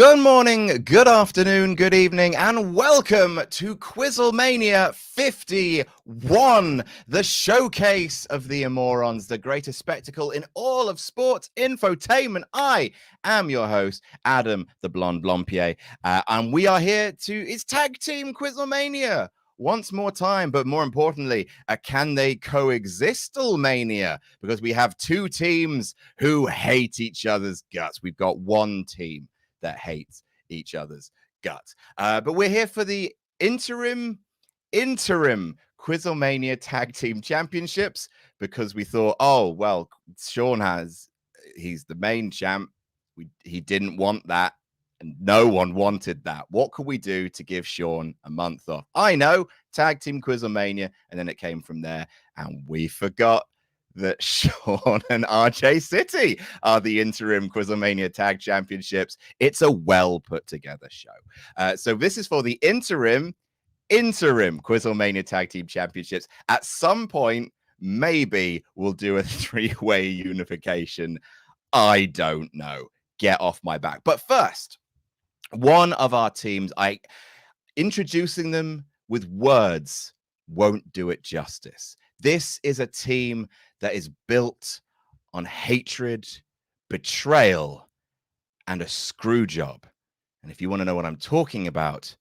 Good morning, good afternoon, good evening, and welcome to QuizzleMania 51, the showcase of the amorons, the greatest spectacle in all of sports infotainment. I am your host, Adam the Blonde Blompier, and we are here it's tag team QuizzleMania. Once more time, but more importantly, can they coexist mania? Because we have two teams who hate each other's guts. We've got one team that hates each other's guts. But we're here for the interim QuizzleMania Tag Team Championships because we thought, oh, well, Sean he's the main champ. He didn't want that. And no one wanted that. What could we do to give Sean a month off? I know, Tag Team QuizzleMania, and then it came from there. And we forgot that Sean and RJ City are the interim QuizzleMania Tag Championships. It's a well put together show. So this is for the interim QuizzleMania Tag Team Championships. At some point, maybe we'll do a three-way unification. I don't know. Get off my back. But first, one of our teams, introducing them with words won't do it justice. This is a team that is built on hatred, betrayal, and a screw job. And if you want to know what I'm talking about,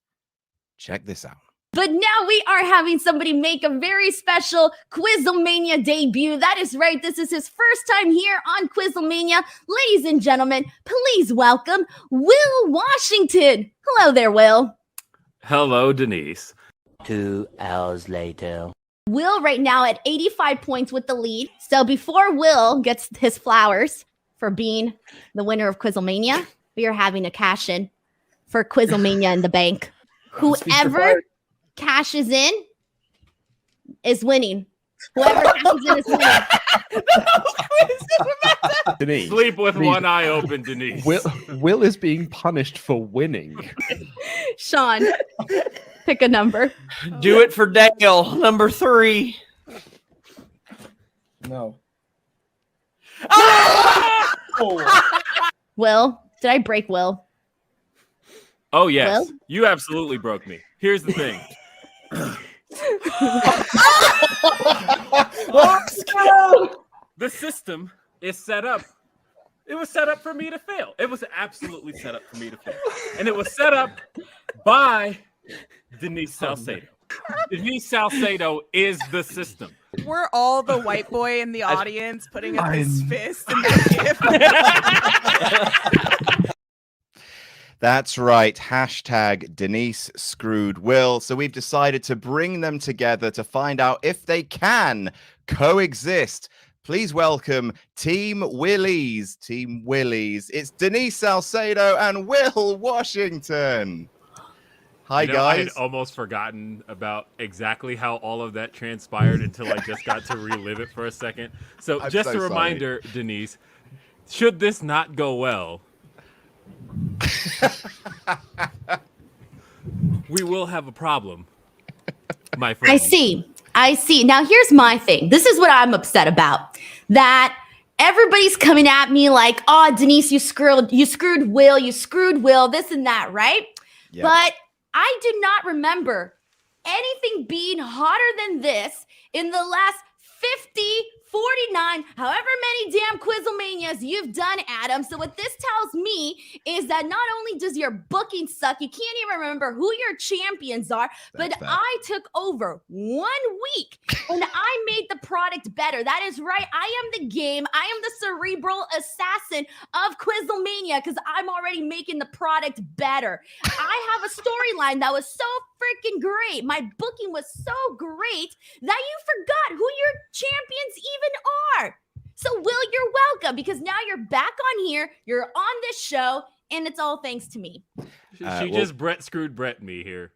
check this out. But now we are having somebody make a very special QuizzleMania debut. That is right. This is his first time here on QuizzleMania. Ladies and gentlemen, please welcome Will Washington. Hello there, Will. Hello, Denise. 2 hours later. Will right now at 85 points with the lead. So before Will gets his flowers for being the winner of QuizzleMania, we are having a cash in for QuizzleMania in the bank. Whoever cashes in is winning. Whoever cashes in is winning. Denise. Sleep with one eye open, Denise. Will is being punished for winning. Sean, pick a number. Do it for Dale, number 3. No. Will, did I break Will? Oh, yes. Will? You absolutely broke me. Here's the thing. The system is set up. It was set up for me to fail. It was absolutely set up for me to fail. And it was set up by Denise Salcedo. Denise Salcedo is the system. We're all the white boy in the audience putting up his fist in the gift. That's right. Hashtag Denise screwed Will. So we've decided to bring them together to find out if they can coexist. Please welcome Team Willies. Team Willies. It's Denise Salcedo and Will Washington. Hi, guys. I had almost forgotten about exactly how all of that transpired until I just got to relive it for a second. So just a reminder, Denise, should this not go well, we will have a problem, my friend. I see. Now, here's my thing. This is what I'm upset about. That everybody's coming at me like, oh, Denise, you screwed Will, this and that, right? Yep. But I do not remember anything being hotter than this in the last 50, 49, however many damn QuizzleManias you've done, Adam. So what this tells me is that not only does your booking suck, you can't even remember who your champions are, but I took over 1 week and I made the product better. That is right. I am the game. I am the cerebral assassin of QuizzleMania because I'm already making the product better. I have a storyline that was so freaking great. My booking was so great that you forgot who your champions even are. So, Will, you're welcome because now you're back on here. You're on this show, and it's all thanks to me. She just screwed Brett me here.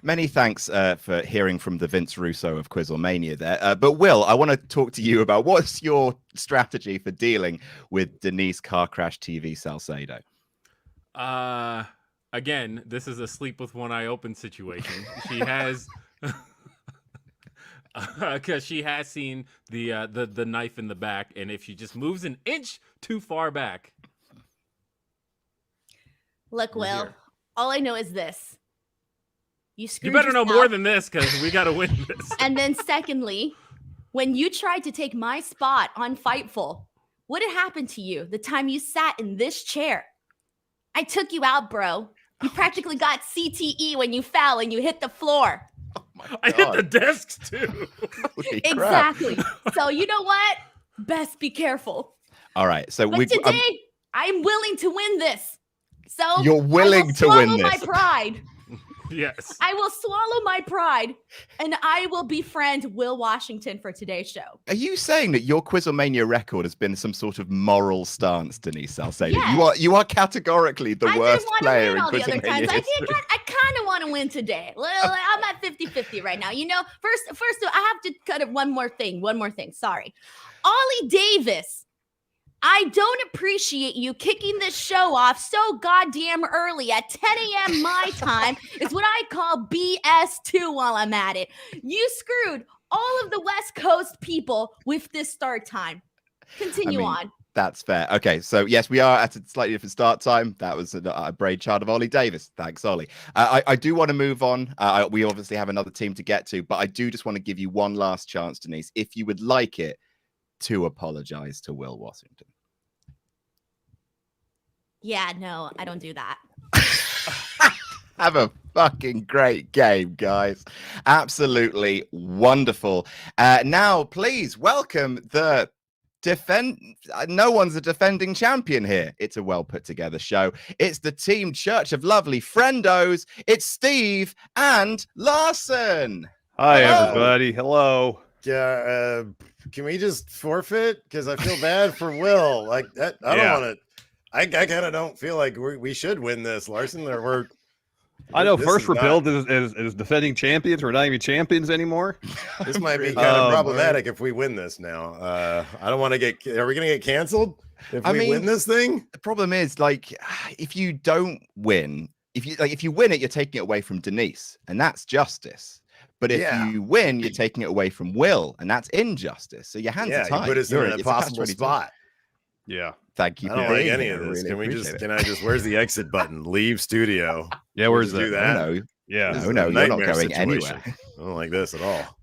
Many thanks for hearing from the Vince Russo of QuizzleMania there. But Will, I want to talk to you about what's your strategy for dealing with Denise Car Crash TV Salcedo? Again, this is a sleep with one eye open situation. She has, because she has seen the knife in the back, and if she just moves an inch too far back, Look, We're Will, here. all I know is this. You You screwed better know yourself. more than this because we got to win this. And then secondly, when you tried to take my spot on Fightful, what had happened to you the time you sat in this chair? I took you out, bro. You practically got CTE when you fell and you hit the floor. I hit the desks too. Holy crap. Exactly. So you know what? Best be careful. All right. So But today, I'm willing to win this. So You're willing to win this. I will swallow my pride. Yes. I will swallow my pride, and I will befriend Will Washington for today's show. Are you saying that your QuizzleMania record has been some sort of moral stance, Denise Salcedo? Yes. You are categorically the worst player in all the other times. QuizzleMania history. I kind of want to win today. I'm at 50-50 right now. You know, first, I have to cut it one more thing. Sorry. Ollie Davis, I don't appreciate you kicking this show off so goddamn early at 10 a.m. my time. It's what I call BS2 while I'm at it. You screwed all of the West Coast people with this start time. Continue on. That's fair. Okay, so yes, we are at a slightly different start time. That was a brainchild of Ollie Davis. Thanks, Ollie. I do want to move on. We obviously have another team to get to, but I do just want to give you one last chance, Denise, if you would like it, to apologize to Will Washington. Yeah, no, I don't do that. Have a fucking great game, guys. Absolutely wonderful. Now, please welcome the no one's a defending champion here. It's a well put together show. It's the Team Church of Lovely Friendos. It's Steve and Larson. Hi, Hello. everybody. Hello. Yeah, can we just forfeit? Because I feel bad for Will. Like that, I don't want to. I kind of don't feel like we should win this, Larson. I know. This First, is we're not- billed as defending champions. We're not even champions anymore. This might be kind of problematic if we win this now. I don't want to get. Are we going to get canceled if we win this thing? The problem is, like, if you don't win, if you win it, you're taking it away from Denise, and that's justice. But if you win, you're taking it away from Will, and that's injustice. So your hands are tied. You put us in an impossible spot. Yeah. Thank you. I don't like any of this. Really Can I just? Where's the exit button? Leave studio. Yeah. Where's do that? that? No, Yeah. This no, is no, a you're not nightmare going situation. anywhere. I don't like this at all.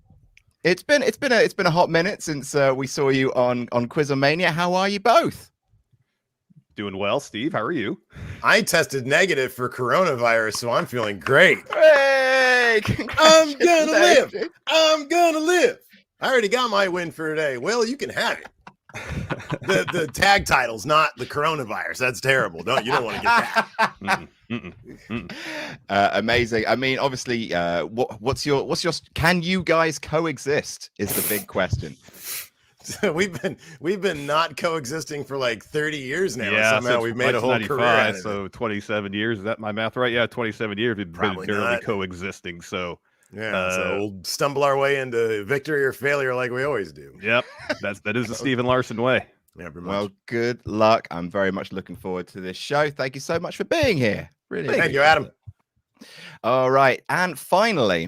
It's been a hot minute since we saw you on QuizzleMania. How are you both? Doing well, Steve. How are you? I tested negative for coronavirus, so I'm feeling great. Hey, I'm gonna live. congratulations. I'm gonna live. I already got my win for today. Will, you can have it. The tag title's not the coronavirus. That's terrible. You don't want to get that. Amazing. I mean, obviously, what's your? Can you guys coexist? Is the big question. We've been not coexisting for like 30 years now. Yeah. Somehow we've made a whole career out of it. So 27 years. Is that my math right? Yeah, 27 years. We've been Probably barely not. coexisting. So Yeah, so we'll stumble our way into victory or failure like we always do. yep, that is the Stephen Larson way. Yeah, pretty much. Well, good luck. I'm very much looking forward to this show. Thank you so much for being here. Really. Thank you, Adam. All right. And finally,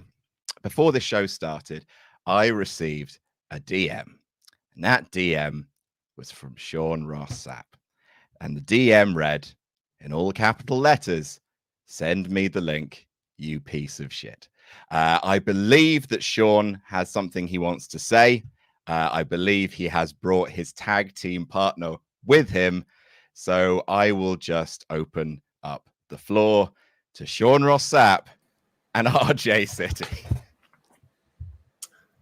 before the show started, I received a DM. And that DM was from Sean Ross Sapp. And the DM read, in all capital letters, "Send me the link, you piece of shit." I believe that Sean has something he wants to say. I believe he has brought his tag team partner with him. So I will just open up the floor to Sean Ross Sapp and RJ City.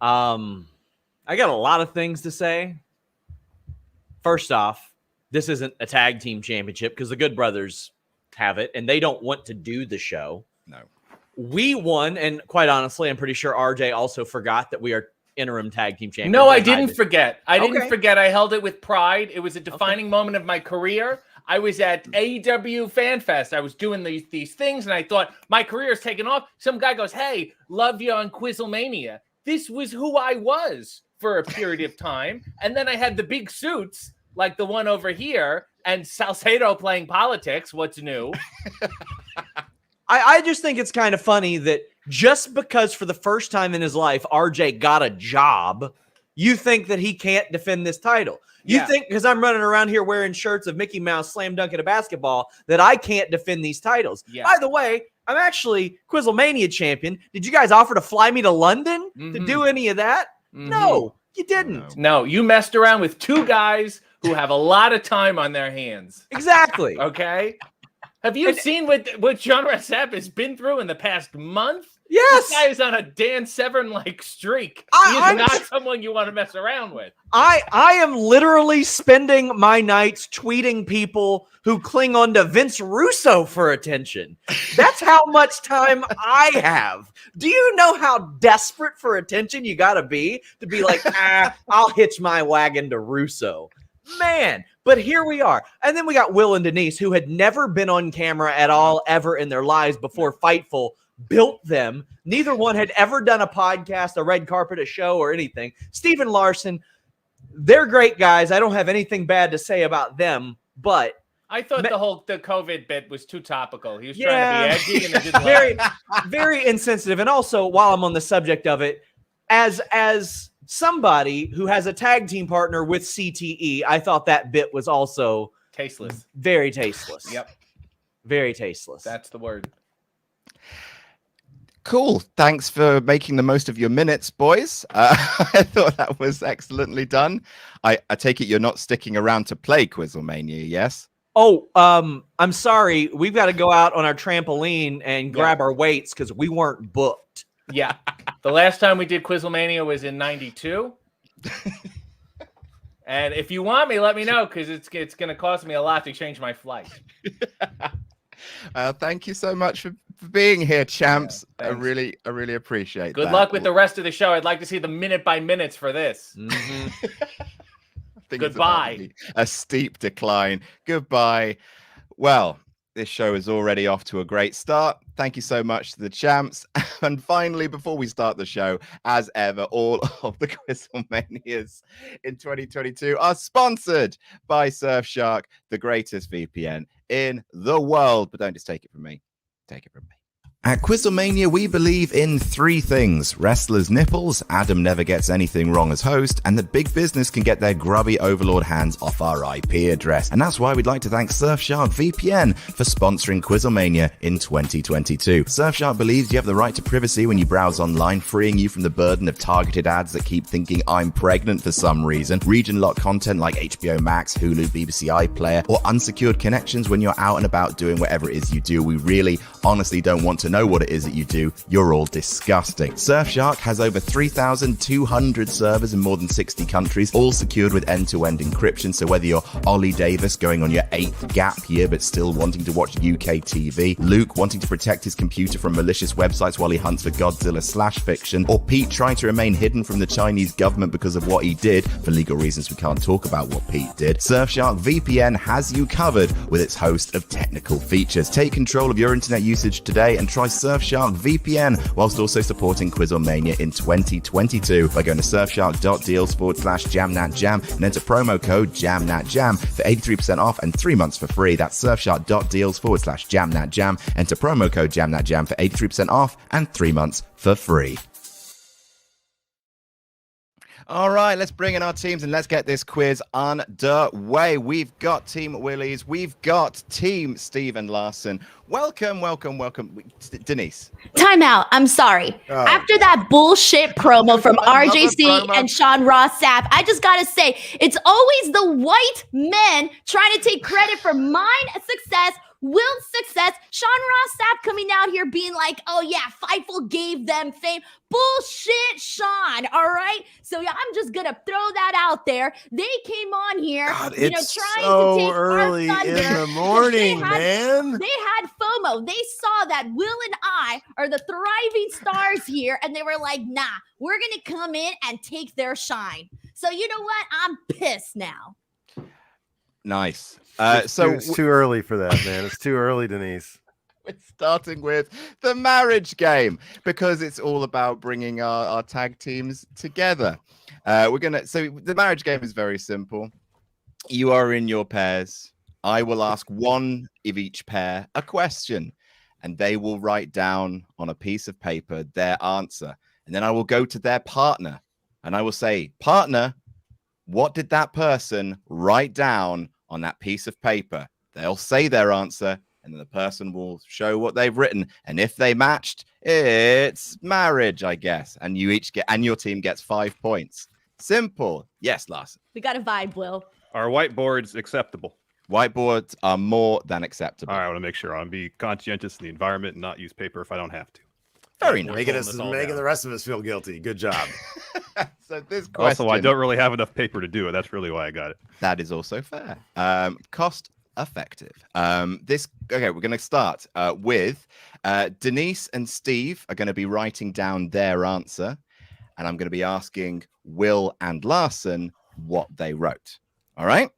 I got a lot of things to say. First off, this isn't a tag team championship because the Good Brothers have it, and they don't want to do the show. No. We won, and quite honestly, I'm pretty sure RJ also forgot that we are interim tag team champions. No, I didn't forget. I didn't Okay. forget. I held it with pride. It was a defining moment of my career. I was at AEW Fan Fest. I was doing these things, and I thought my career is taking off. Some guy goes, "Hey, love you on QuizzleMania." This was who I was for a period of time. And then I had the big suits, like the one over here, and Salcedo playing politics. What's new? I just think it's kind of funny that just because for the first time in his life, RJ got a job, you think that he can't defend this title. You Yeah. think because I'm running around here wearing shirts of Mickey Mouse slam dunking a basketball that I can't defend these titles. Yeah. By the way, I'm actually QuizzleMania champion. Did you guys offer to fly me to London to do any of that? No, you didn't. No, you messed around with two guys who have a lot of time on their hands. Exactly. Okay. Have you seen what John Rassap has been through in the past month? Yes. This guy is on a Dan Severn-like streak. I'm He's not someone you want to mess around with. I am literally spending my nights tweeting people who cling on to Vince Russo for attention. That's how much time I have. Do you know how desperate for attention you got to be like, I'll hitch my wagon to Russo? Man, but here we are. And then we got Will and Denise, who had never been on camera at all ever in their lives before Fightful built them. Neither one had ever done a podcast, a red carpet, a show, or anything. Steve and Larson, they're great guys. I don't have anything bad to say about them, but I thought the COVID bit was too topical. He was trying to be edgy and it didn't very, very insensitive. And also, while I'm on the subject of it, as somebody who has a tag team partner with CTE, I thought that bit was also tasteless. Very tasteless. Yep. Very tasteless. That's the word. Cool. Thanks for making the most of your minutes, boys. I thought that was excellently done. I take it you're not sticking around to play QuizzleMania, yes? Oh, I'm sorry. We've got to go out on our trampoline and grab our weights because we weren't booked. Yeah. The last time we did QuizzleMania was in '92. And if you want me, let me know because it's going to cost me a lot to change my flight. Thank you so much for being here, champs. Yeah, I really appreciate Good that. luck with the rest of the show. I'd like to see the minute by minutes for this. Goodbye. A steep decline. Goodbye. Well, this show is already off to a great start. Thank you so much to the champs. And finally, before we start the show, as ever, all of the QuizzleManias in 2022 are sponsored by Surfshark, the greatest VPN in the world. But don't just take it from me. Take it from me. At QuizzleMania, we believe in three things: wrestlers' nipples, Adam never gets anything wrong as host, and that big business can get their grubby overlord hands off our IP address. And that's why we'd like to thank Surfshark VPN for sponsoring QuizzleMania in 2022. Surfshark believes you have the right to privacy when you browse online, freeing you from the burden of targeted ads that keep thinking I'm pregnant for some reason, region-locked content like HBO Max, Hulu, BBC iPlayer, or unsecured connections when you're out and about doing whatever it is you do. We really, honestly don't want to know what it is that you do. You're all disgusting. Surfshark has over 3,200 servers in more than 60 countries, all secured with end-to-end encryption. So whether you're Ollie Davis going on your 8th gap year but still wanting to watch UK TV, Luke wanting to protect his computer from malicious websites while he hunts for Godzilla/fiction, or Pete trying to remain hidden from the Chinese government because of what he did, for legal reasons we can't talk about what Pete did, Surfshark VPN has you covered with its host of technical features. Take control of your internet usage today and try Surfshark VPN whilst also supporting QuizzleMania in 2022 by going to surfshark.deals/jamnatjam and enter promo code jamnatjam for 83% off and 3 months for free. That's surfshark.deals/jamnatjam. Enter promo code jamnatjam for 83% off and 3 months for free. All right, let's bring in our teams and let's get this quiz underway. We've got Team Willies. We've got Team Steve and Larson. Welcome. Denise. Time out. I'm sorry. Oh. After that bullshit promo from Another RJC promo. and Sean Ross Sapp, I just got to say, it's always the white men trying to take credit for mine success, Will's success. Sean Ross Sapp coming out here being like, oh yeah, Fightful gave them fame. Bullshit, Sean. All right. So yeah, I'm just gonna throw that out there. They came on here, God, trying it's to so take early our thunder. in the morning, man. They had FOMO. They saw that Will and I are the thriving stars here, and they were like, nah, we're gonna come in and take their shine. So you know what? I'm pissed now. Nice. It's too early for that, man. It's too early, Denise. We're starting with the marriage game because it's all about bringing our tag teams together. So the marriage game is very simple. You are in your pairs. I will ask one of each pair a question, and they will write down on a piece of paper their answer. And then I will go to their partner and I will say, partner, what did that person write down on that piece of paper? They'll say their answer, and then the person will show what they've written. And if they matched, it's marriage, I guess. And you each get, and your team gets 5 points. Simple. Yes, Larson. We got a vibe, Will. Are whiteboards acceptable? Whiteboards are more than acceptable. All right, I want to make sure. I want to be conscientious in the environment and not use paper if I don't have to. Very nice. Making the rest of us feel guilty. Good job. So this question. Also, I don't really have enough paper to do it. That's really why I got it. That is also fair. Cost effective. Okay, we're going to start with Denise and Steve are going to be writing down their answer, and I'm going to be asking Will and Larson what they wrote. All right.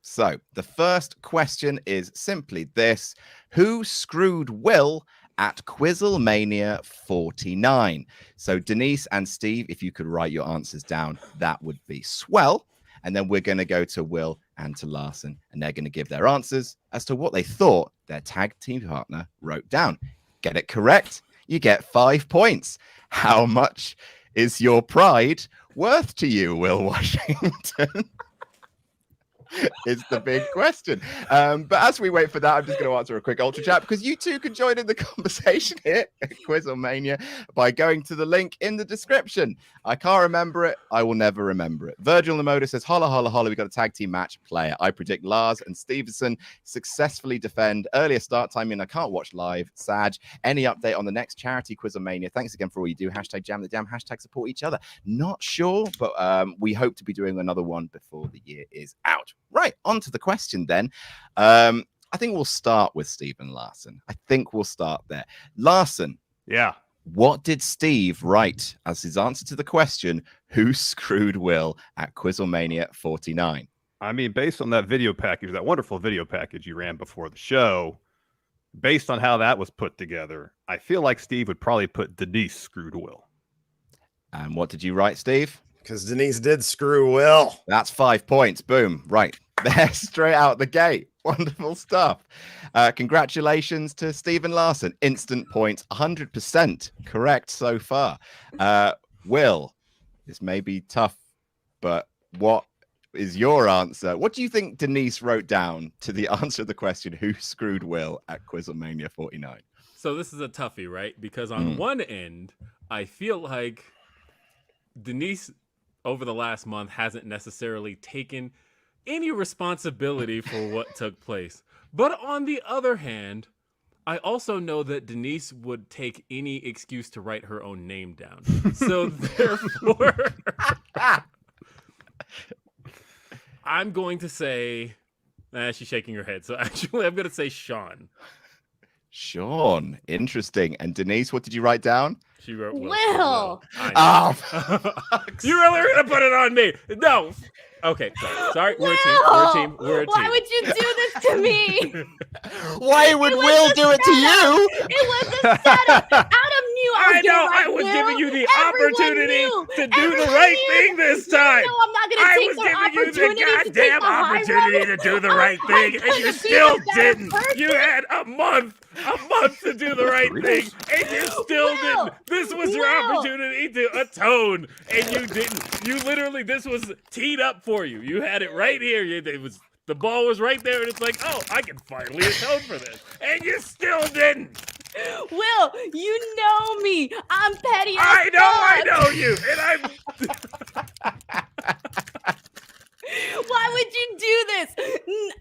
So the first question is simply this: who screwed Will at QuizzleMania 49? So Denise and Steve, if you could write your answers down, that would be swell. And then we're going to go to Will and to Larson, and they're going to give their answers as to what they thought their tag team partner wrote down. Get it correct, you get 5 points. How much is your pride worth to you, Will Washington? Is the big question. But as we wait for that, I'm just going to answer a quick ultra chat, because you too can join in the conversation here at QuizzleMania by going to the link in the description. I can't remember it. I will never remember it. Virgil Namoda says, holla, holla, holla. We got a tag team match player. I predict Lars and Stevenson successfully defend. Earlier start time, and I can't watch live. Sag. Any update on the next charity QuizzleMania? Thanks again for all you do. Hashtag jam the jam. Hashtag support each other. Not sure, but we hope to be doing another one before the year is out. Right, on to the question then. I think we'll start with Stephen Larson. I think we'll start there. Larson. Yeah. What did Steve write as his answer to the question, who screwed Will at QuizzleMania 49? I mean, based on that video package, that wonderful video package you ran before the show, based on how that was put together, I feel like Steve would probably put Denise screwed Will. And what did you write, Steve? Because Denise did screw Will. That's 5 points. Boom. Right. There, straight out the gate. Wonderful stuff. Congratulations to Stephen Larson. Instant points. 100% correct so far. Will, this may be tough, but what is your answer? What do you think Denise wrote down to the answer to the question, who screwed Will at QuizzleMania 49? So this is a toughie, right? Because on one end, I feel like Denise over the last month hasn't necessarily taken any responsibility for what took place. But on the other hand, I also know that Denise would take any excuse to write her own name down. So therefore, I'm going to say, she's shaking her head. So actually, I'm going to say Sean. Sean, interesting. And Denise, what did you write down? She wrote Will. Oh, you really are gonna put it on me? No. Okay, sorry. We're a team. We're a team. Why would you do this to me? Why would Will do it to you? It was a setup. Adam knew I know. I was giving you the opportunity to do the right thing this time. No, I'm not gonna take I was giving you the goddamn opportunity to do the right thing, and you still didn't. You had a month to do the right thing, and you still didn't. This was your opportunity to atone, and you didn't. You literally, this was teed up for you. You had it right here. The ball was right there, and it's like, oh, I can finally atone for this, and you still didn't. Will, you know me. I'm petty. I know you, and I'm. Why would you do this?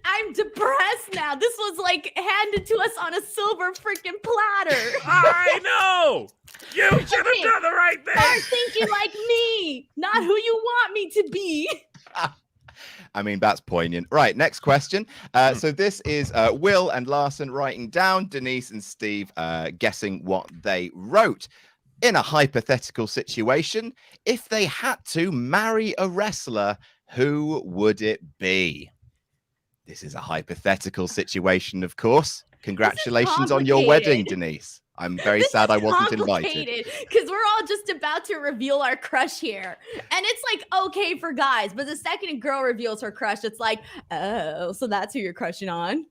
I'm depressed now. This was like handed to us on a silver freaking platter. I know. You should have done the right thing. Start thinking like me, not who you want me to be. I mean, that's poignant. Right, next question. So this is Will and Larson writing down, Denise and Steve guessing what they wrote. In a hypothetical situation, if they had to marry a wrestler, who would it be? This is a hypothetical situation, of course. Congratulations on your wedding, Denise. I'm very sad I wasn't invited. Because we're all just about to reveal our crush here. And it's like okay for guys, but the second a girl reveals her crush, it's like, oh, so that's who you're crushing on.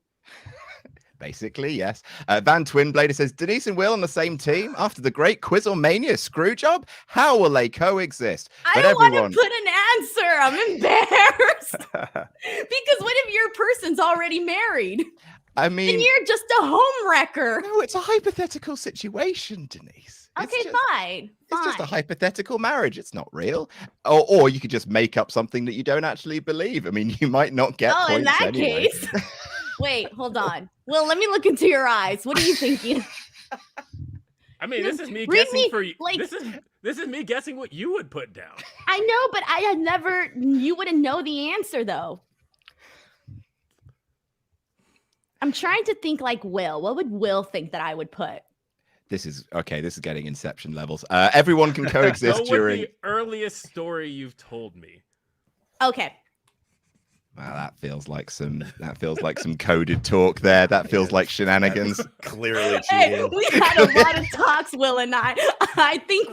Basically, yes. Van Twinblader says, Denise and Will on the same team after the great QuizzleMania screw job? How will they coexist? I don't want to put an answer. I'm embarrassed. Because what if your person's already married? I mean, and you're just a home wrecker. No, it's a hypothetical situation, Denise. Okay, fine. It's just a hypothetical marriage. It's not real. Or you could just make up something that you don't actually believe. I mean, you might not get points in that anyway. case. Wait, hold on. Well, let me look into your eyes. What are you thinking? I mean, this is me guessing for you. Like, this is me guessing what you would put down. I know, but I had never. You wouldn't know the answer though. I'm trying to think like Will. What would Will think that I would put? This is okay. This is getting Inception levels. Everyone can coexist during the earliest story you've told me. Okay. Wow, that feels like some coded talk there. That feels like shenanigans. Clearly cheating. Hey, we had a lot of talks, Will and I. I think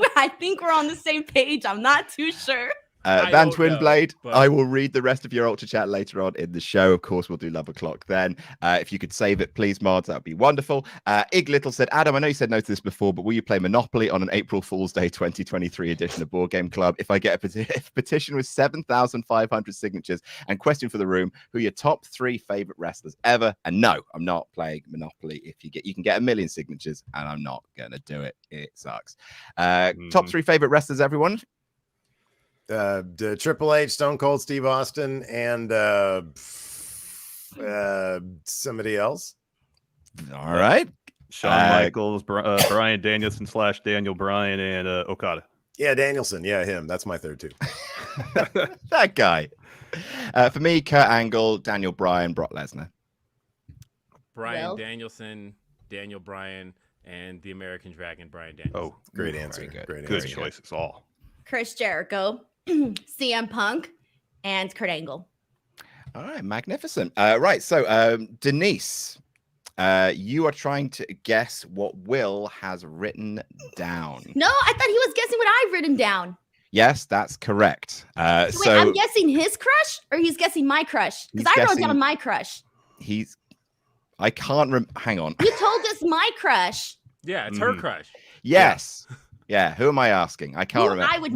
we're on the same page. I'm not too sure. Van Twinblade, I will read the rest of your Ultra Chat later on in the show. Of course, we'll do Love O'Clock then. If you could save it, please, mods, that would be wonderful. Ig Little said, Adam, I know you said no to this before, but will you play Monopoly on an April Fool's Day 2023 edition of Board Game Club? If I get a petition with 7,500 signatures, and question for the room, who are your top 3 favorite wrestlers ever? And no, I'm not playing Monopoly. If you can get 1 million signatures, and I'm not going to do it. It sucks. Top 3 favorite wrestlers, everyone? The Triple H, Stone Cold Steve Austin, and somebody else. All right. Shawn Michaels, Brian Danielson / Daniel Bryan, and Okada. Yeah, Danielson. Yeah, him. That's my third too. That guy. For me, Kurt Angle, Daniel Bryan, Brock Lesnar. Brian Danielson, Daniel Bryan, and the American Dragon, Brian Danielson. Oh, great answer. Good choices all. Chris Jericho, CM Punk, and Kurt Angle. All right, magnificent. Right, so Denise, you are trying to guess what Will has written down. No, I thought he was guessing what I've written down. Yes, that's correct. Wait, I'm guessing his crush, or he's guessing my crush? Because I wrote down my crush. I can't hang on. You told us my crush. Yeah, it's her crush. Yes. Yeah, who am I asking? I can't remember. I would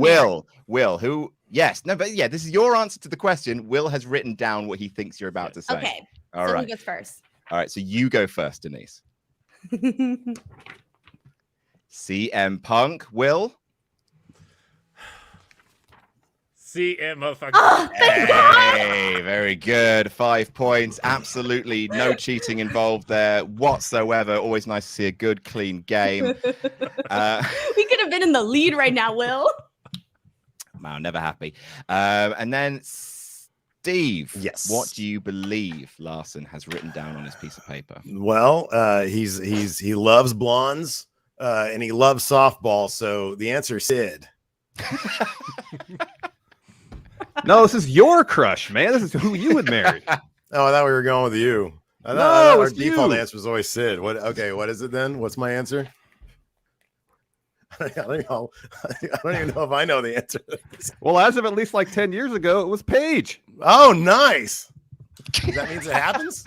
Will, who? Yes, no, but yeah, this is your answer to the question. Will has written down what he thinks you're about to say. Okay, all so right. who goes first? All right, so you go first, Denise. CM Punk, Will. CM motherfucker. Oh, hey, very good. 5 points. Absolutely no cheating involved there whatsoever. Always nice to see a good, clean game. We could have been in the lead right now, Will. Wow, never happy. And then Steve, yes. What do you believe Larson has written down on his piece of paper? Well, he loves blondes and he loves softball. So the answer is Sid. No, this is your crush, man. This is who you would marry. Oh, I thought we were going with you. I thought our default answer was always Sid. What? Okay, what is it then? What's my answer? I don't even know if I know the answer. Well, as of at least like 10 years ago, it was Paige. Oh, nice. That means it happens?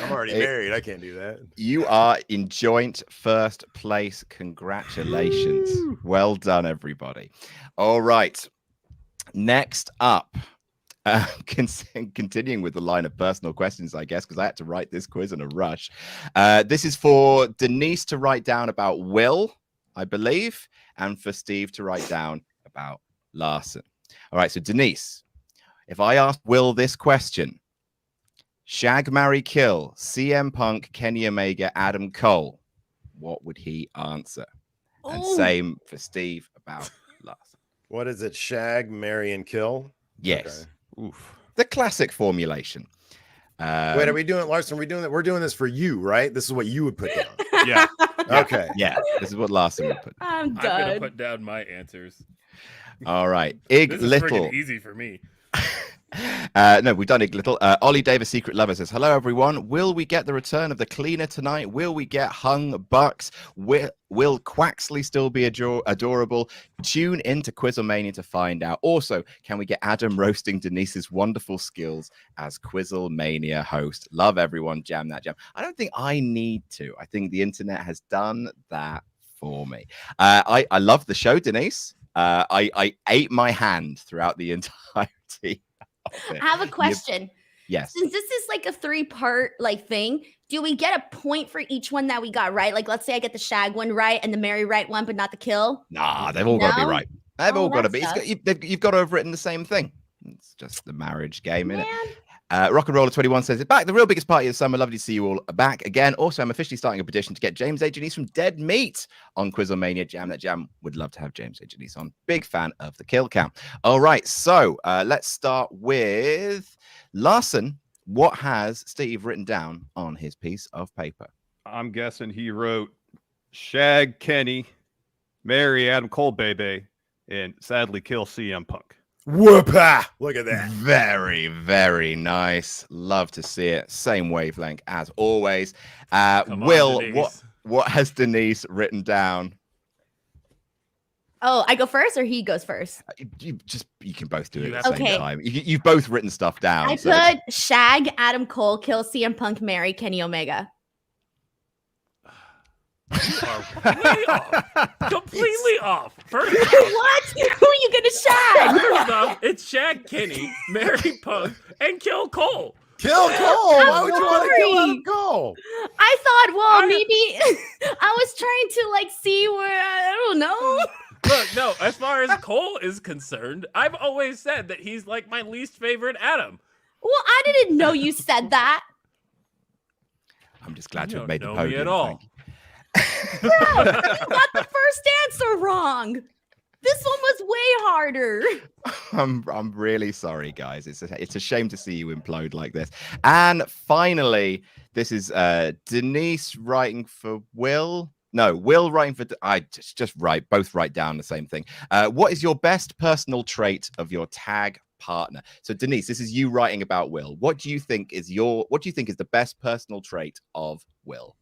I'm already married. I can't do that. You are in joint first place. Congratulations. Well done, everybody. All right. Next up, continuing with the line of personal questions, I guess, because I had to write this quiz in a rush. This is for Denise to write down about Will, I believe, and for Steve to write down about Larson. All right, so Denise, if I asked Will this question, shag, marry, kill, CM Punk, Kenny Omega, Adam Cole, what would he answer? And same for Steve about Larson. What is it? Shag, marry, and kill? Yes. Okay. Oof. The classic formulation. Wait, are we doing, Larson? We're doing this for you, right? This is what you would put down. Yeah. Okay. Yeah. This is what Larson would put. I'm done. I'm gonna put down my answers. All right. Ig This is Little. freaking easy for me. No, we've done it little. Ollie Davis, Secret Lover, says, hello, everyone. Will we get the return of the cleaner tonight? Will we get hung bucks? Will Quaxley still be adorable? Tune into QuizzleMania to find out. Also, can we get Adam roasting Denise's wonderful skills as QuizzleMania host? Love everyone. Jam that jam. I don't think I need to. I think the internet has done that for me. I love the show, Denise. I ate my hand throughout the entirety. I have a question. Yes. Since this is like a 3-part like thing, do we get a point for each one that we got right? Like, let's say I get the shag one right and the Mary right one, but not the kill. Nah, they've all got to be right. They've all got to be. You've got to have written the same thing. It's just the marriage game, innit? Rock and Roller 21 says, back the real biggest party of summer. Lovely to see you all back again. Also, I'm officially starting a petition to get James A. Janice from Dead Meat on QuizzleMania. Jam that jam. Would love to have James A. Janice on. Big fan of the kill count. All right, so let's start with Larson. What has Steve written down on his piece of paper? I'm guessing he wrote Shag Kenny, marry Adam Cole, baby, and sadly kill CM Punk. Whoopah! Look at that. Very, very nice. Love to see it. Same wavelength as always. Will, what has Denise written down? Oh, I go first or he goes first? You can both do it at the same time. You've both written stuff down. I put shag Adam Cole, kill CM Punk, marry Kenny Omega. Way off. Completely off. First off, what? Who are you gonna shag? First off, it's shag Kenny, marry Punk, and kill Cole. Kill Cole. Why would you want to kill Adam Cole? I thought, well, maybe I was trying to like see where I don't know. Look, no, as far as Cole is concerned, I've always said that he's like my least favorite Adam. Well, I didn't know you said that. I'm just glad you don't made the know podium. me at all. Bro, you got the first answer wrong. This one was way harder. I'm really sorry, guys. It's a shame to see you implode like this. And finally, this is Denise writing for Will. No, Will writing for. I just both write down the same thing. What is your best personal trait of your tag partner? So Denise, this is you writing about Will. What do you think is the best personal trait of Will?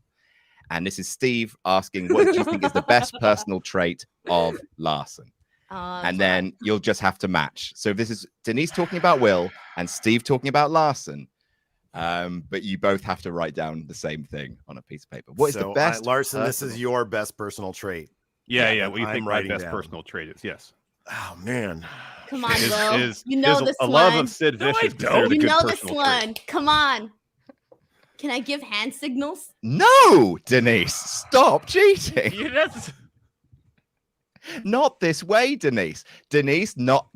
And this is Steve asking, what do you think is the best personal trait of Larson? And then you'll just have to match. So this is Denise talking about Will and Steve talking about Larson. But you both have to write down the same thing on a piece of paper. What is the best? Larson, this is your best personal trait. Yeah. What do you think my best personal trait is? Yes. Oh, man. Come on, Will. You know this one. A love of Sid Vicious. You know this one. Come on. Can I give hand signals? No, Denise, stop cheating. Not this way, Denise. Denise, not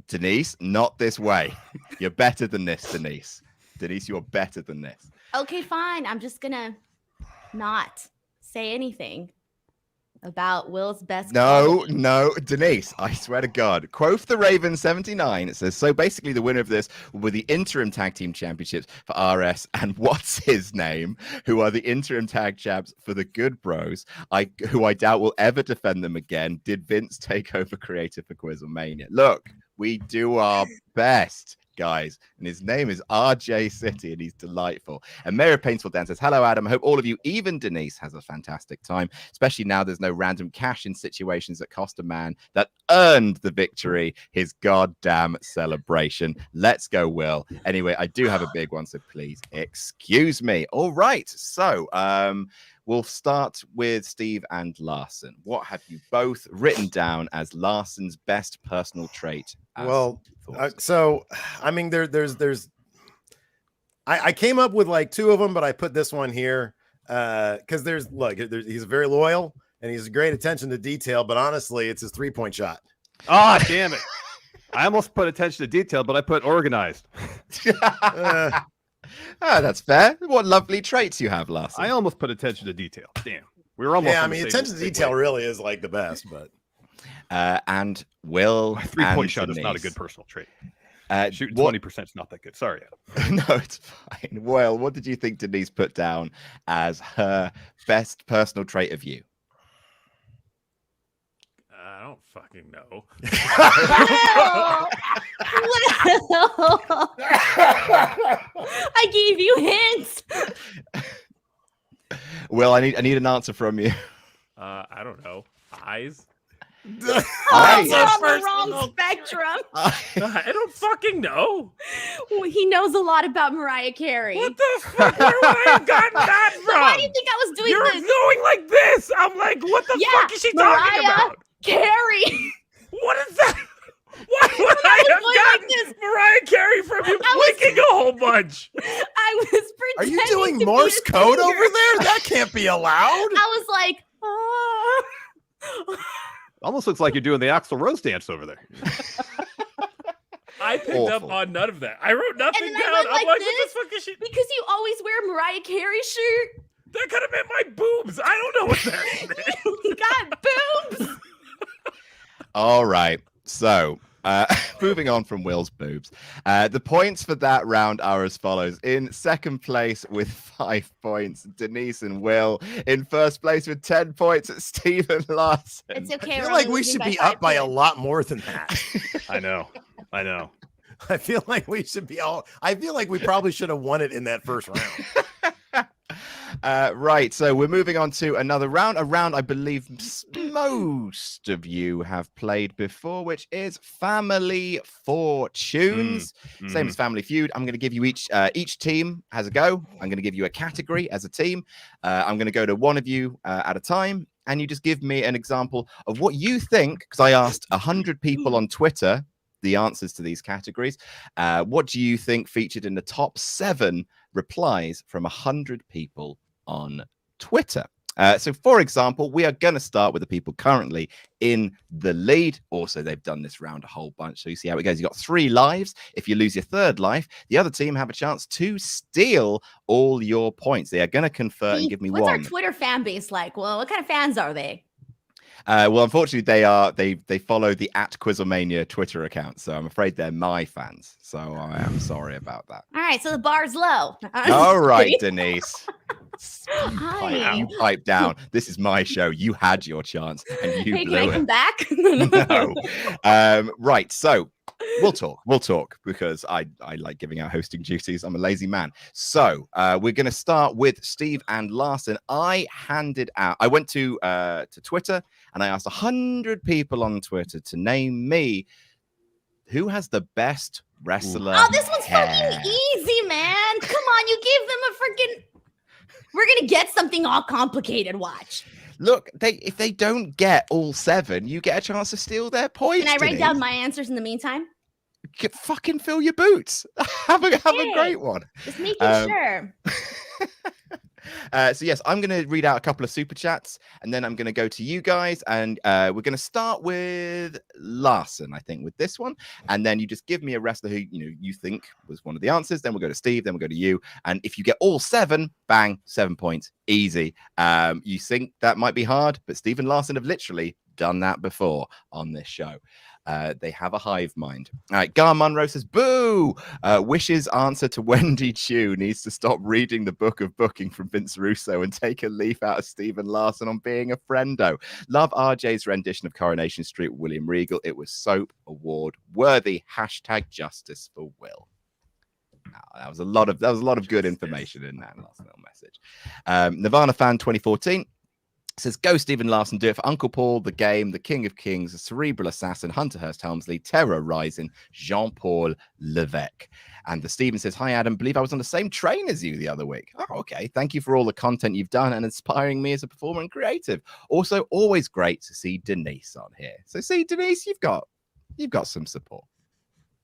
this way. You're better than this, Denise. Denise, you're better than this. Okay, fine. I'm just gonna not say anything about Will's best. No, Denise, I swear to God. Quoth the Raven 79. It says, so basically the winner of this will be the interim tag team championships for RS and what's his name, who are the interim tag champs for the Good Bros, who I doubt will ever defend them again. Did Vince take over creative for QuizzleMania? Look, we do our best, guys, and his name is RJ City, and he's delightful. And Mayor of Painful Dan says, hello, Adam. I hope all of you, even Denise, has a fantastic time, especially now there's no random cash in situations that cost a man that earned the victory his goddamn celebration. Let's go, Will. Anyway, I do have a big one, so please excuse me. All right, so we'll start with Steve and Larson. What have you both written down as Larson's best personal trait? So I mean, I came up with like two of them, but I put this one here because he's very loyal and he's great attention to detail. But honestly, it's his 3-point shot. Ah, damn it! I almost put attention to detail, but I put organized. That's fair. What lovely traits you have, Larson. I almost put attention to detail. Damn, we were almost. Yeah, I mean, attention to detail really is like the best, but. And Will, 3-point shot is not a good personal trait. Shooting 20% is not that good. Sorry, Adam. No, it's fine. Well, what did you think Denise put down as her best personal trait of you? I don't fucking know. Well, I gave you hints. Will, I need an answer from you. I don't know. Eyes? Oh, Eyes. you're on the wrong spectrum. I don't fucking know. Well, he knows a lot about Mariah Carey. What the fuck? Where would I have gotten that from? Why do you think I was doing You're this? going like this. I'm like, what the fuck is she talking Mariah about? Carey. What is that? Why would I have gotten Mariah Carey from you blinking a whole bunch? I was Are pretending you doing to be Morse a code singer. over there? That can't be allowed. I was like, oh. Almost looks like you're doing the Axl Rose dance over there. I picked up Awful. on none of that. I wrote nothing And then down. I went I'm like like, this what the fuck is she? because you always wear a Mariah Carey shirt. That could have been my boobs. I don't know what that meant. You got boobs. All right. So, moving on from Will's boobs. The points for that round are as follows. In second place with 5 points, Denise and Will. In first place with 10 points, Stephen Larson. It's okay. I we're feel like only we losing should be 5 up by a points. lot more than that. I know. I feel like we should be all. I feel like we probably should have won it in that first round. Right, so we're moving on to another round, a round I believe most of you have played before, which is Family Fortunes. Same as Family Feud. I'm going to give you each team has a go. I'm going to give you a category as a team. I'm going to go to one of you at a time, and you just give me an example of what you think, because I asked 100 people on Twitter the answers to these categories. What do you think featured in the top 7 replies from 100 people on Twitter? So, for example, we are going to start with the people currently in the lead. Also, they've done this round a whole bunch, so you see how it goes. You've got 3 lives. If you lose your 3rd life, the other team have a chance to steal all your points. They are going to convert and give me What's one. our Twitter fan base like? Well, what kind of fans are they? Well, unfortunately, they follow the @QuizzleMania Twitter account, so I'm afraid they're my fans. So I am sorry about that. All right, so the bar's low. All right, Denise. Hi. You pipe down. This is my show. You had your chance, and you Hey, blew can I it. come back? No. Right. So we'll talk because I like giving out hosting duties. I'm a lazy man. So we're going to start with Steve and Larson. I went to Twitter and I asked 100 people on Twitter to name me who has the best wrestler. Oh, this one's hair. fucking easy, man. Come on, you gave them a freaking. We're gonna get something all complicated. Watch. Look, if they don't get all 7, you get a chance to steal their points. Can I write Denise. down my answers in the meantime? Fucking fill your boots. have a Okay. great one. Just making sure. So yes, I'm going to read out a couple of super chats, and then I'm going to go to you guys, and we're going to start with Larson, I think, with this one, and then you just give me a wrestler who you think was one of the answers. Then we'll go to Steve, then we'll go to you, and if you get all 7, bang, 7 points, easy. You think that might be hard, but Steve and Larson have literally done that before on this show. They have a hive mind. All right, Gar Munro says, boo! Wish's answer to Wendy Chu needs to stop reading the book of booking from Vince Russo and take a leaf out of Stephen Larson on being a friendo. Love RJ's rendition of Coronation Street with William Regal. It was soap award worthy. # justice for Will. That was a lot of good information in that last little message. Nirvana fan 2014 says, go Stephen Larson, do it for Uncle Paul, The Game, The King of Kings, The Cerebral Assassin, Hunter Hearst Helmsley, Terror Rising, Jean-Paul Levesque. And the Stephen says, hi Adam, believe I was on the same train as you the other week. Oh, okay. Thank you for all the content you've done and inspiring me as a performer and creative. Also, always great to see Denise on here. So see, Denise, you've got some support.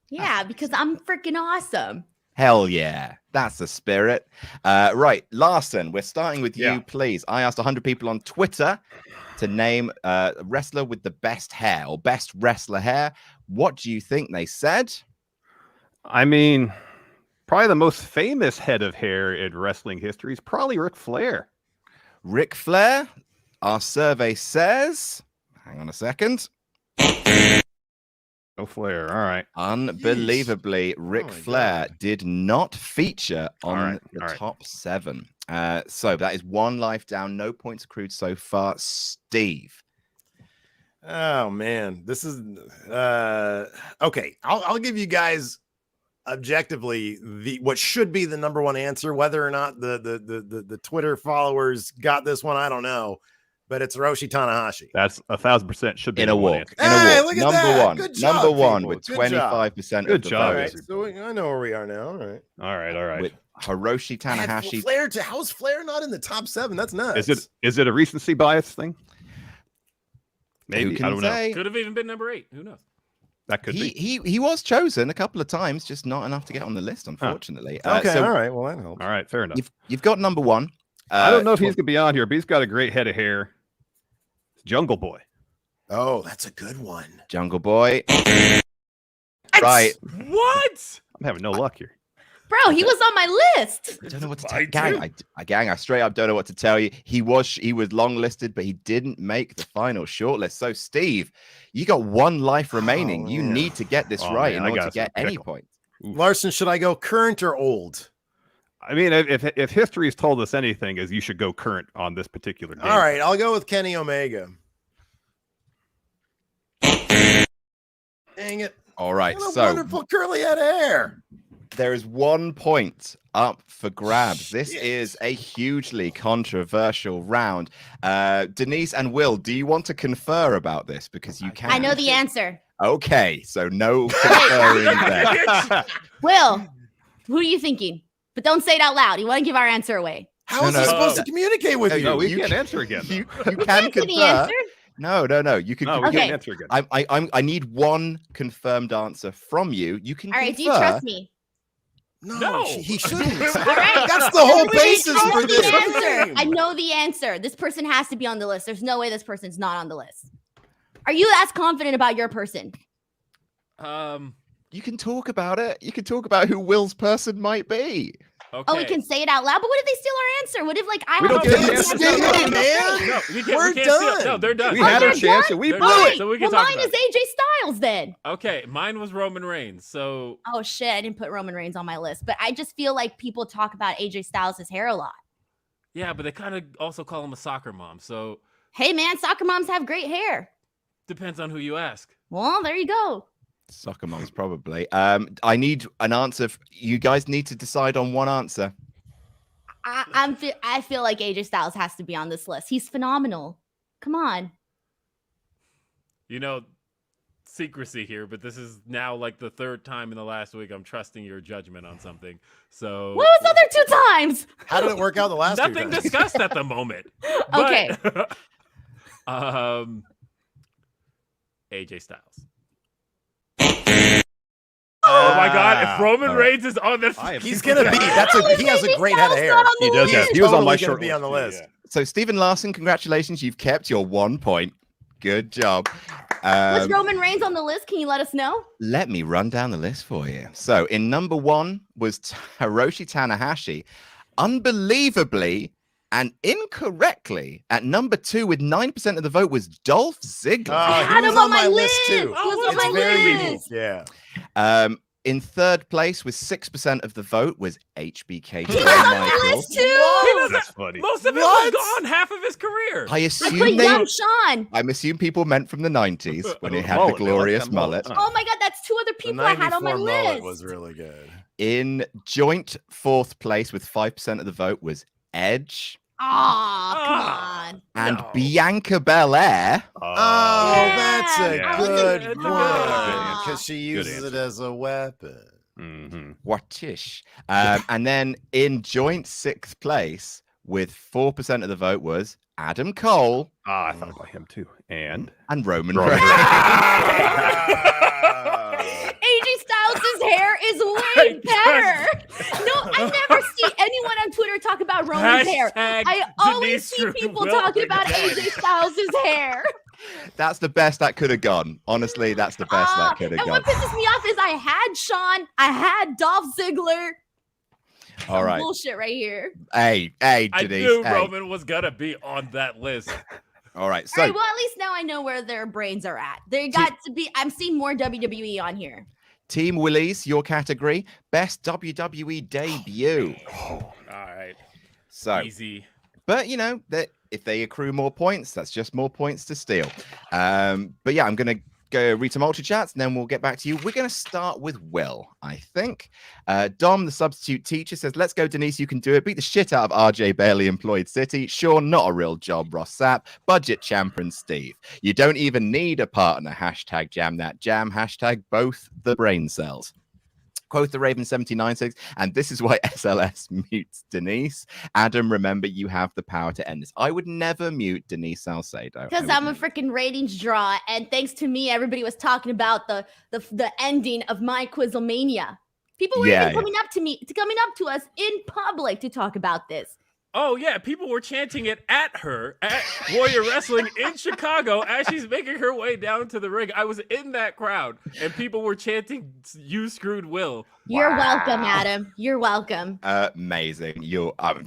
Yeah, because I'm freaking awesome. Hell yeah. That's the spirit. Right, Larson, we're starting with you, please. I asked 100 people on Twitter to name a wrestler with the best hair or best wrestler hair. What do you think they said? I mean, probably the most famous head of hair in wrestling history is probably Ric Flair. Ric Flair? Our survey says... Hang on a second. No Flair. All right. Unbelievably, Ric Flair did not feature on the all right. top 7. So that is 1 life down. No points accrued so far. Steve. Oh man, this is okay. I'll give you guys objectively what should be the number one answer. Whether or not the Twitter followers got this one, I don't know. But it's Hiroshi Tanahashi. That's 1,000% should be In a one walk. answer. In a Hey, walk. look at Number that. one. Good job, Number one people. with Good job. 25% Good of the job. All vote. right, so I know where we are now. All right. All right. With Hiroshi Man, Tanahashi. Flair how's Flair not in the top 7? That's nuts. Is it a recency bias thing? Who Maybe. can I don't know. say? Could have even been number 8. Who knows? That could be. He was chosen a couple of times, just not enough to get on the list, unfortunately. Okay, So all right. Well, that helps. All right, fair enough. you've got number one. I don't know if he's gonna be on here, but he's got a great head of hair. Jungle Boy. Oh, that's a good one. Jungle Boy. Right. What? I'm having no luck here. Bro, he was on my list. I don't know what to tell you. Gang, I straight up don't know what to tell you. He was long listed, but he didn't make the final shortlist. So, Steve, you got one life remaining. You need to get this right in order to get any points. Larson, should I go current or old? I mean, if history has told us anything, is you should go current on this particular game. All right, I'll go with Kenny Omega. Dang it. All right, What a so wonderful curly head of hair. there is 1 point up for grabs. This is a hugely controversial round. Denise and Will, do you want to confer about this? Because you can. I know the answer. Okay, so no conferring there. Will, who are you thinking? But don't say it out loud. You want to give our answer away. How is he supposed to communicate with you? No, we can't answer again. You You can can't see the confer. answer? No. You can. No, we Okay. can't answer again. I need one confirmed answer from you. You can. All right, do you confer. trust me? No, he shouldn't. All right. That's the whole Everybody basis knows for the this answer. game. I know the answer. This person has to be on the list. There's no way this person's not on the list. Are you as confident about your person? You can talk about it. You can talk about who Will's person might be. Okay. Oh, we can say it out loud. But what if they steal our answer? What if I We have don't a get different an answer? answer. Damn, man. No, we We're can't done. No, they're done. We had they're our chance done? and we They're blew done. it. So we can Well, talk mine about is AJ Styles then. Okay, mine was Roman Reigns. So Oh shit, I didn't put Roman Reigns on my list, but I just feel like people talk about AJ Styles' hair a lot. yeah, but they kind of also call him a soccer mom. So Hey man, soccer moms have great hair. depends on who you ask. Well, there you go. Soccer moms, probably. I need an answer. You guys need to decide on one answer. I feel like AJ Styles has to be on this list. He's phenomenal. Come on. You know, secrecy here, but this is now like the 3rd time in the last week I'm trusting your judgment on something. So What was the other 2 times? How did it work out the last two nothing times? discussed at the moment. Okay. But, AJ Styles. Oh my God! If Roman Reigns is on this, He's gonna be. He has a great head of hair. He does have. He was on my short be on the list. So, Stephen Larson, congratulations. You've kept your 1 point. Good job. Was Roman Reigns on the list? Can you let us know? Let me run down the list for you. So, in number 1 was Hiroshi Tanahashi. Unbelievably and incorrectly, at number 2 with 9% of the vote was Dolph Ziggler. I had him on my list too. He was on my list. Yeah. In 3rd place with 6% of the vote was HBK. He was on my list too. That's funny. most of it was gone. Half of his career. I I put assume young Sean. I assume people meant from the 90s when he had the Mullet, they like glorious that mullet. mullet. Oh my God, that's 2 other The people I had on my 94 mullet list. was really good. In joint 4th place with 5% of the vote was Edge Aw, come on. and Bianca Belair. Oh, Yeah, that's a I was good in- one Ah. because she uses it as a weapon. Mm-hmm. Whatish. And then in joint 6th place with 4% of the vote was Adam Cole I thought about him too. And and Roman Roman Reigns. AJ Styles' hair is way better. No, I never see anyone on Twitter talk about Roman's hair. I always see people talking about AJ Styles' hair. That's the best that could have gone. Honestly, that's the best that could have And gone. what pisses me off is I had Sean, I had Dolph Ziggler. All right. Bullshit right here. Hey, I Denise. knew hey. Roman was gonna be on that list. All right. All So right, well, at least now I know where their brains are at. They got to be, I'm seeing more WWE on here. Team Willies, your category, best WWE debut. All right, So, easy. but you know that if they accrue more points, that's just more points to steal. But yeah, I'm going to go read some ultra chats, and then we'll get back to you. We're going to start with Will, I think. Dom, the substitute teacher, says, let's go, Denise. You can do it. Beat the shit out of RJ, barely employed City. Sure, not a real job, Ross Sapp. Budget champion, Steve. You don't even need a partner. Hashtag jam that jam. Hashtag both the brain cells. Quote the Raven 79 and this is why SLS mutes Denise. Adam, remember, you have the power to end this. I would never mute Denise Salcedo. Because I'm a freaking ratings draw, and thanks to me, everybody was talking about the ending of my QuizzleMania. People were even coming up to us in public to talk about this. Oh, yeah. People were chanting it at her at Warrior Wrestling in Chicago as she's making her way down to the ring. I was in that crowd, and people were chanting, "You screwed Will." You're welcome, Adam. You're welcome. Amazing.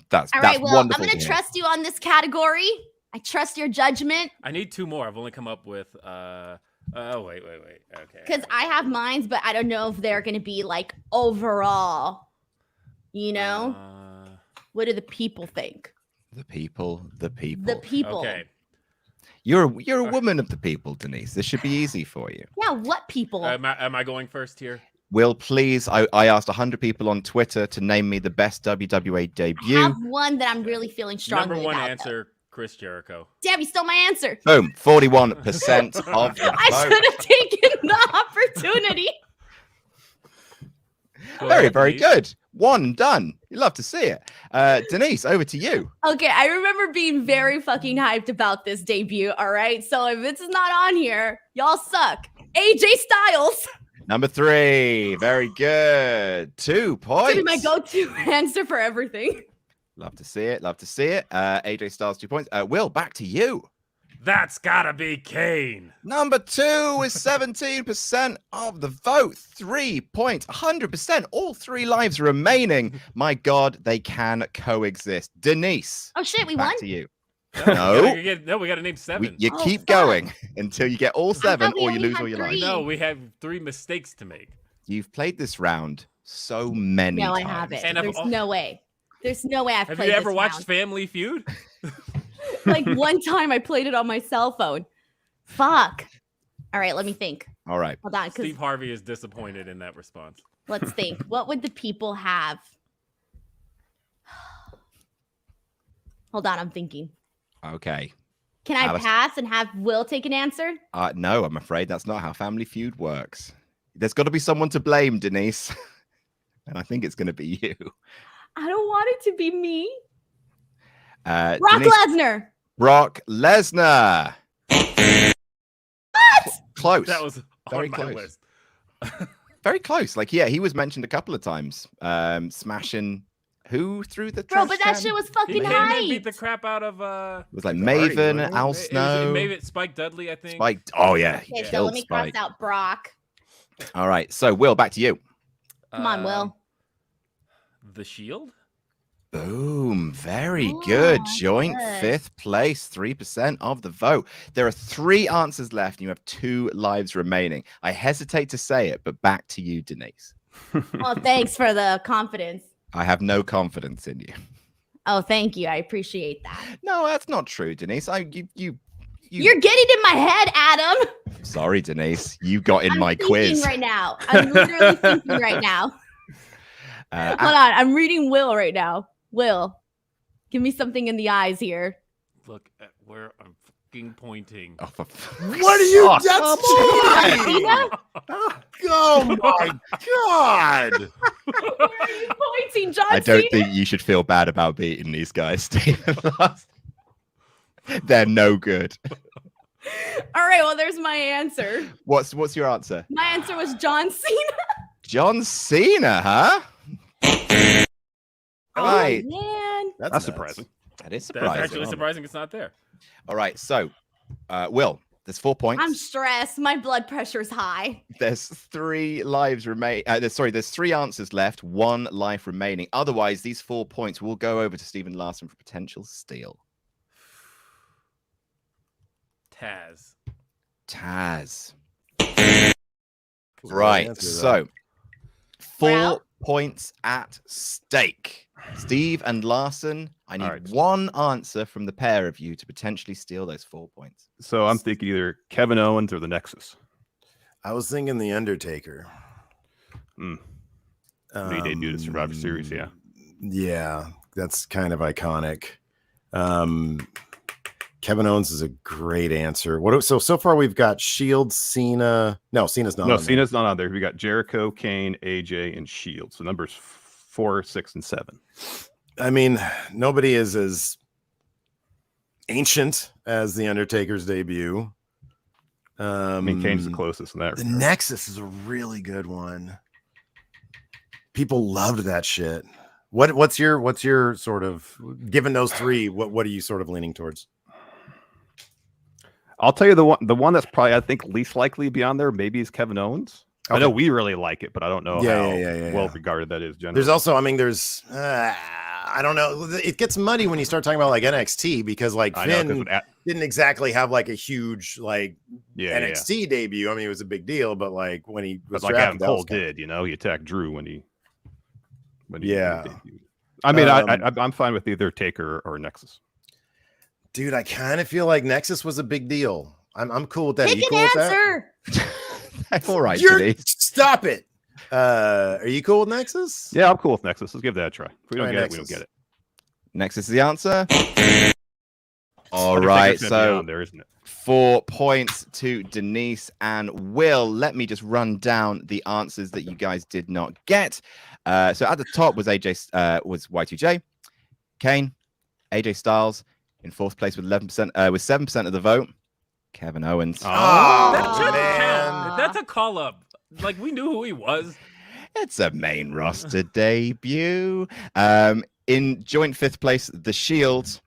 That's all right, Will, I'm wonderful. going to trust you on this category. I trust your judgment. I need 2 more. I've only come up with... Oh, wait. Okay. Because I have mines, but I don't know if they're going to be, like, overall. You know? What do the people think? The people. Okay. You're a woman of the people, Denise. This should be easy for you. Yeah, what people? Am I going first here? Will, please. I asked 100 people on Twitter to name me the best WWA debut. I have one that I'm really feeling strongly Number 1 about, answer, Chris Jericho. Damn, you stole my answer. Boom, 41% of the I vote. should have taken the opportunity. Very good. 1 done. You love to see it. Denise, over to you. Okay, I remember being very fucking hyped about this debut, all right? So if it's not on here, y'all suck. AJ Styles. Number 3. Very good. 2 points. This is my go-to answer for everything. Love to see it. AJ Styles, 2 points. Will, back to you. That's gotta be Kane. Number 2 is 17% of the vote. 3 points, 100%. All 3 lives remaining. My God, they can coexist. Denise. Oh shit, we back won? to you. No, we gotta name 7. You keep going until you get all 7, or you lose all your 3. lives. No, we have 3 mistakes to make. You've played this round so many times. No, I haven't. And There's no way. There's no way I've played this. Have you ever watched round. Family Feud? Like one time I played it on my cell phone. Fuck. All right, let me think. All right. Hold on. Steve Harvey is disappointed in that response. Let's think. What would the people have? Hold on, I'm thinking. Okay. Can I pass and have Will take an answer? No, I'm afraid that's not how Family Feud works. There's got to be someone to blame, Denise. And I think it's going to be you. I don't want it to be me. Brock Denise, Lesnar. Brock Lesnar. What? Close. That was very on my close. list. Very close. Like, yeah, he was mentioned a couple of times. Smashing who through the Bro, trash but that can? shit was He fucking came in and beat hype. the crap out of It was like Maven, Al Snow. Maybe Spike Dudley, I think. Spike. Oh yeah, he Okay, so killed let me Spike. cross out Brock. All right, so Will, back to you. Come on, Will. The Shield? Boom. Very good. Joint good. 5th place, 3% of the vote. There are 3 answers left, and you have 2 lives remaining. I hesitate to say it, but back to you, Denise. Oh, thanks for the confidence. I have no confidence in you. Oh, thank you. I appreciate that. No, that's not true, Denise. You're getting in my head, Adam. Sorry, Denise. You got in I'm my thinking quiz. right now. I'm literally thinking right now. Hold on. I'm reading Will right now. Will, give me something in the eyes here. Look at where I'm fucking pointing. Oh, What are you? Oh, That's Cena? Oh my God! Where are you pointing, John I don't Cena? think you should feel bad about beating these guys, Stephen. They're no good. All right, well, there's my answer. What's your answer? My answer was John Cena. John Cena, huh? Right. Man. That's nuts. surprising. That is That's surprising. actually surprising it's not there. All right, so Will, there's 4 points. I'm stressed. My blood pressure's high. There's 3 lives remain. There's 3 answers left, 1 life remaining. Otherwise, these 4 points will go over to Stephen Larson for potential steal. Taz. Right. So, 4 points at stake. Steve and Larson, I need right. one answer from the pair of you to potentially steal those 4 points. So I'm thinking either Kevin Owens or the Nexus. I was thinking the Undertaker. When he debuted at Survivor Series, yeah. Yeah, that's kind of iconic. Kevin Owens is a great answer. So far we've got Shield, Cena. No, Cena's not. No, on Cena's not on there. We got Jericho, Kane, AJ, and Shield. So numbers 4, 6, and 7. I mean, nobody is as ancient as the Undertaker's debut. I mean, Kane's the closest in that. The Nexus is a really good one. People loved that shit. What's your sort of, given those three, what are you sort of leaning towards? I'll tell you the one that's probably I think least likely to be on there maybe is Kevin Owens. Okay. I know we really like it, but I don't know how well regarded that is generally. There's also, I mean, there's I don't know. It gets muddy when you start talking about like NXT because like Finn didn't exactly have like a huge like NXT debut. I mean, it was a big deal, but like when he was like Adam Cole did, you know, he attacked Drew when he debuted. I mean, I'm fine with either Taker or Nexus. Dude, I kind of feel like Nexus was a big deal. I'm cool with that. Pick Are you cool with that? All right, stop it. Are you cool with Nexus? Yeah, I'm cool with Nexus. Let's give that a try. If we don't get Nexus. it, we don't get it. Nexus is the answer. All right, so there, isn't it? 4 points to Denise and Will. Let me just run down the answers that you guys did not get. So at the top was was Y2J, Kane, AJ Styles. In 4th place with 11%, with 7% of the vote, Kevin Owens. That should count. That's a call up. Like we knew who he was. It's a main roster debut. In joint 5th place, The Shield,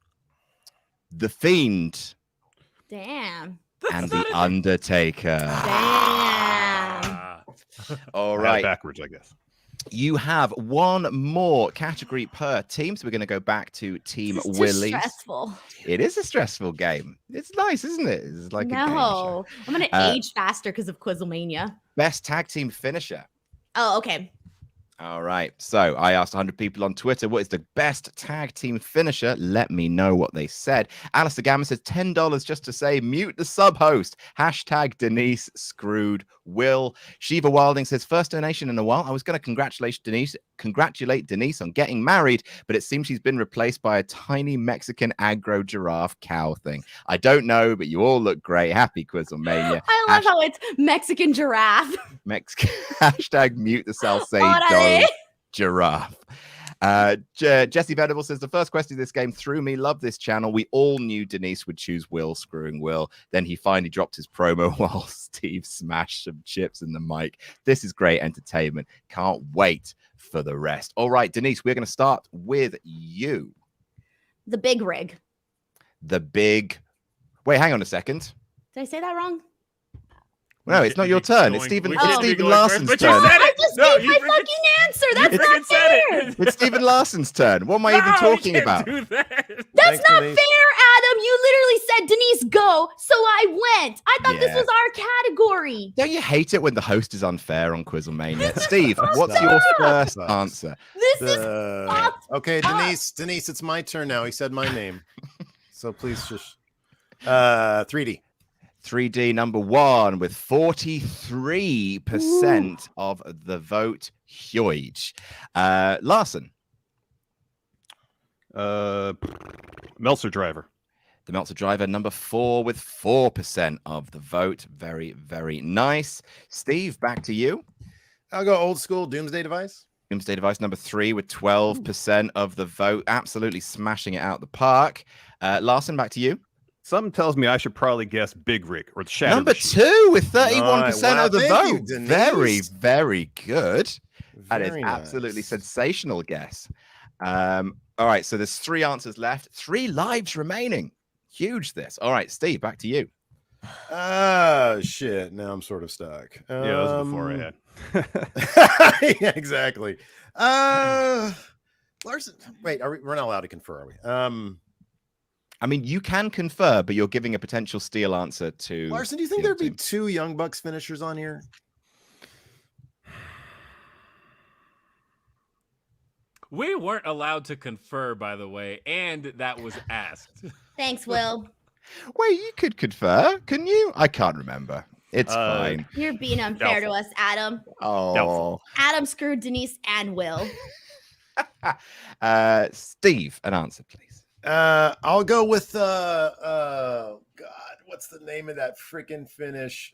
The Fiend, damn, and The Undertaker. Damn. All right, backwards, I guess. You have one more category per team, so we're going to go back to Team Willie. Stressful. It is a stressful game. It's nice, isn't it? It's like a game show. I'm going to age faster because of QuizzleMania. Best tag team finisher. Oh, okay. All right. So I asked 100 people on Twitter, what is the best tag team finisher? Let me know what they said. Alistair Gamma says $10 just to say mute the sub host. Hashtag Denise screwed Will. Shiva Wilding says first donation in a while. I was going to congratulate Denise on getting married, but it seems she's been replaced by a tiny Mexican aggro giraffe cow thing. I don't know, but you all look great. Happy QuizzleMania. I love how it's Mexican giraffe. Hashtag mute the Salcedo giraffe. Jesse Venable says the first question of this game threw me. Love this channel. We all knew Denise would choose Will screwing Will. Then he finally dropped his promo while Steve smashed some chips in the mic. This is great entertainment. Can't wait for the rest. All right, Denise, we're going to start with you. The big rig. Wait, hang on a second. Did I say that wrong? No, it's not your turn. It's Stephen Larson's turn. I just gave my fucking answer. That's not fair. It's Stephen Larson's turn. What am I even talking about? That's not fair, Adam. You literally said, Denise, go. So I went. I thought this was our category. Don't you hate it when the host is unfair on QuizzleMania? Steve, what's your first answer? This is okay, Denise, it's my turn now. He said my name. So please just 3D. 3D number 1 with 43% of the vote. Huge. Larson. Meltzer Driver. The Meltzer Driver number 4 with 4% of the vote. Very, very nice. Steve, back to you. I'll go old school Doomsday Device. Doomsday Device number 3 with 12% of the vote. Absolutely smashing it out the park. Larson, back to you. Something tells me I should probably guess Big Rig or the Shadow Number Machine. 2 with 31% of the vote. You, very, very good. That is Very absolutely nice. sensational guess. All right, so there's 3 answers left. 3 lives remaining. Huge this. All right, Steve, back to you. Shit. Now I'm sort of stuck. Yeah, that was before I had. Yeah, exactly. Larson, wait, we're not allowed to confer, are we? I mean, you can confer, but you're giving a potential steal answer to Larson, do you think there'd be 2 Young Bucks finishers on here? We weren't allowed to confer, by the way, and that was asked. Thanks, Will. Wait, you could confer, couldn't you? I can't remember. It's fine. You're being unfair to us, Adam. Oh, Adam screwed Denise and Will. Steve, an answer, please. I'll go with God, what's the name of that freaking finish?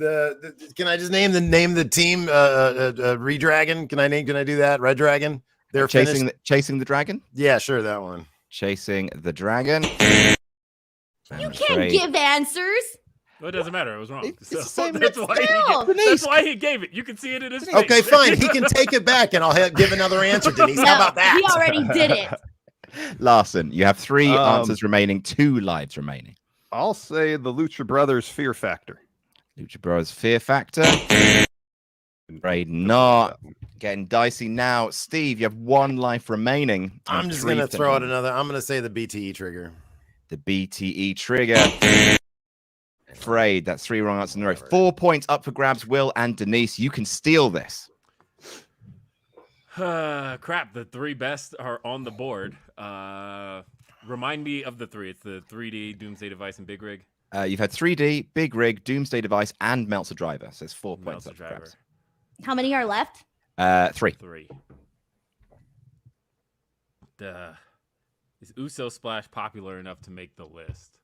Can I just name the team? Redragon. Can I do that? Red Dragon. They're chasing the dragon. Yeah, sure, that one. Chasing the dragon. You can't give answers. Well, it doesn't matter. It was wrong. It's the same That's why he gave it. You can see it in his face. Okay, fine. He can take it back, and I'll give another answer, Denise. How about that? He already did it. Larson, you have 3 answers remaining, 2 lives remaining. I'll say the Lucha Brothers Fear Factor. Lucha Bros Fear Factor. Afraid not. Getting dicey now. Steve, you have 1 life remaining. I'm just going to throw out another. I'm going to say the BTE trigger. The BTE trigger. Afraid. That's 3 wrong answers in a row. 4 points up for grabs. Will and Denise, you can steal this. Crap. The 3 best are on the board. Remind me of the 3. It's the 3D, Doomsday Device, and Big Rig. You've had 3D, Big Rig, Doomsday Device, and Meltzer Driver. So it's 4 points up for grabs. How many are left? 3. 3. Is Uso Splash popular enough to make the list?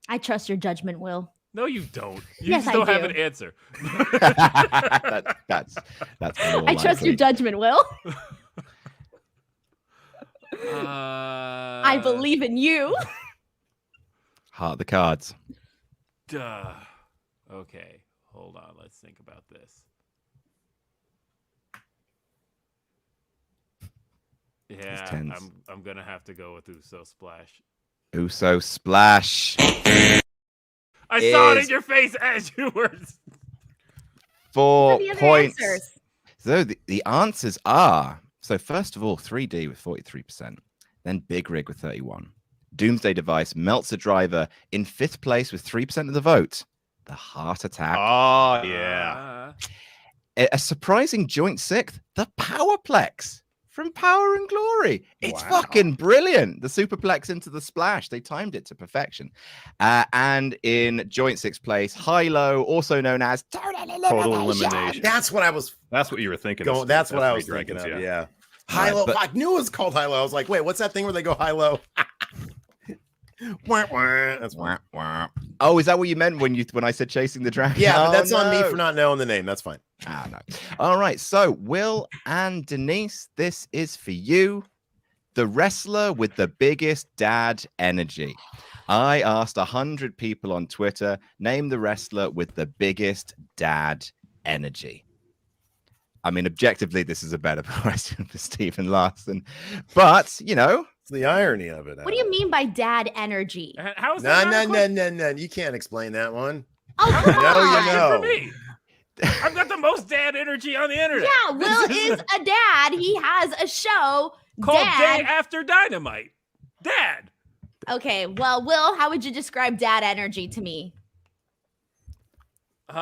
I trust your judgment, Will. No, you don't. You Yes, still I have do. an answer. That's I trust your judgment, Will. I believe in you. Heart the cards. Okay, hold on. Let's think about this. Yeah, I'm gonna have to go with Uso Splash. Uso Splash. I saw it in your face as you were. 4 points. Answers? So the answers are, so first of all, 3D with 43%, then Big Rig with 31%, Doomsday Device, Meltzer Driver in 5th place with 3% of the vote, the Heart Attack. Oh, yeah. A surprising joint 6th, the Powerplex from Power and Glory. It's fucking brilliant. The Superplex into the splash. They timed it to perfection. And in joint 6th place, High-Low, also known as Total Elimination. That's what you were thinking. That's what I was thinking of. Yeah. High-Low. I knew it was called High-Low. I was like, wait, what's that thing where they go high-low? That's wah, wah. Oh, is that what you meant when I said chasing the dragon? Yeah, but that's on me for not knowing the name. That's fine. No. All right. So, Will and Denise, this is for you. The wrestler with the biggest dad energy. I asked 100 people on Twitter, name the wrestler with the biggest dad energy. I mean, objectively, this is a better question for Stephen Larson, but it's the irony of it. What do you mean by dad energy? How is that? No. You can't explain that one. Oh, come on. No. For me. I've got the most dad energy on the internet. Yeah, Will is a dad. He has a show called Dad. Day After Dynamite. Dad. Okay, well, Will, how would you describe dad energy to me? Wait,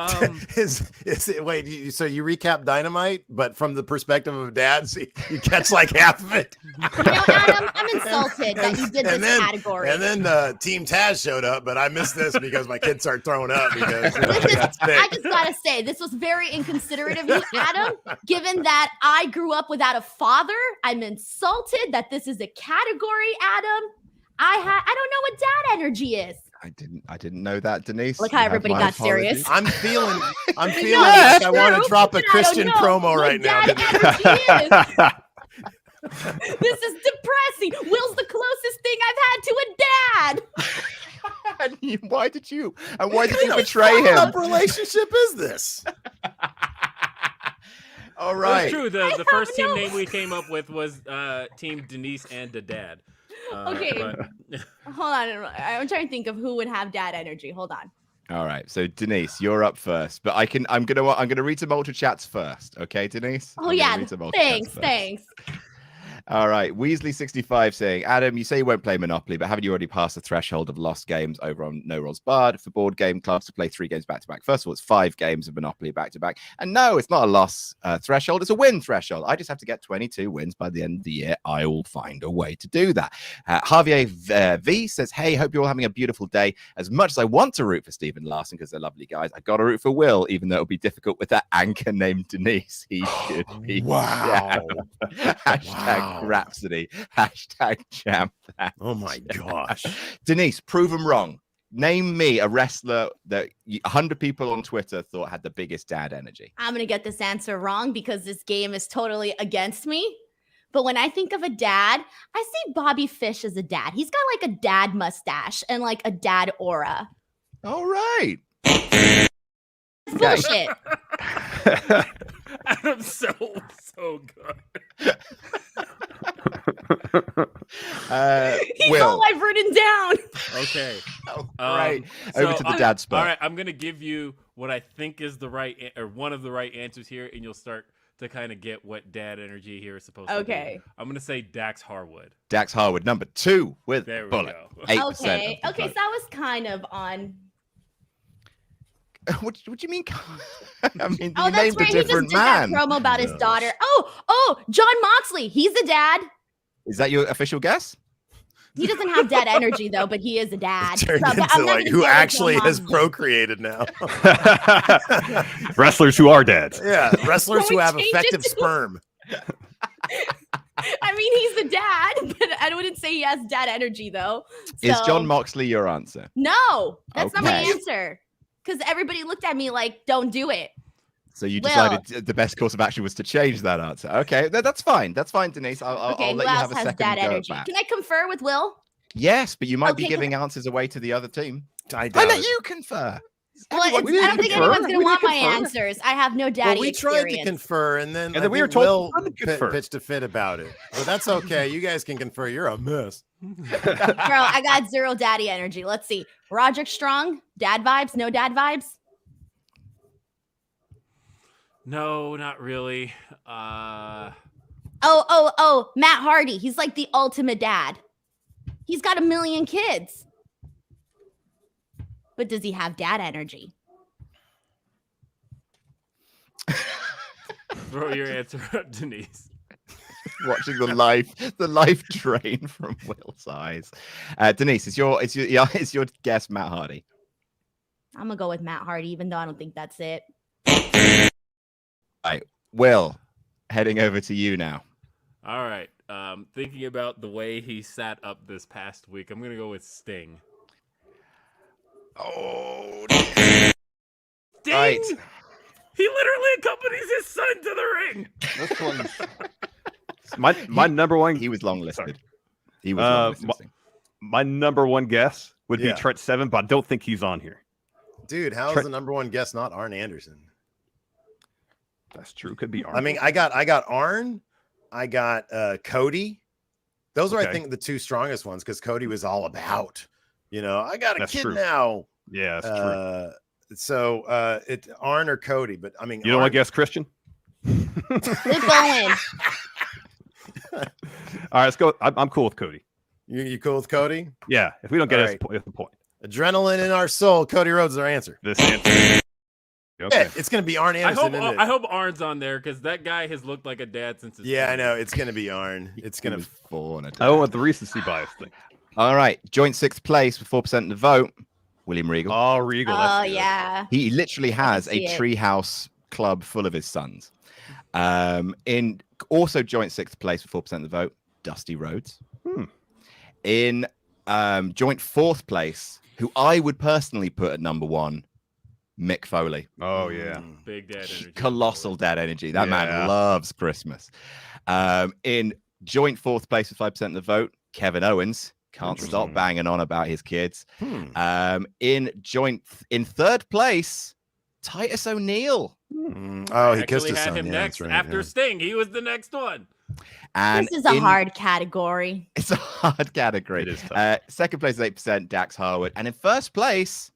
so you recap Dynamite, but from the perspective of dad, so you catch like half of it. Adam, I'm insulted that you did this category. And then Team Taz showed up, but I missed this because my kids started throwing up. Because I just gotta say, this was very inconsiderate of you, Adam. Given that I grew up without a father, I'm insulted that this is a category, Adam. I don't know what dad energy is. I didn't know that, Denise. Look how everybody got serious. I'm feeling like I want to drop a Christian promo right now. This is depressing. Will's the closest thing I've had to a dad. Why did you betray him? What relationship is this? All right. It's true. The first team name we came up with was Team Denise and the Dad. Okay. Hold on. I'm trying to think of who would have dad energy. Hold on. All right. So Denise, you're up first, but I'm gonna read some ultra chats first. Okay, Denise? Oh yeah. Thanks. All right. Weasley65 saying, Adam, you say you won't play Monopoly, but haven't you already passed the threshold of lost games over on No Rolls Barred for board game clubs to play 3 games back to back? First of all, it's 5 games of Monopoly back to back. And no, it's not a loss threshold. It's a win threshold. I just have to get 22 wins by the end of the year. I will find a way to do that. Javier V says, hey, hope you're all having a beautiful day. As much as I want to root for Steve and Larson because they're lovely guys, I got to root for Will, even though it'll be difficult with that anchor named Denise. He should be. Wow. Hashtag Rhapsody. Hashtag champ. Oh my gosh. Denise, prove them wrong. Name me a wrestler that 100 people on Twitter thought had the biggest dad energy. I'm going to get this answer wrong because this game is totally against me. But when I think of a dad, I see Bobby Fish as a dad. He's got like a dad mustache and like a dad aura. All right. It's bullshit. Adam's so good. He's Will. all I've written down. Okay. Right. Over to the dad spot. All right, I'm gonna give you what I think is the right or one of the right answers here, and you'll start to kind of get what dad energy here is supposed to be. Okay. I'm gonna say Dax Harwood. Dax Harwood, number 2 with There we bullet. go. 8% Okay. of the Okay, so vote. that was kind of on. What do you mean? I mean, Oh, you that's named a right. He just different did that man. promo about his daughter. Oh, John Moxley. He's a dad. Is that your official guess? He doesn't have dad energy though, but he is a dad. Turned So, but into I'm not like gonna who say it's actually John has Moxley. procreated now. Wrestlers who are dads. Yeah, wrestlers Can who we have change it effective to- sperm. I mean, he's the dad, but I wouldn't say he has dad energy though. Is So- John Moxley your answer? No, that's not my Okay. answer. Because everybody looked at me like, "Don't do it." So you Will. decided the best course of action was to change that answer. Okay, that's fine. That's fine, Denise. I'll Okay, let who you else have a has second dad go energy? at that. Can I confer with Will? Yes, but you might be Okay, 'cause- giving answers away to the other team. I I doubt let it. you confer. Well, Everyone- I don't think confer. anyone's going We to want did my confer. answers. I have no Well, daddy we tried experience. to confer, and then we were told Will not to confer. pitched a fit about it. But that's okay. You guys can confer. You're a mess. Girl, I got 0 daddy energy. Let's see. Roderick Strong, dad vibes, no dad vibes. No, not really. Oh, Matt Hardy. He's like the ultimate dad. He's got 1 million kids. But does he have dad energy? Throw your answer out, Denise. Watching the life drain from Will's eyes. Denise, is your guess Matt Hardy? I'm gonna go with Matt Hardy, even though I don't think that's it. Right, Will, heading over to you now. All right. Thinking about the way he sat up this past week, I'm gonna go with Sting. Oh, Sting! right. He literally accompanies his son to the ring. This one's my number one. He was long listed. Sorry. He was long listed. My number one guess would Yeah. be Trent Seven, but I don't think he's on here. Dude, how is Trent- the number one guess not Arn Anderson? That's true. Could be Arn. I mean, I got Arn, I got Cody. Those are, I Okay. think, the 2 strongest ones because Cody was all about, I got a That's kid true. now. yeah, that's true. So it's Arn or Cody, but I mean, You don't want Arn, to guess Christian? Luke Owen. All right, let's go. I'm cool with Cody. you cool with Cody? Yeah, if we don't get All it, right. it's the point. Adrenaline in our soul. Cody Rhodes is our answer. This answer. Okay. Yeah, it's gonna be Arn I Anderson. isn't it? hope Arn's on there because that guy has looked like a dad since his Yeah, I 20s. know. It's gonna be Arn. It's He gonna. was born a I don't want the recency bias thing. All right, joint 6th place with 4% of the vote. William Regal. Oh, Regal. Oh that's good. yeah. He literally has a see it. treehouse club full of his sons. In also joint 6th place with 4% of the vote, Dusty Rhodes. In joint 4th place, who I would personally put at number 1, Mick Foley. Oh yeah. Big dad energy. Colossal dad energy. That man Yeah. loves Christmas. In joint 4th place with 5% of the vote, Kevin Owens. Can't stop Interesting. banging on about his kids. In 3rd place, Titus O'Neil. Oh, he kissed Actually his had son. him Yeah, next that's right, after yeah. Sting. He was the next one. And This is a in- hard category. It's a hard category. It is tough. 2nd place is 8%, Dax Harwood. And in 1st place,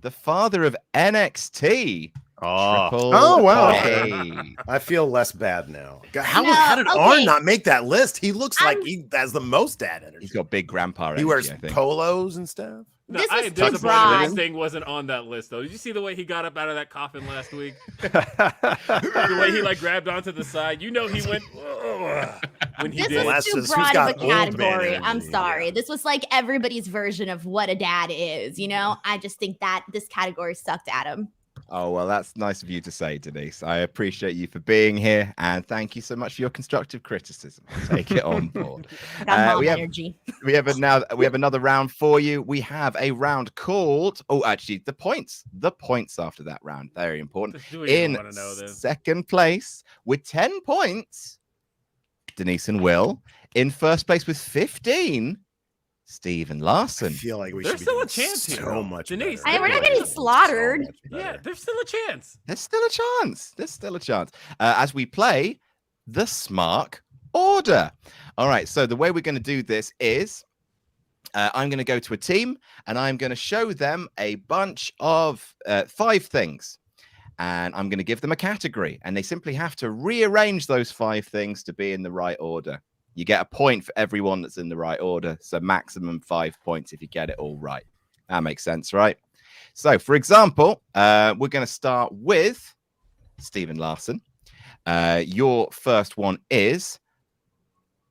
the father of NXT, Triple Oh, wow. A. I feel less bad now. God, how No, did okay. Arn not make that list? He looks like he has the most dad energy. He's got big grandpa energy, He wears I think. polos and stuff. No, This I is am too disappointed broad. this thing wasn't on that list, though. Did you see the way he got up out of that coffin last week? The way he like grabbed onto the side. You know he went when he This did. was That's too just- who's broad got of a old man category. I'm energy? sorry. Yeah. This was like everybody's version of what a dad is. I just think that this category sucked, Adam. Oh, well, that's nice of you to say, Denise. I appreciate you for being here, and thank you so much for your constructive criticism. I'll take it on board. Got mom we have energy. we have another round for you. We have a round called the points after that round, very important. Do we even In want to know this? second place with 10 points, Denise and Will. In first place with 15, Steve and I Larson. feel like we There's should be still a doing chance here. so much Denise, better. We're not I feel getting like so slaughtered. much better. Yeah, there's still a chance. There's still a chance. As we play the Smart Order. All right, so the way we're going to do this is I'm going to go to a team and I'm going to show them a bunch of 5 things. And I'm going to give them a category. And they simply have to rearrange those 5 things to be in the right order. You get a point for everyone that's in the right order. So maximum 5 points if you get it all right. That makes sense, right? So, for example, we're going to start with Stephen Larson. Your first one is,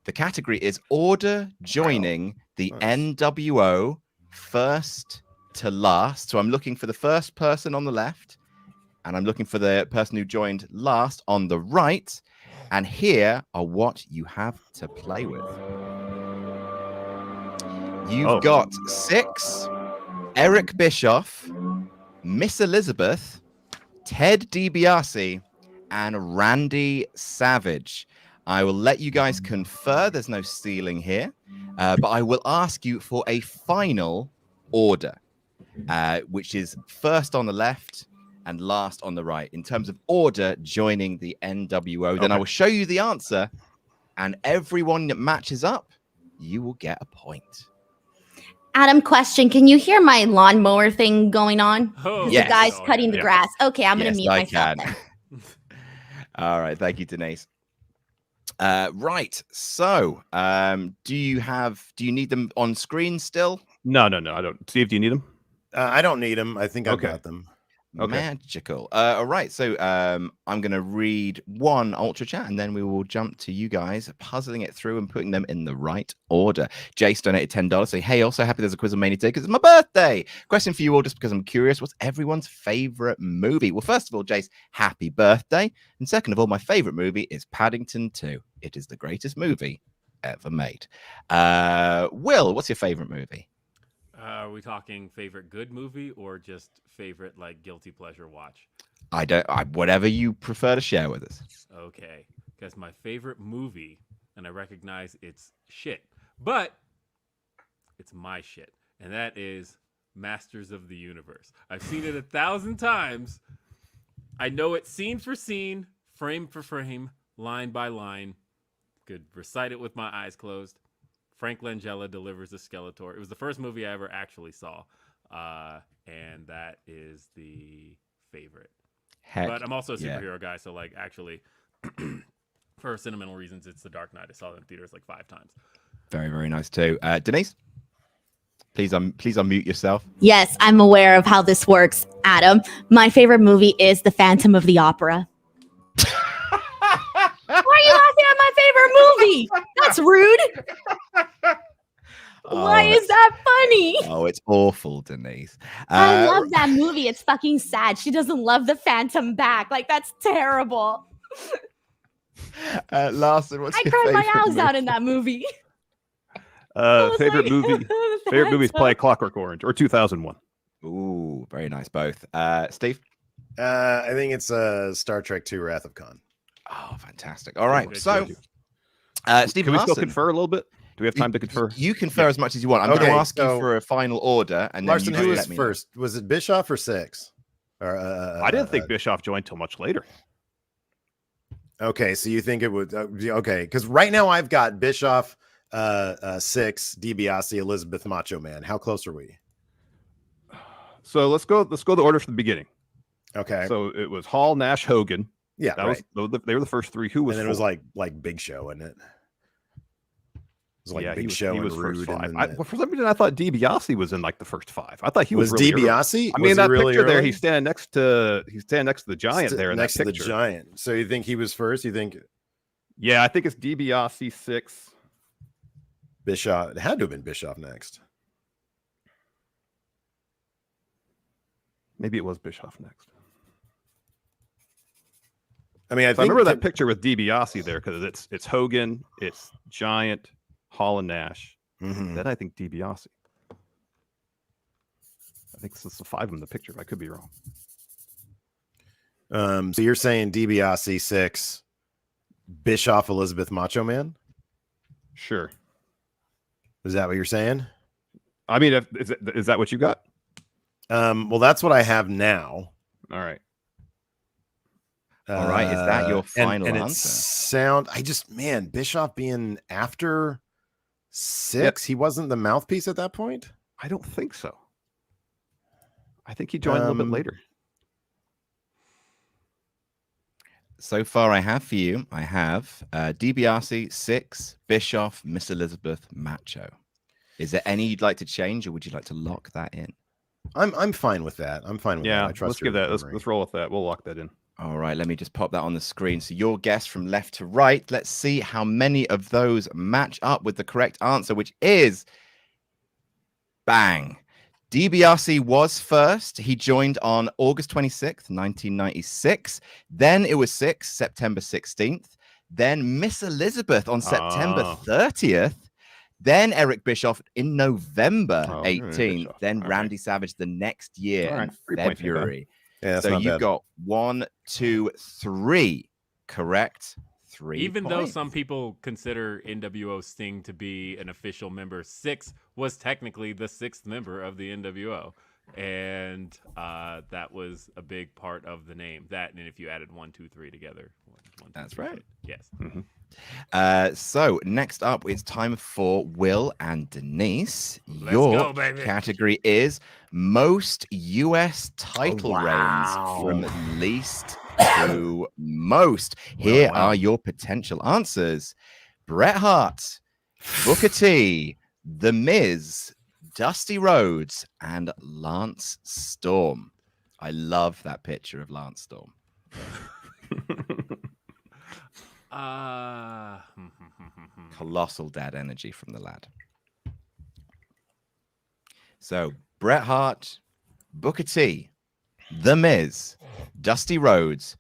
the category is order joining the NWO first to last. So I'm looking for the first person on the left, and I'm looking for the person who joined last on the right. And here are what you have to play with. You've got 6, Eric Bischoff, Miss Elizabeth, Ted DiBiase, and Randy Savage. I will let you guys confer. There's no stealing here. But I will ask you for a final order, which is first on the left and last on the right in terms of order joining the NWO. Then I will show you the answer, and everyone that matches up, you will get a point. Adam, question. Can you hear my lawnmower thing going on? Oh, The yes. guy's cutting the yeah. grass. Okay, I'm going to Yes, mute I myself can. then. All right. Thank you, Denise. Right. So, do you need them on screen still? No, I don't. Steve, do you need them? I don't need them. I think I've Okay. got them. Okay. Magical. All right. So I'm going to read one Ultra Chat and then we will jump to you guys puzzling it through and putting them in the right order. Jace donated $10. Say, hey, also happy there's a QuizzleMania today because it's my birthday. Question for you all, just because I'm curious, what's everyone's favorite movie? Well, first of all, Jace, happy birthday. And second of all, my favorite movie is Paddington 2. It is the greatest movie ever made. Will, what's your favorite movie? Are we talking favorite good movie or just favorite like guilty pleasure watch? Whatever you prefer to share with us. Okay, because my favorite movie, and I recognize it's shit, but it's my shit, and that is Masters of the Universe. I've seen it 1,000 times. I know it scene for scene, frame for frame, line by line. Could recite it with my eyes closed. Frank Langella delivers a Skeletor. It was the first movie I ever actually saw, and that is the favorite. Heck, But I'm also a yeah. superhero guy, so like actually, for sentimental reasons, it's The Dark Knight. I saw it in theaters like 5 times. Very, very nice too. Denise, please unmute yourself. Yes, I'm aware of how this works, Adam. My favorite movie is The Phantom of the Opera. Why are you laughing at my favorite movie? That's rude. Why is that funny? Oh, it's awful, Denise. I love that movie. It's fucking sad. She doesn't love the Phantom back. Like, that's terrible. Larson, what's I your cried my favorite eyes movie? out in that movie. I was Favorite like, movie? "The Favorite movie is Phantom." Play Clockwork Orange or 2001. Ooh, very nice, both. Steve? I think it's Star Trek II: Wrath of Khan. Oh, fantastic. All right. Good, So, good. Steve Can we still Larson, confer a little bit? Do we have time to confer? you confer as much as you want. I'm going Okay, to ask you so- for a final order, and then Larson, you who just was let me know. first? Was it Bischoff or 6? Or I didn't think Bischoff joined till much later. Okay, so you think it would? Okay, because right now I've got Bischoff, 6, DiBiase, Elizabeth, Macho Man. How close are we? So let's go the order from the beginning. Okay. So it was Hall, Nash, Hogan. Yeah, That right. was they were the first three. Who was? And then it was four? like Big Show, wasn't it? It was like Yeah, Big he was, Show he and was first Rude. five. And Well, for some reason, I thought DiBiase was in like the first five. I thought he was was really early. DiBiase? I mean, Was he that really picture there, early? he's standing next to the giant there in next that to picture. the giant. So you think he was first? You think Yeah, I think it's DiBiase 6. Bischoff? It had to have been Bischoff next. Maybe it was Bischoff next. I mean, I So I think remember that picture with DiBiase there because it's Hogan, it's Giant, Hall, and Nash. Mhm. Then I think DiBiase. I think this is the 5 in the picture. I could be wrong. So you're saying DiBiase 6, Bischoff, Elizabeth, Macho Man? Sure. Is that what you're saying? I mean, is that what you got? Well, that's what I have now. All right. All right, is that your final and answer? Bischoff being after 6, he wasn't the mouthpiece at that point? I don't think so. I think he joined a little bit later. So far, I have for you. I have DiBiase 6, Bischoff, Miss Elizabeth, Macho. Is there any you'd like to change, or would you like to lock that in? I'm fine with that. I'm fine with that. I trust let's give that. Let's roll with that. We'll lock that in. All right, let me just pop that on the screen. So your guess from left to right. Let's see how many of those match up with the correct answer, which is bang. DiBiase was first. He joined on August 26th, 1996. Then it was 6, September 16th. Then Miss Elizabeth on September 30th. Then Eric Bischoff in November 18th. Then Randy Savage the next year in February. Yeah, so you've got 1, 2, 3 correct. 3 Even points. though some people consider NWO Sting to be an official member, 6 was technically the 6th member of the NWO. And that was a big part of the name. That, and if you added 1, 2, 3 together. That's right. Yes. So next up, it's time for Will and Denise. Let's Your go, baby. category is most US title reigns from least to most. Here are your potential answers: Bret Hart, Booker T, The Miz, Dusty Rhodes, and Lance Storm. I love that picture of Lance Storm. Colossal dad energy from the lad. So Bret Hart, Booker T, The Miz, Dusty Rhodes,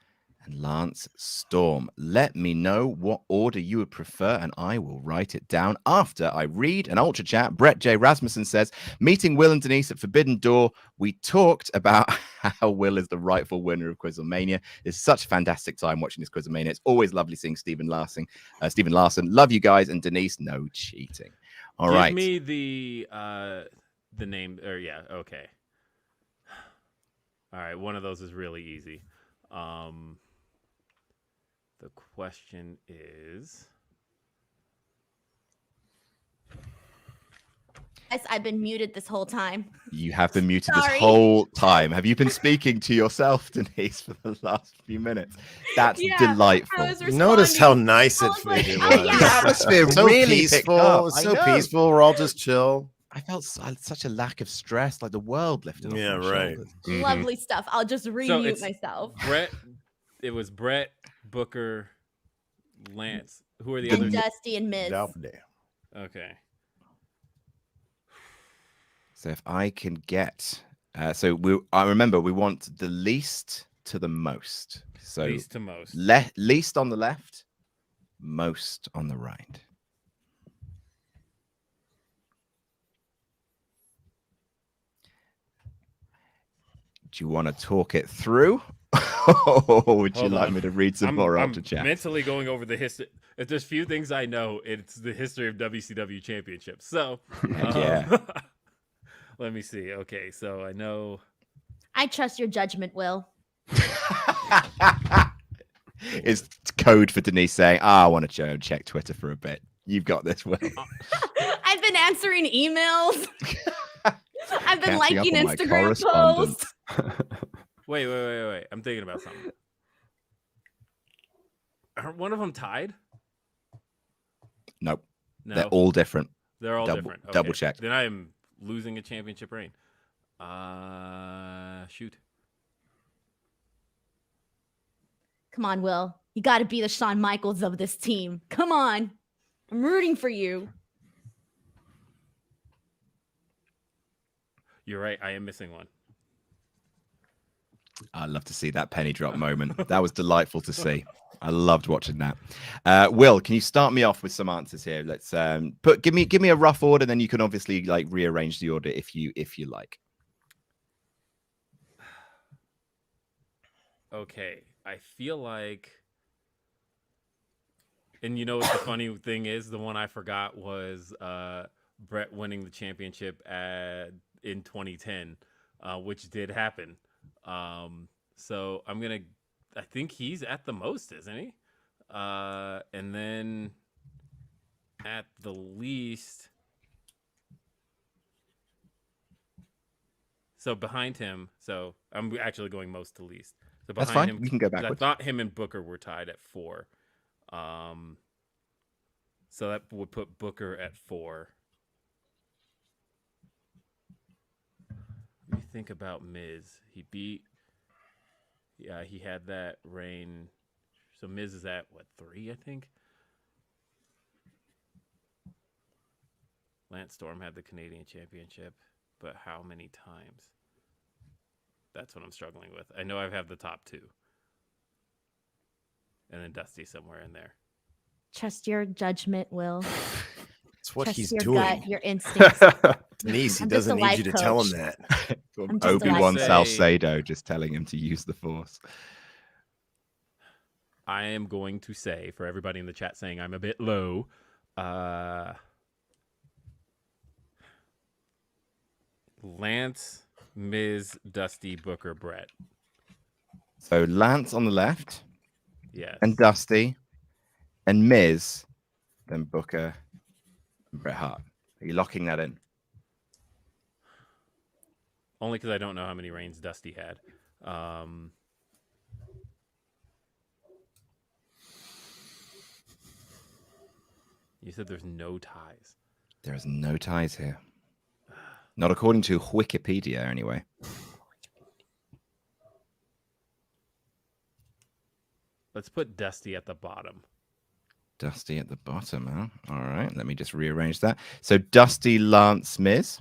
and Lance Storm. Let me know what order you would prefer, and I will write it down after I read an ultra chat. Brett J. Rasmussen says, meeting Will and Denise at Forbidden Door, we talked about how Will is the rightful winner of QuizzleMania. It's such a fantastic time watching this QuizzleMania. It's always lovely seeing Stephen Larson. Love you guys, and Denise, no cheating. All right. Give me the name, or yeah, okay. All right, one of those is really easy. The question is... Yes, I've been muted this whole time. You have been muted this Sorry. whole time. Have you been speaking to yourself, Denise, for the last few minutes? That's delightful. Notice how nice it like, was. oh, yeah. The atmosphere So really picked up. peaceful. I So know. peaceful. We're all just chill. I felt such a lack of stress, like the world lifted off Yeah, my right. shoulders. Lovely stuff. I'll just remute it's myself. Brett. It was Brett, Booker, Lance. Who are the And others? Dusty and Miz. Okay. So if I can get, I remember we want the least to the most. So Least to most. Least on the left, most on the right. Do you want to talk it through? Or would you Hold like on. me to read some more I'm ultra chat? mentally going over the history. If there's few things I know, it's the history of WCW championships. So, Yeah. let me see. Okay, so I know. I trust your judgment, Will. It's code for Denise saying, I want to check Twitter for a bit. You've got this, Will. I've been answering emails. I've been Catching up liking on my Instagram correspondence. posts. Wait. I'm thinking about something. Aren't one of them tied? Nope. No. They're all different. They're all different. Okay. Double check. Then I am losing a championship reign. Shoot. Come on, Will. You got to be the Shawn Michaels of this team. Come on. I'm rooting for you. You're right. I am missing one. I love to see that penny drop moment. That was delightful to see. I loved watching that. Will, can you start me off with some answers here? Let's give me a rough order, then you can obviously like rearrange the order if you like. Okay. I feel like, and you know what the funny thing is? The one I forgot was Brett winning the championship in 2010, which did happen. So I think he's at the most, isn't he? And then at the least, so behind him, so I'm actually going most to least. So behind That's fine. him, We can go 'cause backwards. I thought him and Booker were tied at 4. So that would put Booker at 4. Let me think about Miz. He had that reign. So Miz is at, 3, I think? Lance Storm had the Canadian Championship, but how many times? That's what I'm struggling with. I know I have the top 2. And then Dusty somewhere in there. Trust your judgment, Will. It's what Trust he's your doing. gut, your instincts. Denise, he I'm just doesn't a need life you to tell him coach. that. I'm just a Obi-Wan life coach. Salcedo just telling him to use the Force. I am going to say, for everybody in the chat saying I'm a bit low, Lance, Miz, Dusty, Booker, Brett. So Lance on the left, Yes. and Dusty, and Miz, then Booker, and Bret Hart. Are you locking that in? Only because I don't know how many reigns Dusty had. You said there's no ties. There's no ties here. Not according to Wikipedia, anyway. Let's put Dusty at the bottom. Dusty at the bottom, huh? All right, let me just rearrange that. So Dusty, Lance, Miz.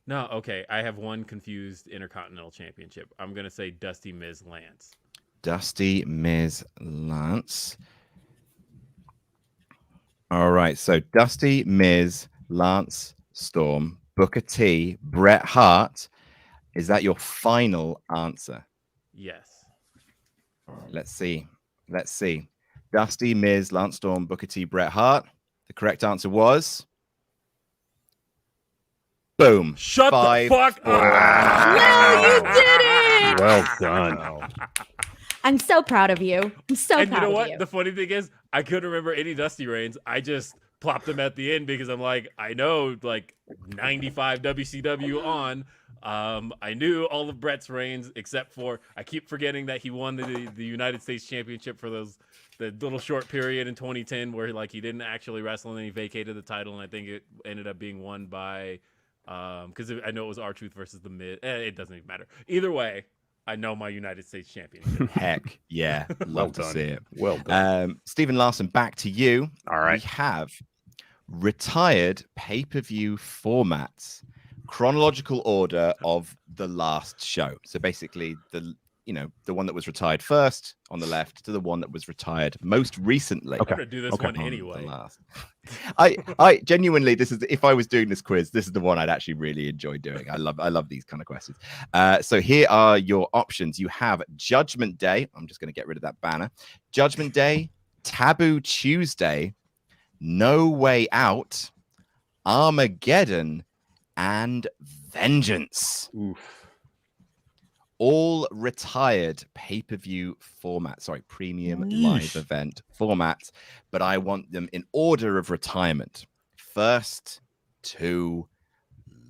No, okay. I have one confused Intercontinental Championship. I'm going to say Dusty, Miz, Lance. Dusty, Miz, Lance. All right, so Dusty, Miz, Lance, Storm, Booker T, Bret Hart. Is that your final answer? Yes. Let's see. Let's see. Dusty, Miz, Lance Storm, Booker T, Bret Hart. The correct answer was... Boom. Shut the fuck up. Will, you did it! Well done. I'm so proud of you. I'm so And proud you know of what? you. The funny thing is, I couldn't remember any Dusty reigns. I just plopped them at the end because I'm like, I know like 95 WCW on. I knew all of Brett's reigns except for I keep forgetting that he won the United States Championship for the little short period in 2010 where like he didn't actually wrestle and then he vacated the title, and I think it ended up being won by because I know it was R-Truth versus the Miz. It doesn't even matter. Either way, I know my United States Championship. Heck, yeah. Well Love to done. see it. Well done. Stephen Larson, back to you. All right. We have retired pay-per-view formats, chronological order of the last show. So basically, the one that was retired first on the left to the one that was retired most recently. I'm gonna do this one on the anyway. last. I genuinely, this is, if I was doing this quiz, this is the one I'd actually really enjoy doing. I love these kind of questions. So here are your options. You have Judgment Day. I'm just going to get rid of that banner. Judgment Day, Taboo Tuesday, No Way Out, Armageddon, and Vengeance. Oof. All retired pay-per-view format, premium live event formats, but I want them in order of retirement. first to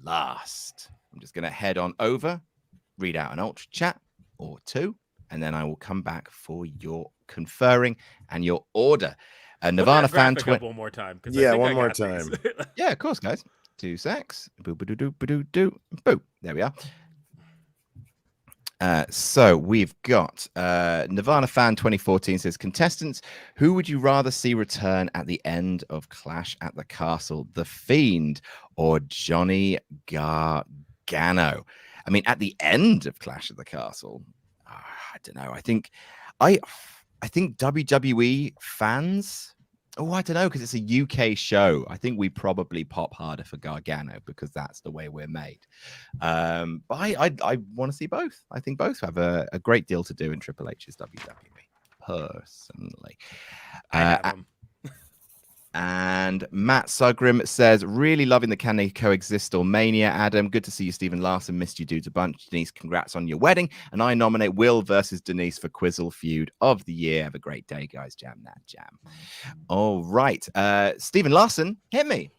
last. I'm just going to head on over, read out an ultra chat or two, and then I will come back for your conferring and your order. Nirvana fan up one more time. Yeah, one more time. Yeah, of course, guys. 2 secs. Boo, ba, doo, doo, ba, doo, doo. Boo. There we are. So we've got Nirvana fan 2014 says, contestants, who would you rather see return at the end of Clash at the Castle, The Fiend or Johnny Gargano? I mean, at the end of Clash at the Castle, I don't know. I think WWE fans. Oh, I don't know, because it's a UK show. I think we probably pop harder for Gargano because that's the way we're made. But I want to see both. I think both have a great deal to do in Triple H's WWE, personally. And Matt Sugrim says, really loving the Can They Coexist or Mania, Adam. Good to see you, Stephen Larson. Missed you dudes a bunch. Denise, congrats on your wedding. And I nominate Will versus Denise for Quizzle Feud of the Year. Have a great day, guys. Jam that jam. All right. Stephen Larson, hit me.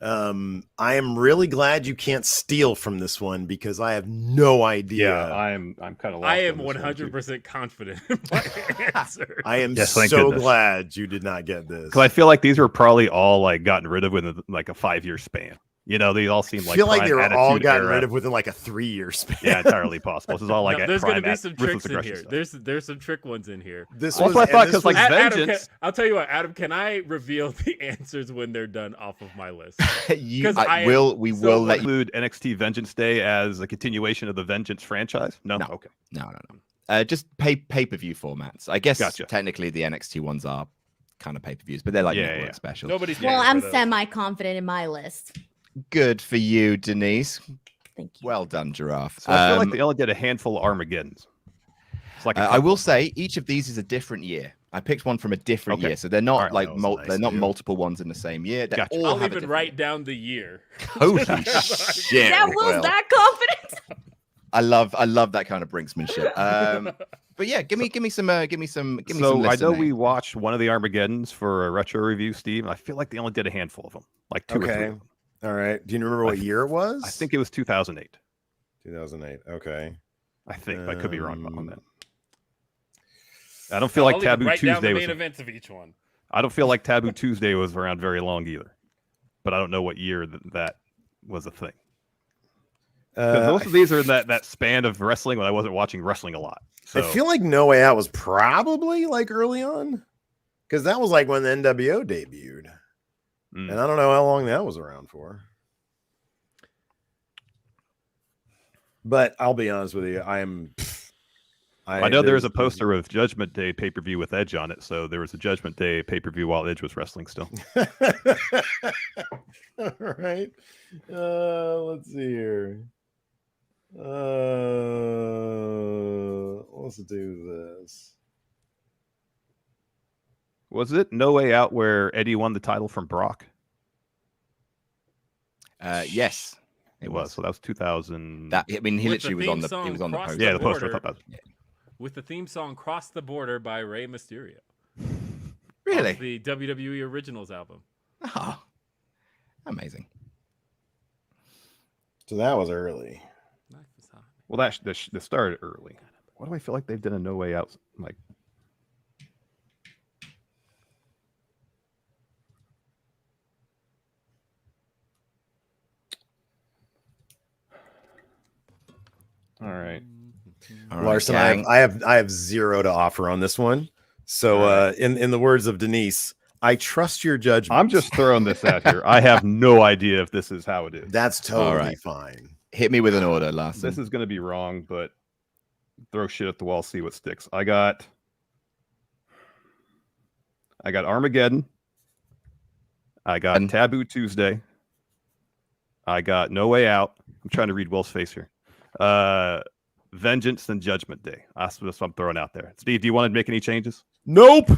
I am really glad you can't steal from this one because I have no idea. Yeah, I'm kind of lost. I am 100% confident in my answer. I am Yes, thank so goodness. glad you did not get this. Because I feel like these were probably all like gotten rid of within like a 5-year span. You know, they all seem like I feel like they were all Attitude gotten Era. rid of within like a 3-year span. Yeah, entirely possible. This is all like No, there's going to be prime some ruthless tricks in aggression here. stuff. There's some trick ones in here. This Also, was, I thought and this because like was- Adam, Vengeance. I'll tell you what, Adam, can I reveal the answers when they're done off of my list? We 'Cause I will am let you. Include NXT Vengeance Day as a continuation of the Vengeance franchise? No. No. Okay. No. Just pay-per-view formats. I guess Gotcha. technically the NXT ones are kind of pay-per-views, but they're like network specials. Nobody's Well, paying I'm for those. semi-confident in my list. Good for you, Denise. Thank you. Well done, Giraffe. So I feel like they only did a handful of Armageddons. It's like I will say each of these is a different year. I picked one from a different Okay. year, so they're not Alright, like that was nice they're not of you. multiple ones in the same year. They Gotcha. all I'll have a even different write down the year. Holy shit! That was Will. that confident. I love that kind of brinksmanship. But yeah, give me some some So I lists know in we there. watched one of the Armageddons for a retro review, Steve. And I feel like they only did a handful of them, like 2 or 3. Okay. Of them. All right. Do you remember what year it was? I think it was 2008. 2008. Okay. I think I could be wrong on that. I don't I'll feel like even Taboo write down the Tuesday main was. events of each one. I don't feel like Taboo Tuesday was around very long either, but I don't know what year that was a thing. 'Cause most of these are in that span of wrestling when I wasn't watching wrestling a lot. So I feel like No Way Out was probably like early on because that was like when the NWO debuted. Mm. And I don't know how long that was around for. But I'll be honest with you. I know there's a poster of Judgment Day pay-per-view with Edge on it, so there was a Judgment Day pay-per-view while Edge was wrestling still. All right. Let's see here. Let's do this. Was it No Way Out where Eddie won the title from Brock? Yes, It was. So that was 2000. That I mean, he With the literally was on theme the song he was on the Cross poster. yeah, the poster. I border. thought that was... With the theme song "Cross the Border" by Rey Mysterio. Really? Off the WWE Originals album. Oh, amazing. So that was early. Well, that started early. Why do I feel like they've done a No Way Out? Like, all right. All right, Larson, gang. I have zero to offer on this one. So in the words of Denise, I trust your judgment. I'm just throwing this out here. I have no idea if this is how it is. That's totally right. fine. Hit me with an order, Larson. This is going to be wrong, but throw shit at the wall, see what sticks. I got Armageddon. I got Taboo Tuesday. I got No Way Out. I'm trying to read Will's face here. Vengeance and Judgment Day. That's what I'm throwing out there. Steve, do you want to make any changes? Nope.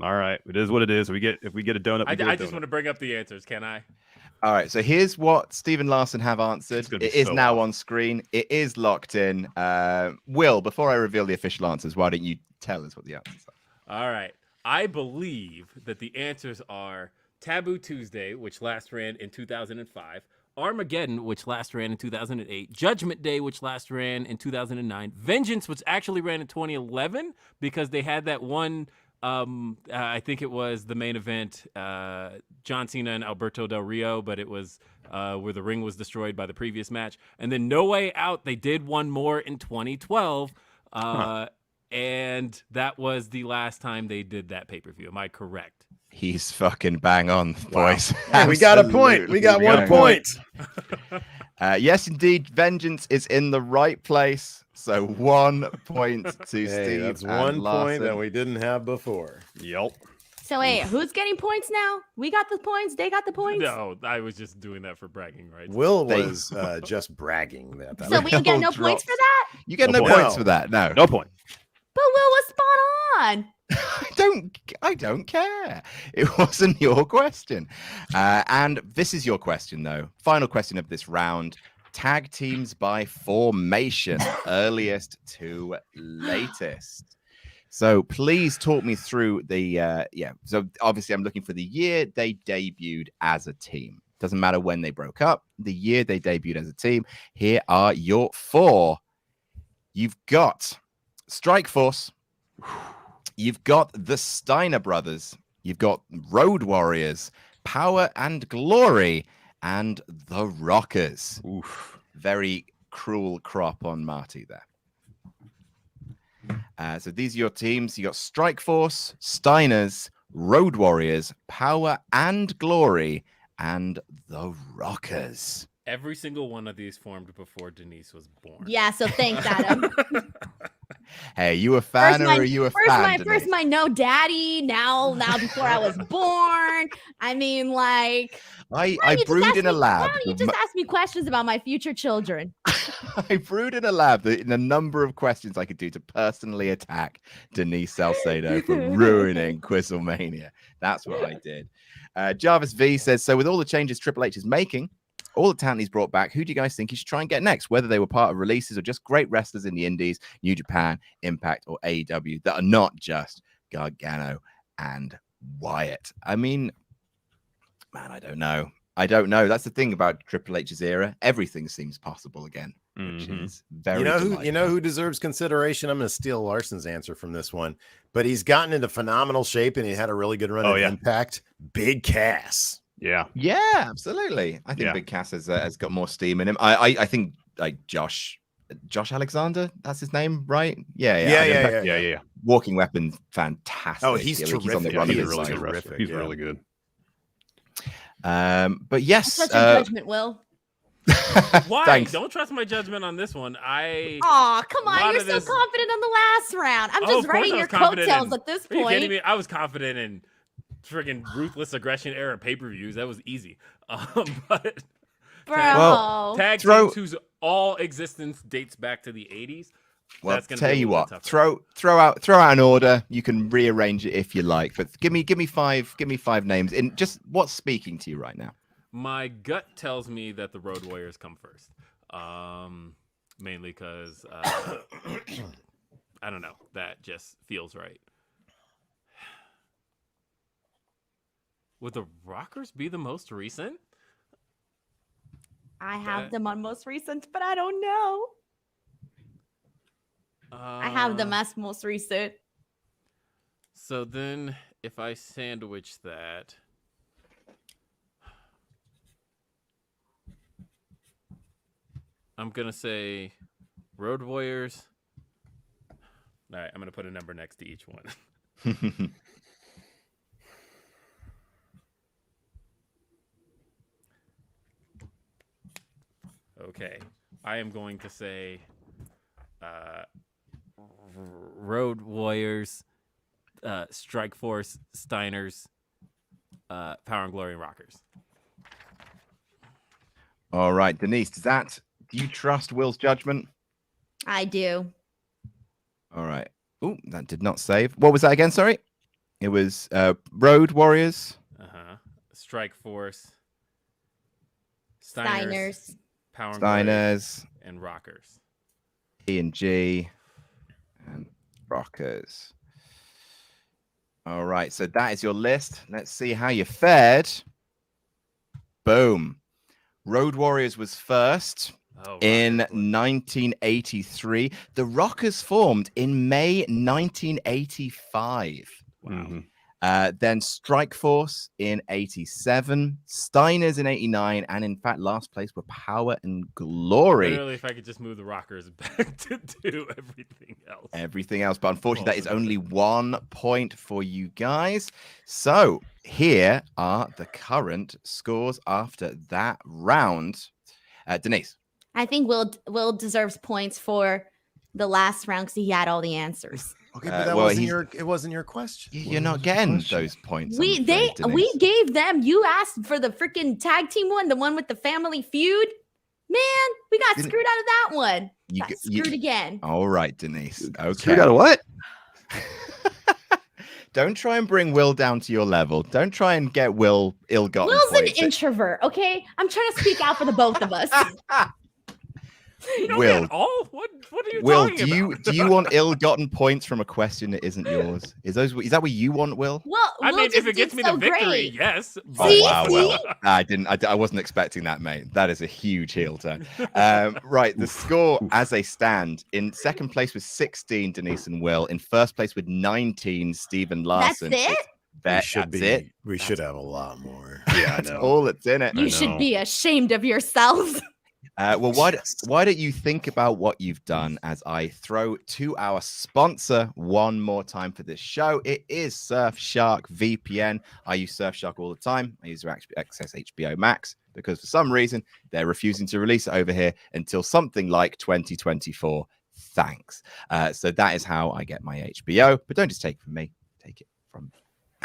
All right, it is what it is. If we get a donut, we get a I just donut. want to bring up the answers. Can I? All right, so here's what Stephen Larson have answered. gonna be It is so now awesome. on screen. It is locked in. Will, before I reveal the official answers, why don't you tell us what the answers are? All right. I believe that the answers are Taboo Tuesday, which last ran in 2005. Armageddon, which last ran in 2008. Judgment Day, which last ran in 2009. Vengeance, which actually ran in 2011 because they had that one. I think it was the main event, John Cena and Alberto Del Rio, but it was where the ring was destroyed by the previous match. And then No Way Out, they did one more in 2012. And that was the last time they did that pay-per-view. Am I correct? He's fucking bang on, boys. Hey, we got a point. We got one point. Yes, indeed. Vengeance is in the right place. So 1 point to Steve. That's and 1 point Larson. that we didn't have before. Yep. So wait, who's getting points now? We got the points. They got the points. No, I was just doing that for bragging rights. Will was just bragging that. So we get no points for that. You get no point. points for that. No. No point. But Will was spot on. I don't care. It wasn't your question. And this is your question, though. Final question of this round. Tag teams by formation, earliest to latest. So please talk me through the So obviously I'm looking for the year they debuted as a team. Doesn't matter when they broke up, the year they debuted as a team. Here are your 4. You've got Strike Force. You've got the Steiner Brothers. You've got Road Warriors, Power and Glory, and the Rockers. Oof. Very cruel crop on Marty there. So these are your teams. You got Strike Force, Steiners, Road Warriors, Power and Glory, and the Rockers. Every single one of these formed before Denise was born. Yeah, so thanks, Adam. Hey, you a fan or are you a fan? First my no daddy. Now before I was born. I mean, like I brewed in a lab. Why don't you just ask me questions about my future children? I brewed in a lab in a number of questions I could do to personally attack Denise Salcedo for ruining QuizzleMania. That's what I did. Jarvis V says, so with all the changes Triple H is making, all the talent he's brought back, who do you guys think he should try and get next? Whether they were part of releases or just great wrestlers in the indies, New Japan, Impact, or AEW that are not just Gargano and Wyatt. I mean, man, I don't know. That's the thing about Triple H's era. Everything seems possible again, which is very you know who deserves consideration? I'm going to steal Larson's answer from this one, but he's gotten into phenomenal shape and he had a really good run at Impact. Big Cass. Yeah, absolutely. I think Big Cass has got more steam in him. I think like Josh Alexander, that's his name, right? Yeah. Walking Weapon, fantastic. Oh, he's terrific. He's on the run of He's his really life. good wrestler. He's really good. But yes, Such a judgment, Will. Why? Thanks. Don't trust my judgment on this one. Oh, come on. You're so confident on the last round. I'm just riding your coattails at this Are you kidding point. me? I was confident in friggin' Ruthless Aggression era pay-per-views. That was easy. But Bro. tag teams whose all existence dates back to the 80s. Well, that's gonna tell be a you little what, tougher. throw out an order. You can rearrange it if you like, but give me five names in just what's speaking to you right now. My gut tells me that the Road Warriors come first. Mainly because I don't know, that just feels right. Would the Rockers be the most recent? I have them on most recent, but I don't know. I have them as most recent. So then, if I sandwich that, I'm gonna say Road Warriors. All right, I'm gonna put a number next to each one. Okay, I am going to say Road Warriors, Strike Force, Steiners, Power and Glory, and Rockers. All right, Denise, do you trust Will's judgment? I do. All right. Oh, that did not save. What was that again? Sorry. It was Road Warriors. Strike Force, Steiners, Power and Steiners, Glory, and Rockers. P&G and Rockers. All right, so that is your list. Let's see how you fared. Boom. Road Warriors was first in 1983. The Rockers formed in May 1985. Wow. Then Strike Force in 87, Steiners in 89, and in fact, last place were Power and Glory. Literally, if I could just move the Rockers back to do everything else. But unfortunately, that is only 1 point for you guys. So here are the current scores after that round. Denise. I think Will deserves points for the last round because he had all the answers. Okay, but that wasn't your question. You're not getting those points. We gave them. You asked for the freaking tag team one, the one with the family feud. Man, we got screwed out of that one. Got screwed again. All right, Denise. Okay. Screwed out of what? Don't try and bring Will down to your level. Don't try and get Will ill-gotten Will's points. an introvert, okay? I'm trying to speak out for the both of us. Will, what are you Will, talking about? do you want ill-gotten points from a question that isn't yours? Is that what you want, Will? Well, I Will mean, if just it gets did me so the victory, great. yes. Oh wow, well, I wasn't expecting that, mate. That is a huge heel turn. Right, the score as they stand: in second place with 16, Denise and Will. In first place with 19, Stephen Larson. That's it. We should have a lot more. Yeah, that's all that's in it. You should be ashamed of yourselves. Well, why don't you think about what you've done as I throw to our sponsor one more time for this show? It is Surfshark VPN. I use Surfshark all the time. I use their Access HBO Max because for some reason they're refusing to release it over here until something like 2024. Thanks. So that is how I get my HBO. But don't just take it from me. Take it from me.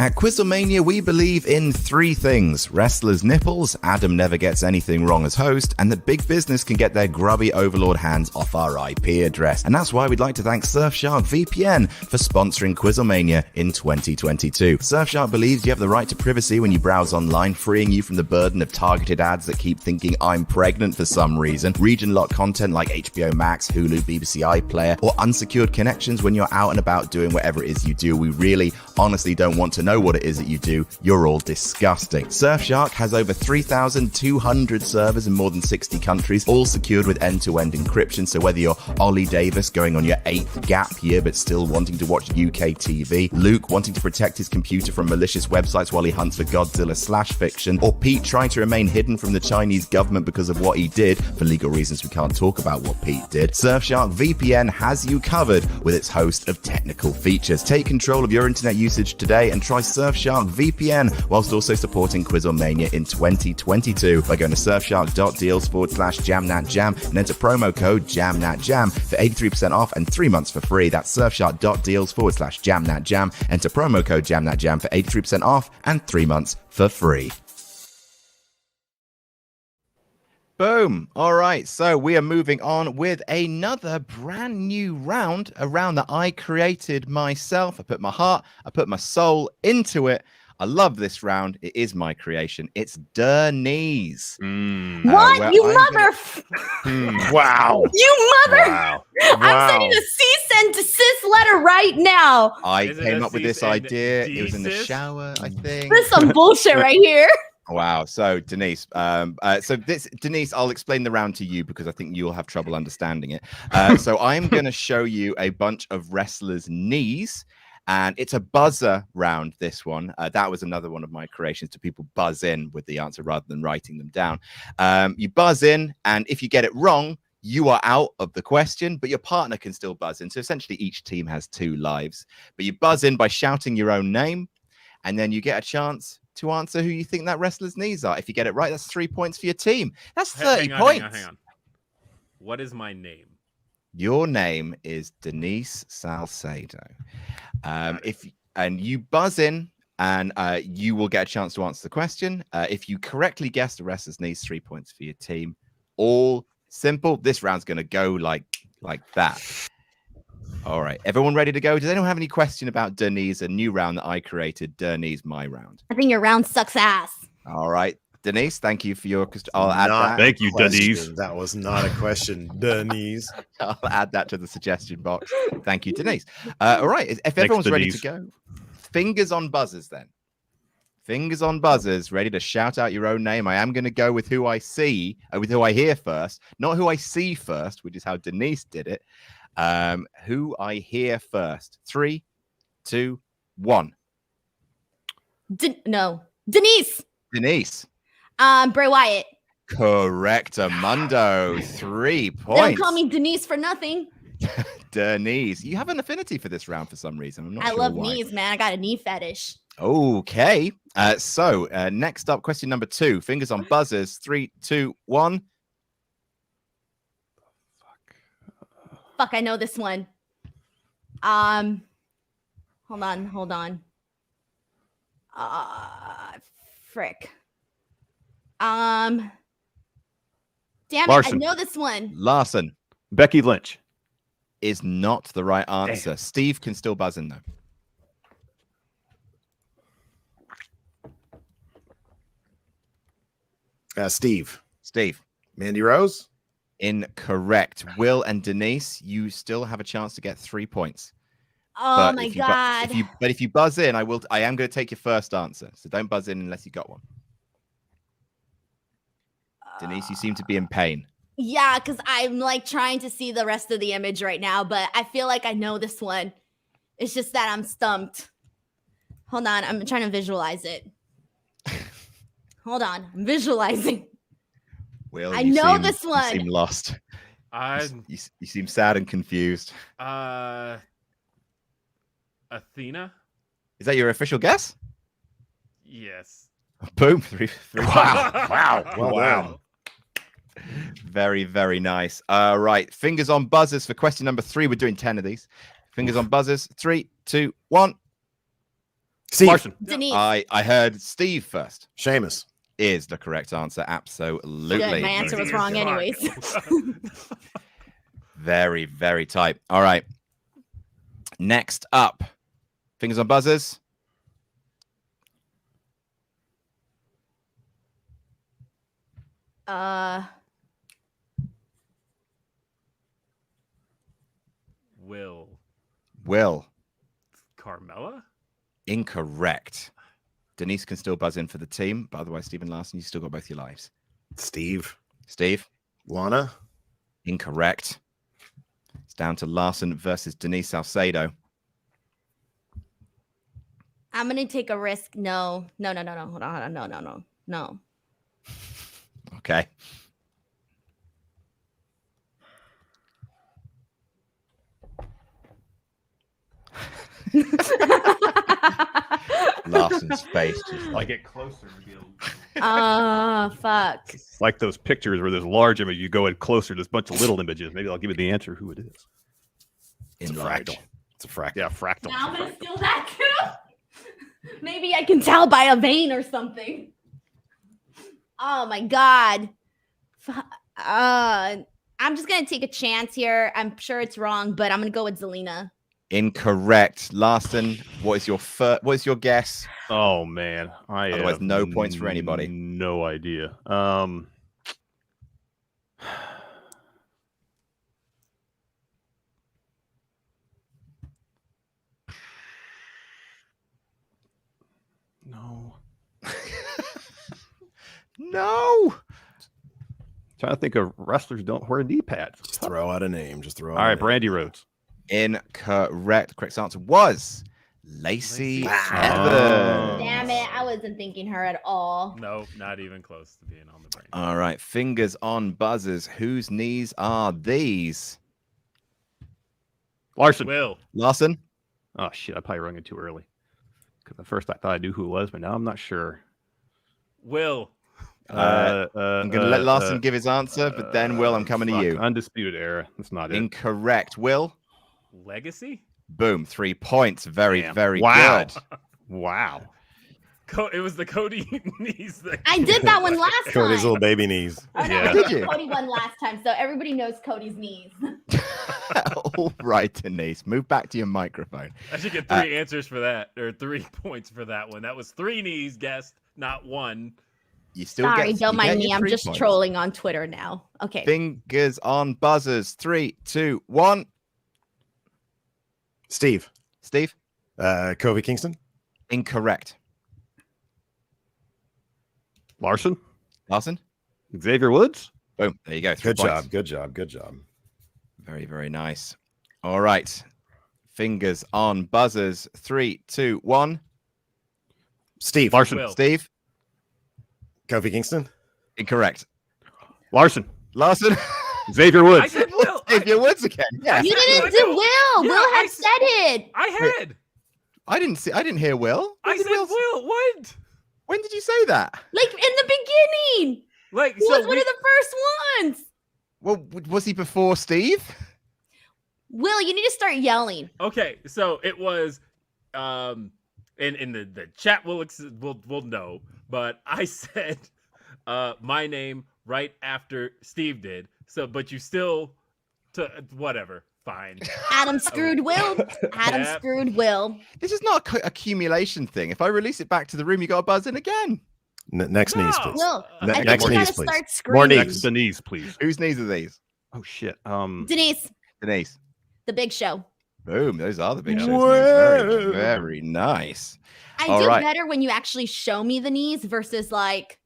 At QuizzleMania, we believe in 3 things: wrestlers' nipples, Adam never gets anything wrong as host, and that big business can get their grubby overlord hands off our IP address. And that's why we'd like to thank Surfshark VPN for sponsoring QuizzleMania in 2022. Surfshark believes you have the right to privacy when you browse online, freeing you from the burden of targeted ads that keep thinking I'm pregnant for some reason, region-locked content like HBO Max, Hulu, BBC iPlayer, or unsecured connections when you're out and about doing whatever it is you do. We really, honestly don't want to know what it is that you do. You're all disgusting. Surfshark has over 3,200 servers in more than 60 countries, all secured with end-to-end encryption. So whether you're Ollie Davis going on your 8th gap year but still wanting to watch UK TV, Luke wanting to protect his computer from malicious websites while he hunts for Godzilla/fiction, or Pete trying to remain hidden from the Chinese government because of what he did, for legal reasons we can't talk about what Pete did, Surfshark VPN has you covered with its host of technical features. Take control of your internet usage today and try Surfshark VPN whilst also supporting QuizzleMania in 2022 by going to surfshark.deals/jamnatjam and enter promo code jamnatjam for 83% off and 3 months for free. That's surfshark.deals/jamnatjam. Enter promo code jamnatjam for 83% off and 3 months for free. Boom. All right. So we are moving on with another brand new round, a round that I created myself. I put my heart, I put my soul into it. I love this round. It is my creation. It's Denise. What? You mother... Wow. You mother... Wow. I'm sending a cease and desist letter right now. I came up with this idea. It was in the shower, I think. This is some bullshit right here. Wow. So Denise, Denise, I'll explain the round to you because I think you'll have trouble understanding it. So I'm going to show you a bunch of wrestlers' knees, and it's a buzzer round. This one, that was another one of my creations, to people buzz in with the answer rather than writing them down. You buzz in, and if you get it wrong, you are out of the question, but your partner can still buzz in. So essentially, each team has 2 lives. But you buzz in by shouting your own name, and then you get a chance to answer who you think that wrestler's knees are. If you get it right, that's 3 points for your team. That's 30 points. Hang on. What is my name? Your name is Denise Salcedo. And you buzz in, and you will get a chance to answer the question. If you correctly guess the wrestler's knees, 3 points for your team. All simple. This round's going to go like that. All right. Everyone ready to go? Does anyone have any question about Denise, a new round that I created? Denise, my round. I think your round sucks ass. All right. Denise, thank you for your... I'll add that. Thank you, Denise. That was not a question, Denise. I'll add that to the suggestion box. Thank you, Denise. All right. If everyone's ready to go, Fingers on buzzers then. Fingers on buzzers, ready to shout out your own name. I am going to go with who I see, with who I hear first, not who I see first, which is how Denise did it. Who I hear first. 3, 2, 1. No. Denise. Denise. Bray Wyatt. Correct, Amundo. 3 points. They don't call me Denise for nothing. Denise. You have an affinity for this round for some reason. I'm not I sure love why. knees, man. I got a knee fetish. Okay. So next up, question number 2. Fingers on buzzers. 3, 2, 1. Fuck, I know this one. Hold on. Frick. Damn it, Larson. I know this one. Larson Becky Lynch. is not the right answer. Steve can still buzz in though. Steve. Steve. Mandy Rose. Incorrect. Will and Denise, you still have a chance to get 3 points. Oh But my if you god. if you buzz in, I am going to take your first answer. So don't buzz in unless you got one. Denise, you seem to be in pain. Yeah, because I'm like trying to see the rest of the image right now, but I feel like I know this one. It's just that I'm stumped. Hold on, I'm trying to visualize it. Hold on, I'm visualizing. Will, I you know seem- this one. You seem lost. You seem sad and confused. Athena? Is that your official guess? Yes. Boom. 3. Wow. Well done. Very, very nice. Right. Fingers on buzzers for question number 3. We're doing 10 of these. Fingers on buzzers. 3, 2, 1. Steve. Larson. Denise. I heard Steve first. Seamus. Is the correct answer. Absolutely. Good, my answer was wrong anyways. Very, very tight. All right. Next up. Fingers on buzzers. Will. Carmella? Incorrect. Denise can still buzz in for the team, but otherwise, Stephen Larson, you still got both your lives. Steve. Lana. Incorrect. It's down to Larson versus Denise Salcedo. I'm gonna take a risk. No. Hold on. No. Okay. Larson's face just like Get closer. Fuck. It's like those pictures where there's large image, you go in closer, there's a bunch of little images. Maybe I'll give you the answer who it is. It's a enlarge. fractal. It's a fractal. Yeah, fractal. Now I'm gonna steal that too. Maybe I can tell by a vein or something. Oh my god. I'm just gonna take a chance here. I'm sure it's wrong, but I'm gonna go with Zelina. Incorrect. Larson, what is your guess? Oh man, I Otherwise, have no points for anybody. No idea. No. No. Trying to think of wrestlers don't wear knee pads. Just throw out a name. All right, Brandy Rhodes. Incorrect. Correct answer was Lacey Wow. Evans. Damn it, I wasn't thinking her at all. No, not even close to being on the brain. All right, fingers on buzzers. Whose knees are these? Larson. Larson. Oh shit! I probably rung it too early. Because at first I thought I knew who it was, but now I'm not sure. I'm going to let Larson give his answer, but then Will, I'm coming to you. Undisputed Era. That's not it. Incorrect. Will. Legacy? Boom. 3 points. Very, very Wow. good. Wow. It was the Cody knees thing. I did that one last time. Cody's little baby knees. Oh, no, Yeah. I Did you? Cody won last time, so everybody knows Cody's knees. All right, Denise. Move back to your microphone. I should get 3 answers for that, or 3 points for that one. That was 3 knees guessed, not 1. You still Sorry, get, don't you mind get me. your I'm 3 just points. trolling on Twitter now. Okay. Fingers on buzzers. 3, 2, 1. Steve. Steve. Kofi Kingston. Incorrect. Larson. Larson. Xavier Woods. Boom. There you go. 3 Good points. job. Good job. Good job. Very, very nice. All right. Fingers on buzzers. 3, 2, 1. Steve. Larson. Will. Steve. Kofi Kingston. Incorrect. Larson. Larson. Xavier I Woods. said Will. Xavier Woods again. Yeah. You said didn't Will. do Will. Yeah, Will I had said it. I had. I didn't hear Will. I When did said Will. What? When did you say that? Like in the beginning. Like He was one of the first ones. Well, was he before Steve? Will, you need to start yelling. Okay, so it was in the chat will know, but I said my name right after Steve did. So but you still whatever. Fine. Adam screwed Will. Adam Yep. screwed Will. This is not a accumulation thing. If I release it back to the room, you got to buzz in again. Next No. knees, please. Will, Ne- I think next you knees, gotta please. start More screaming. knees. Denise, please. Whose knees are these? Oh shit. Denise, Denise. the big show. Boom. Those are the big shows. Whoa. Very, very nice. I All do right. better when you actually show me the knees versus like,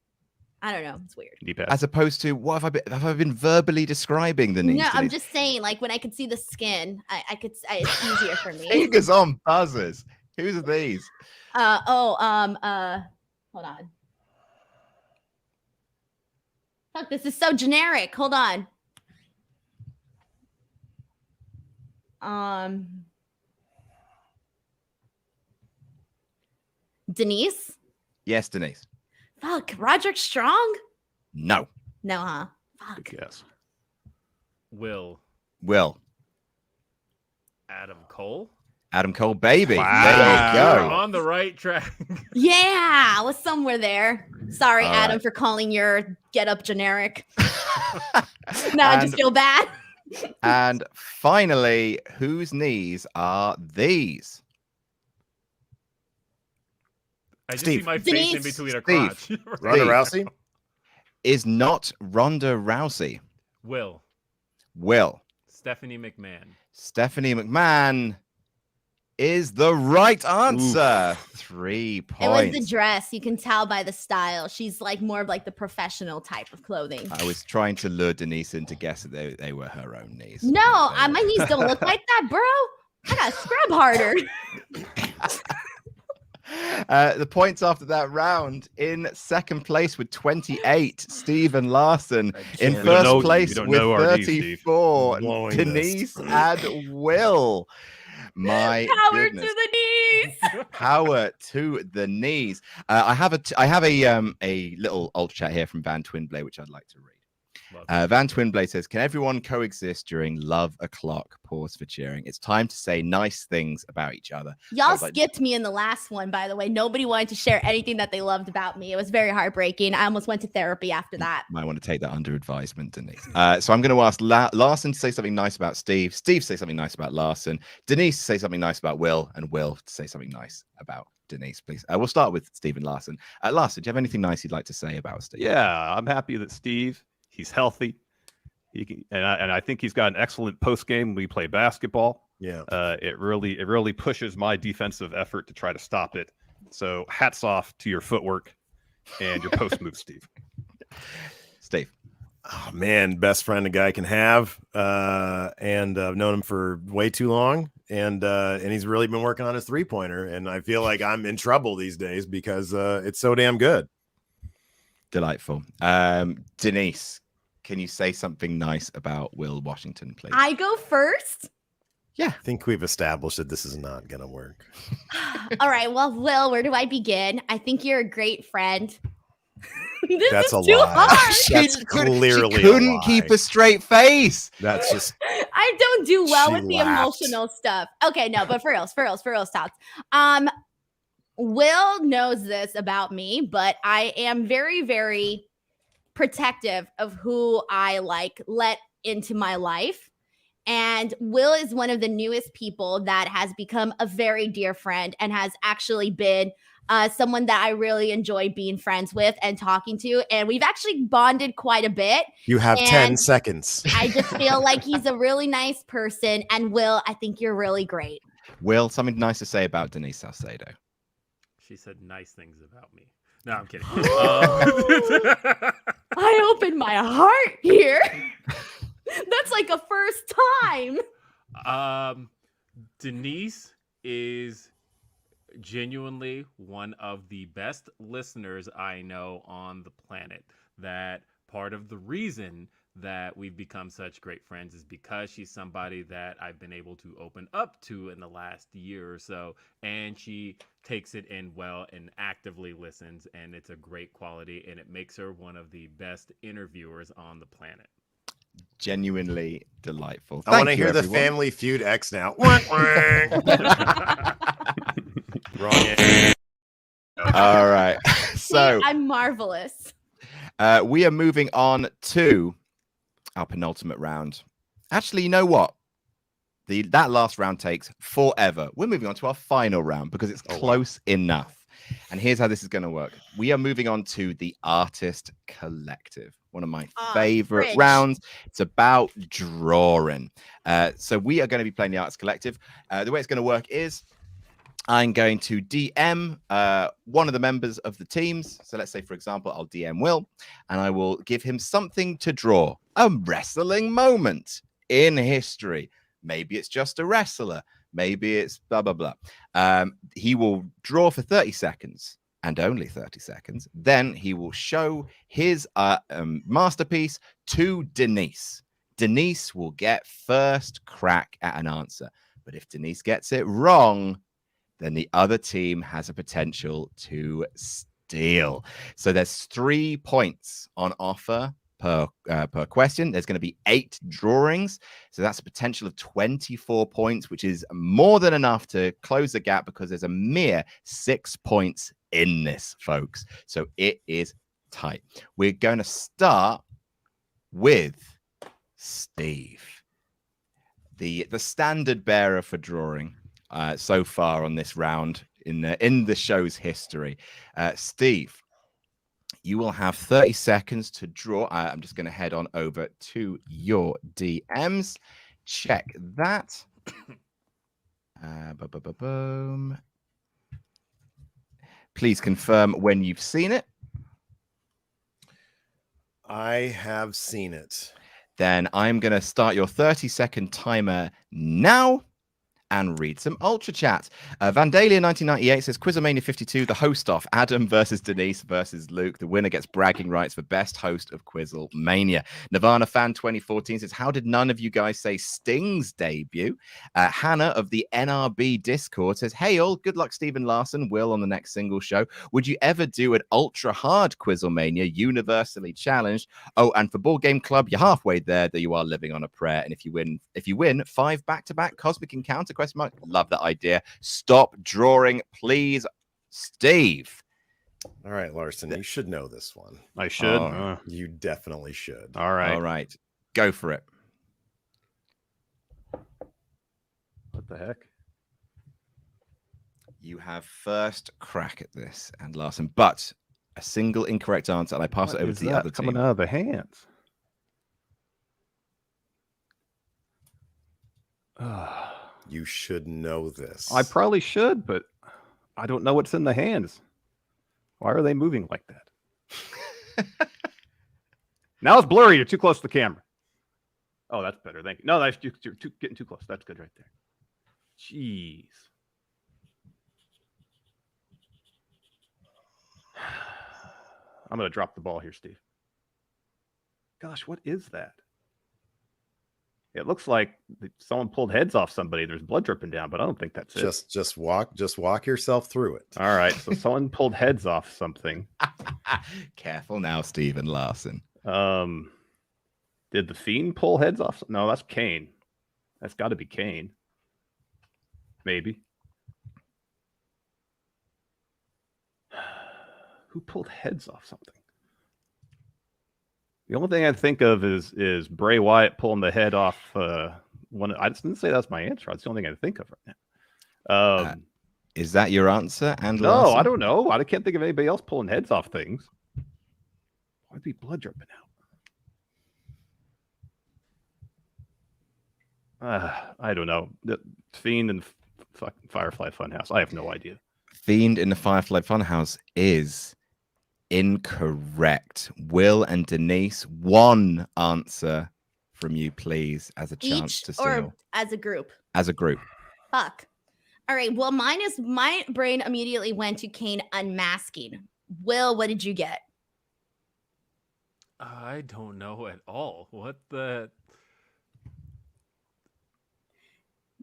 I don't know. It's weird. Knee pad. As opposed to what have I been verbally describing the knees? No, I'm Denise? just saying, like when I could see the skin, it's easier for me. Fingers on buzzers. Whose are these? Hold on. Fuck, this is so generic. Hold on. Denise? Yes, Denise. Fuck, Roderick Strong? No. No, huh? Fuck. Yes. Will. Will. Adam Cole. Adam Cole, baby. Wow. There You're you go. on the right track. Yeah, I was somewhere Sorry, All Adam, right. for calling your get up generic. No, I just feel bad. And finally, whose knees are these? I just see Steve. my face in Denise. between her Steve. crotch. Ronda Steve. Rousey. Is not Ronda Rousey. Will. Will. Stephanie McMahon. Stephanie McMahon is the right answer. 3 It points. was the dress. You can tell by the style. She's like more of like the professional type of clothing. I was trying to lure Denise in to guess that they were her own knees. No, But they my were- knees don't look like that, bro. I gotta scrub harder. The points after that round, in second place with 28, Steve and Larson. In We don't first know- we place don't with know our knees, Steve. 34, Blowing Denise this. and Will. My Power goodness. to the knees. Power to the knees. I have a little alt chat here from Van Twinblade, which I'd like to read. Van Twinblade says, "Can everyone coexist during love o'clock? Pause for cheering. It's time to say nice things about each other." Y'all was like- skipped me in the last one, by the way. Nobody wanted to share anything that they loved about me. It was very heartbreaking. I almost went to therapy after that. Might want to take that under advisement, Denise. So I'm going to ask Larson to say something nice about Steve. Steve say something nice about Larson. Denise say something nice about Will, and Will to say something nice about Denise, please. We'll start with Steve and Larson. Larson, do you have anything nice you'd like to say about Steve? Yeah, I'm happy that Steve, he's healthy. He can, and I think he's got an excellent post game when we play basketball. Yeah. It really pushes my defensive effort to try to stop it. So hats off to your footwork and your post move, Steve. Steve. Oh man, best friend a guy can have, and I've known him for way too long, and he's really been working on his 3-pointer, and I feel like I'm in trouble these days because it's so damn good. Delightful. Denise, can you say something nice about Will Washington, please? I go first. I think we've established that this is not gonna work. All right. Well, Will, where do I begin? I think you're a great friend. This That's is a too lie. hard. That's clearly she couldn't a keep lie. a straight face. That's just I don't do well She with the laughed. emotional stuff. Okay, no, but for reals, thoughts. Will knows this about me, but I am very, very protective of who I let into my life. And Will is one of the newest people that has become a very dear friend and has actually been someone that I really enjoy being friends with and talking to. And we've actually bonded quite a bit. you have 10 And seconds. I just feel like he's a really nice person. And Will, I think you're really great. Will, something nice to say about Denise Salcedo. She said nice things about me. No, I'm kidding. I opened my heart here. That's like a first time. Denise is genuinely one of the best listeners I know on the planet. That part of the reason that we've become such great friends is because she's somebody that I've been able to open up to in the last year or so, and she takes it in well and actively listens, and it's a great quality, and it makes her one of the best interviewers on the planet. Genuinely delightful. I want to hear the Family Feud X now. Wrong. All right. So I'm marvelous. We are moving on to our penultimate round. Actually, you know what? That last round takes forever. We're moving on to our final round because it's close enough. And here's how this is going to work. We are moving on to the Artist Collective, one of my favorite rounds. It's about drawing. So we are going to be playing the Artist Collective. The way it's going to work is I'm going to DM one of the members of the teams. So let's say, for example, I'll DM Will, and I will give him something to draw, a wrestling moment in history. Maybe it's just a wrestler. Maybe it's blah, blah, blah. He will draw for 30 seconds and only 30 seconds. Then he will show his masterpiece to Denise. Denise will get first crack at an answer. But if Denise gets it wrong, then the other team has a potential to steal. So there's 3 points on offer per question. There's going to be 8 drawings. So that's a potential of 24 points, which is more than enough to close the gap because there's a mere 6 points in this, folks. So it is tight. We're going to start with Steve, the standard bearer for drawing. So far on this round in the show's history. Steve, you will have 30 seconds to draw. I'm just going to head on over to your DMs. Check that. Boom. Please confirm when you've seen it. I have seen it. Then I'm going to start your 30-second timer now and read some Ultra Chat. Vandalia 1998 says, QuizzleMania 52, the host off. Adam versus Denise versus Luke. The winner gets bragging rights for best host of QuizzleMania. Nirvana Fan 2014 says, how did none of you guys say Sting's debut? Hannah of the NRB Discord says, hey all, good luck Stephen Larson, Will on the next single show. Would you ever do an ultra hard QuizzleMania, universally challenged? Oh, and for Board Game Club, you're halfway there, that you are living on a prayer. And if you win 5 back-to-back Cosmic Encounter question mark. Love that idea. Stop drawing, please, Steve. All right, Larson, you should know this one. I should. You definitely should. All right. Go for it. What the heck? You have first crack at this, and Larson, but a single incorrect answer, and I pass it over to the other team. Coming out of the hands. You should know this. I probably should, but I don't know what's in the hands. Why are they moving like that? Now it's blurry. You're too close to the camera. Oh, that's better. Thank you. No, that's you're getting too close. That's good right there. Jeez. I'm going to drop the ball here, Steve. Gosh, what is that? It looks like someone pulled heads off somebody. There's blood dripping down, but I don't think that's it. Just walk yourself through it. All right. So someone pulled heads off something. Careful now, Stephen Larson. Did the Fiend pull heads off? No, that's Kane. That's got to be Kane. Maybe. Who pulled heads off something? The only thing I think of is Bray Wyatt pulling the head off one. I didn't say that's my answer. That's the only thing I think of right now. Is that your answer? And no, Larson? I don't know. I can't think of anybody else pulling heads off things. Why'd be blood dripping out? I don't know. The Fiend and Firefly Funhouse. I have no idea. Fiend in the Firefly Funhouse is incorrect. Will and Denise, one answer from you, please, as a chance Each to seal. or as a group? As a group. Fuck. All right. Well, my brain immediately went to Kane unmasking. Will, what did you get? I don't know at all. What the?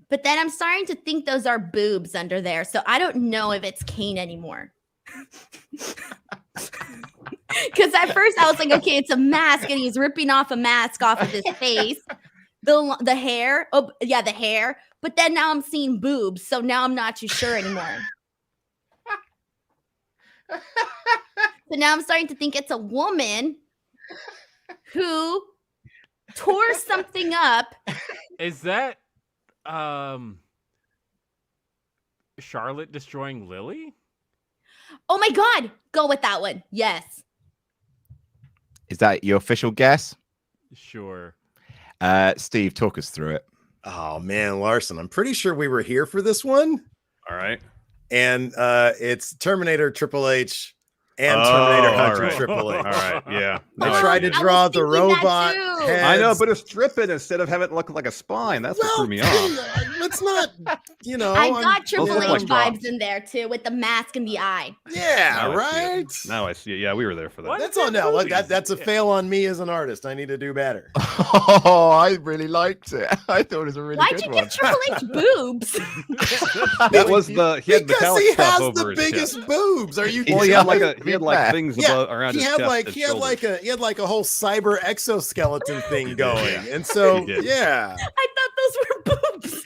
But then I'm starting to think those are boobs under there. So I don't know if it's Kane anymore. Because at first I was like, okay, it's a mask and he's ripping off a mask off of his face. The hair. Oh, yeah, the hair. But then now I'm seeing boobs. So now I'm not too sure anymore. So now I'm starting to think it's a woman who tore something up. Is that Charlotte destroying Lily? Oh my God. Go with that one. Yes. Is that your official guess? Sure. Steve, talk us through it. Oh man, Larson, I'm pretty sure we were here for this one. All right. And it's Terminator Triple H and Terminator Hunter right. Triple H. All right. Yeah. I tried to draw the robot heads. I know, but it's stripping instead of having it look like a spine. That's what threw me off. Let's not, I got Triple H like vibes drops. in there too with the mask and the eye. Yeah, Now I see right. it. Now I see it. Yeah, we were there for that. What? That's on now. That's a fail on me as an artist. I need to do better. Oh, I really liked it. I thought it was a really Why'd good you one. give Triple H boobs? That was the he had Because metallic he stuff has over the his biggest chest. boobs. Are you Well, kidding? he had like things above, around his chest. And he had like a whole cyber exoskeleton thing going, Yeah. and so He did. yeah, I thought those were boobs.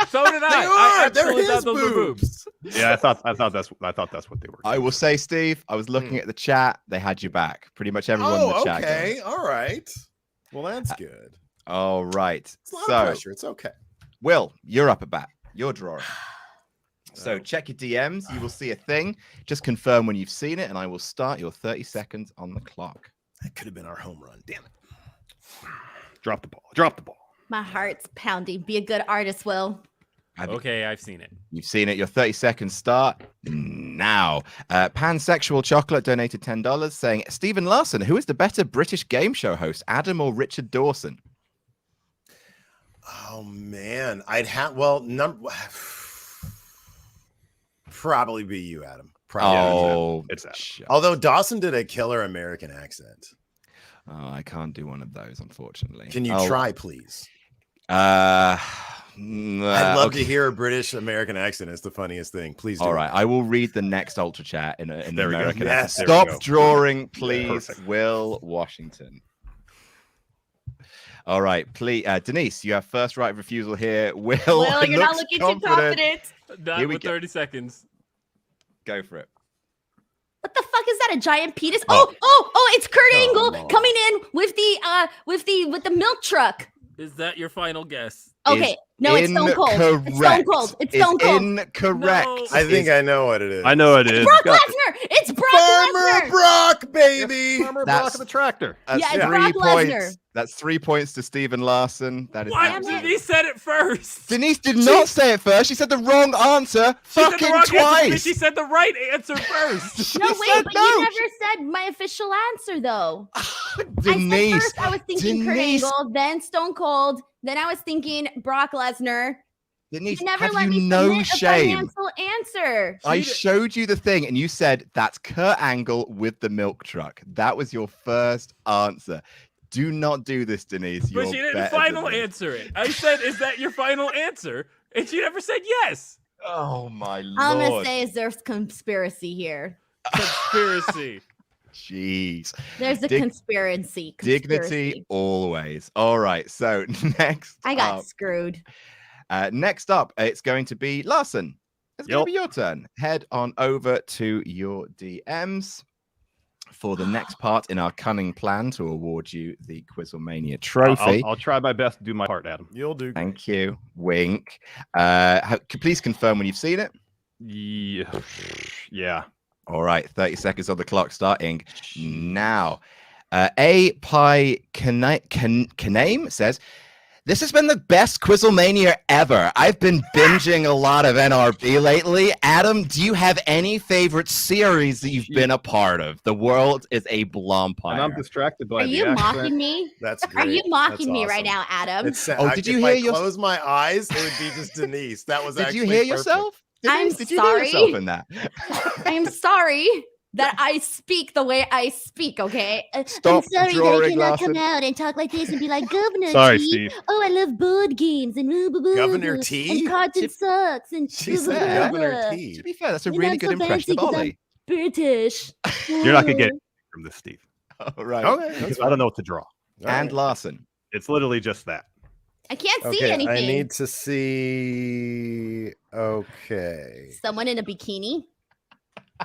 So did I. they I are. They're absolutely his thought those were boobs. Yeah, I thought that's what they were. I will say, Steve, I was looking at the chat. They had you back. Pretty much everyone in the chat. okay, goes. all right. Well, that's good. All right. It's a lot of pressure. It's okay. Will, you're up a bat. You're drawing. So check your DMs. You will see a thing. Just confirm when you've seen it, and I will start your 30 seconds on the clock. That could have been our home run. Damn it. Drop the ball. Drop the ball. My heart's pounding. Be a good artist, Will. Okay, I've seen it. You've seen it. Your 30 seconds start now. Pansexual Chocolate donated $10 saying, Stephen Larson, who is the better British game show host, Adam or Richard Dawson? Oh man, I'd have probably be you, Adam. Probably. It's that. Although Dawson did a killer American accent. Oh, I can't do one of those, unfortunately. Can you try, please? I'd I'd love to hear a British American accent. It's the funniest thing. Please do. All right, I will read the next Ultra Chat in the There we go. American Yes, accent. there we Stop go. drawing, please. Perfect. Will Washington. All right, please, Denise, you have first right of refusal here. Will, Will, you're not looks looking too confident. Done Here we with go. 30 seconds. Go for it. What the fuck is that? A giant penis? Oh, it's Kurt Angle no. coming in with the milk truck. Is that your final guess? Okay. No, it's Stone Cold. It's Stone Cold. It's Stone Cold. Incorrect. No. I think I know what it is. I know it is. Brock Lesnar. It's Brock Farmer Lesnar. Brock, baby. Farmer That's- Brock of the tractor. That's Yeah, it's 3 Brock points. Lesnar. That's 3 points to Stephen Larson. That is What? absolutely- Denise said it first. Denise did not say it first. She said the wrong answer She said the fucking wrong answer because twice. she said the right answer first. No, She wait, said but no. you never said my official answer though. Denise. I said first I was thinking Kurt Denise. Angle, then Stone Cold, then I was thinking Brock Lesnar. Denise, You never have let you me no submit a shame? financial answer. I showed you the thing and you said that's Kurt Angle with the milk truck. That was your first answer. Do not do this, Denise. But You're she didn't better final than this. answer it. I said, "Is that your final answer?" And she never said yes. Oh my lord. All I'm gonna say is there's conspiracy here. Conspiracy. Jeez. There's a conspiracy. Dignity always. All right. So next I got up, screwed. next up, it's going to be Larson. It's going Yup. to be your turn. Head on over to your DMs for the next part in our cunning plan to award you the QuizzleMania trophy. I'll try my best to do my part, Adam. You'll do. Thank you. Wink. Please confirm when you've seen it. Yeah. All right. 30 seconds on the clock starting now. A Pi Kaname says, This has been the best QuizzleMania ever. I've been binging a lot of NRB lately. Adam, do you have any favorite series that you've been a part of? The world is a blompire. And I'm distracted by Are the you accent. mocking me? That's Are great. you mocking That's me right awesome. now, Adam? Did you if hear I your? close my eyes, it would be just Denise. That was Did actually you hear perfect. yourself? I'm Did you hear yourself sorry. in that? I'm sorry that I speak the way I speak, okay? Stop I'm sorry that I drawing, cannot Larson. come out and talk like this and be like, Governor Sorry, T. Steve. Oh, I love board games and Governor T? and carton sucks and She said Governor T. To be fair, that's a And really I'm good so impression of fancy 'cause I'm Ollie. British. You're not gonna get it from this, Steve. All right. Okay. Because I don't know what to draw. And Larson. It's literally just that. I can't see Okay, anything. I need to see. Okay. Someone in a bikini?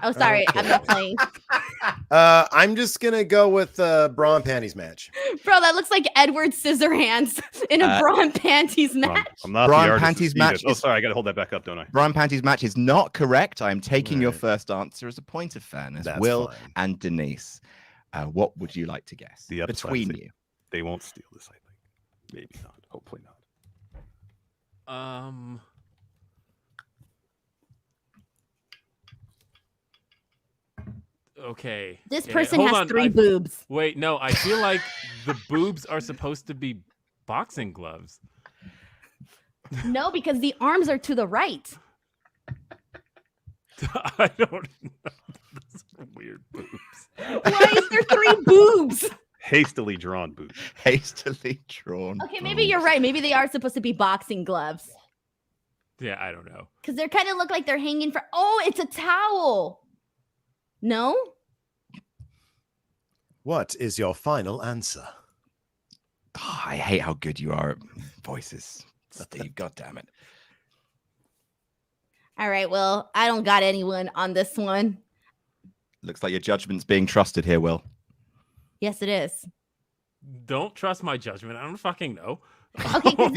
Oh, sorry. I'm not playing. I'm just gonna go with bra and panties match. Bro, that looks like Edward Scissorhands in a bra and panties I'm, match. I'm not Bra the and artist. panties Steve match is. Oh, is- sorry. I got to hold that back up, don't I? Brian Panty's match is not correct. I'm taking your Right. first answer as a point of fairness. That's Will fine. and Denise, what would you like to guess The upside between is you? They won't steal this, I think. Maybe not. Hopefully not. Okay. This Yeah, person hold has on, 3 boobs. Wait, no. I feel like the boobs are supposed to be boxing gloves. No, because the arms are to the right. I don't know. Those are weird boobs. Why is there 3 boobs? Hastily drawn boobs. Hastily drawn. Okay, maybe you're right. Maybe they are supposed to be boxing gloves. Yeah, I don't know. Because they kind of look like they're hanging from. Oh, it's a towel. No? What is your final answer? Oh, I hate how good you are at voices, Steve. God damn it. All right, well, I don't got anyone on this one. Looks like your judgment's being trusted here, Will. Yes, it is. Don't trust my judgment. I don't fucking know. Okay, because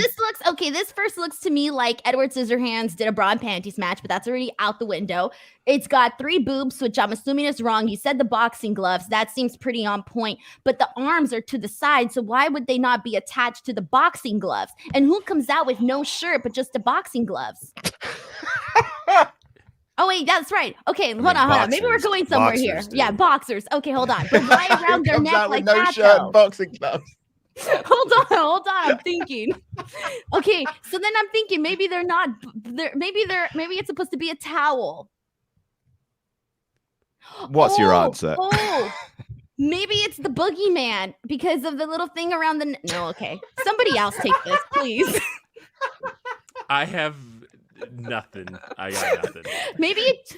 this first looks to me like Edward Scissorhands did a bra and panties match, but that's already out the window. It's got 3 boobs, which I'm assuming is wrong. You said the boxing gloves. That seems pretty on point, but the arms are to the side, so why would they not be attached to the boxing gloves? And who comes out with no shirt but just the boxing gloves? Oh, wait, that's right. Okay, hold on. Maybe we're boxers. going somewhere here. Boxers, dude. Yeah, boxers. Okay, hold on. But why around their Comes neck out with like no that, shirt though? and boxing gloves. Hold on. I'm thinking. Okay, so then I'm thinking maybe they're not. Maybe it's supposed to be a towel. What's your answer? Oh, maybe it's the boogeyman because of the little thing around the. No, okay. Somebody else take this, please. I have nothing. I got nothing. Maybe it.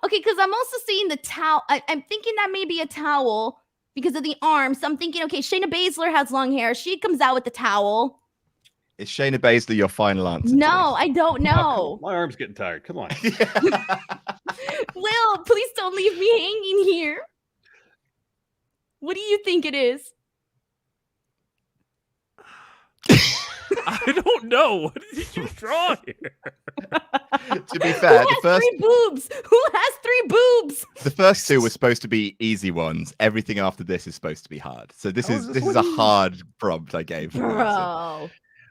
Okay, because I'm also seeing the towel. I'm thinking that may be a towel because of the arms. So I'm thinking, okay, Shayna Baszler has long hair. She comes out with the towel. Is Shayna Baszler your final answer? No, I don't Oh, come know. on. My arm's getting tired. Come on. Will, please don't leave me hanging here. What do you think it is? I don't know. What did you draw here? To be fair, Who has 3 boobs? Who has 3 boobs? the first 2 were supposed to be easy ones. Everything after this is supposed to be hard. So this is a hard prompt I gave. Bro.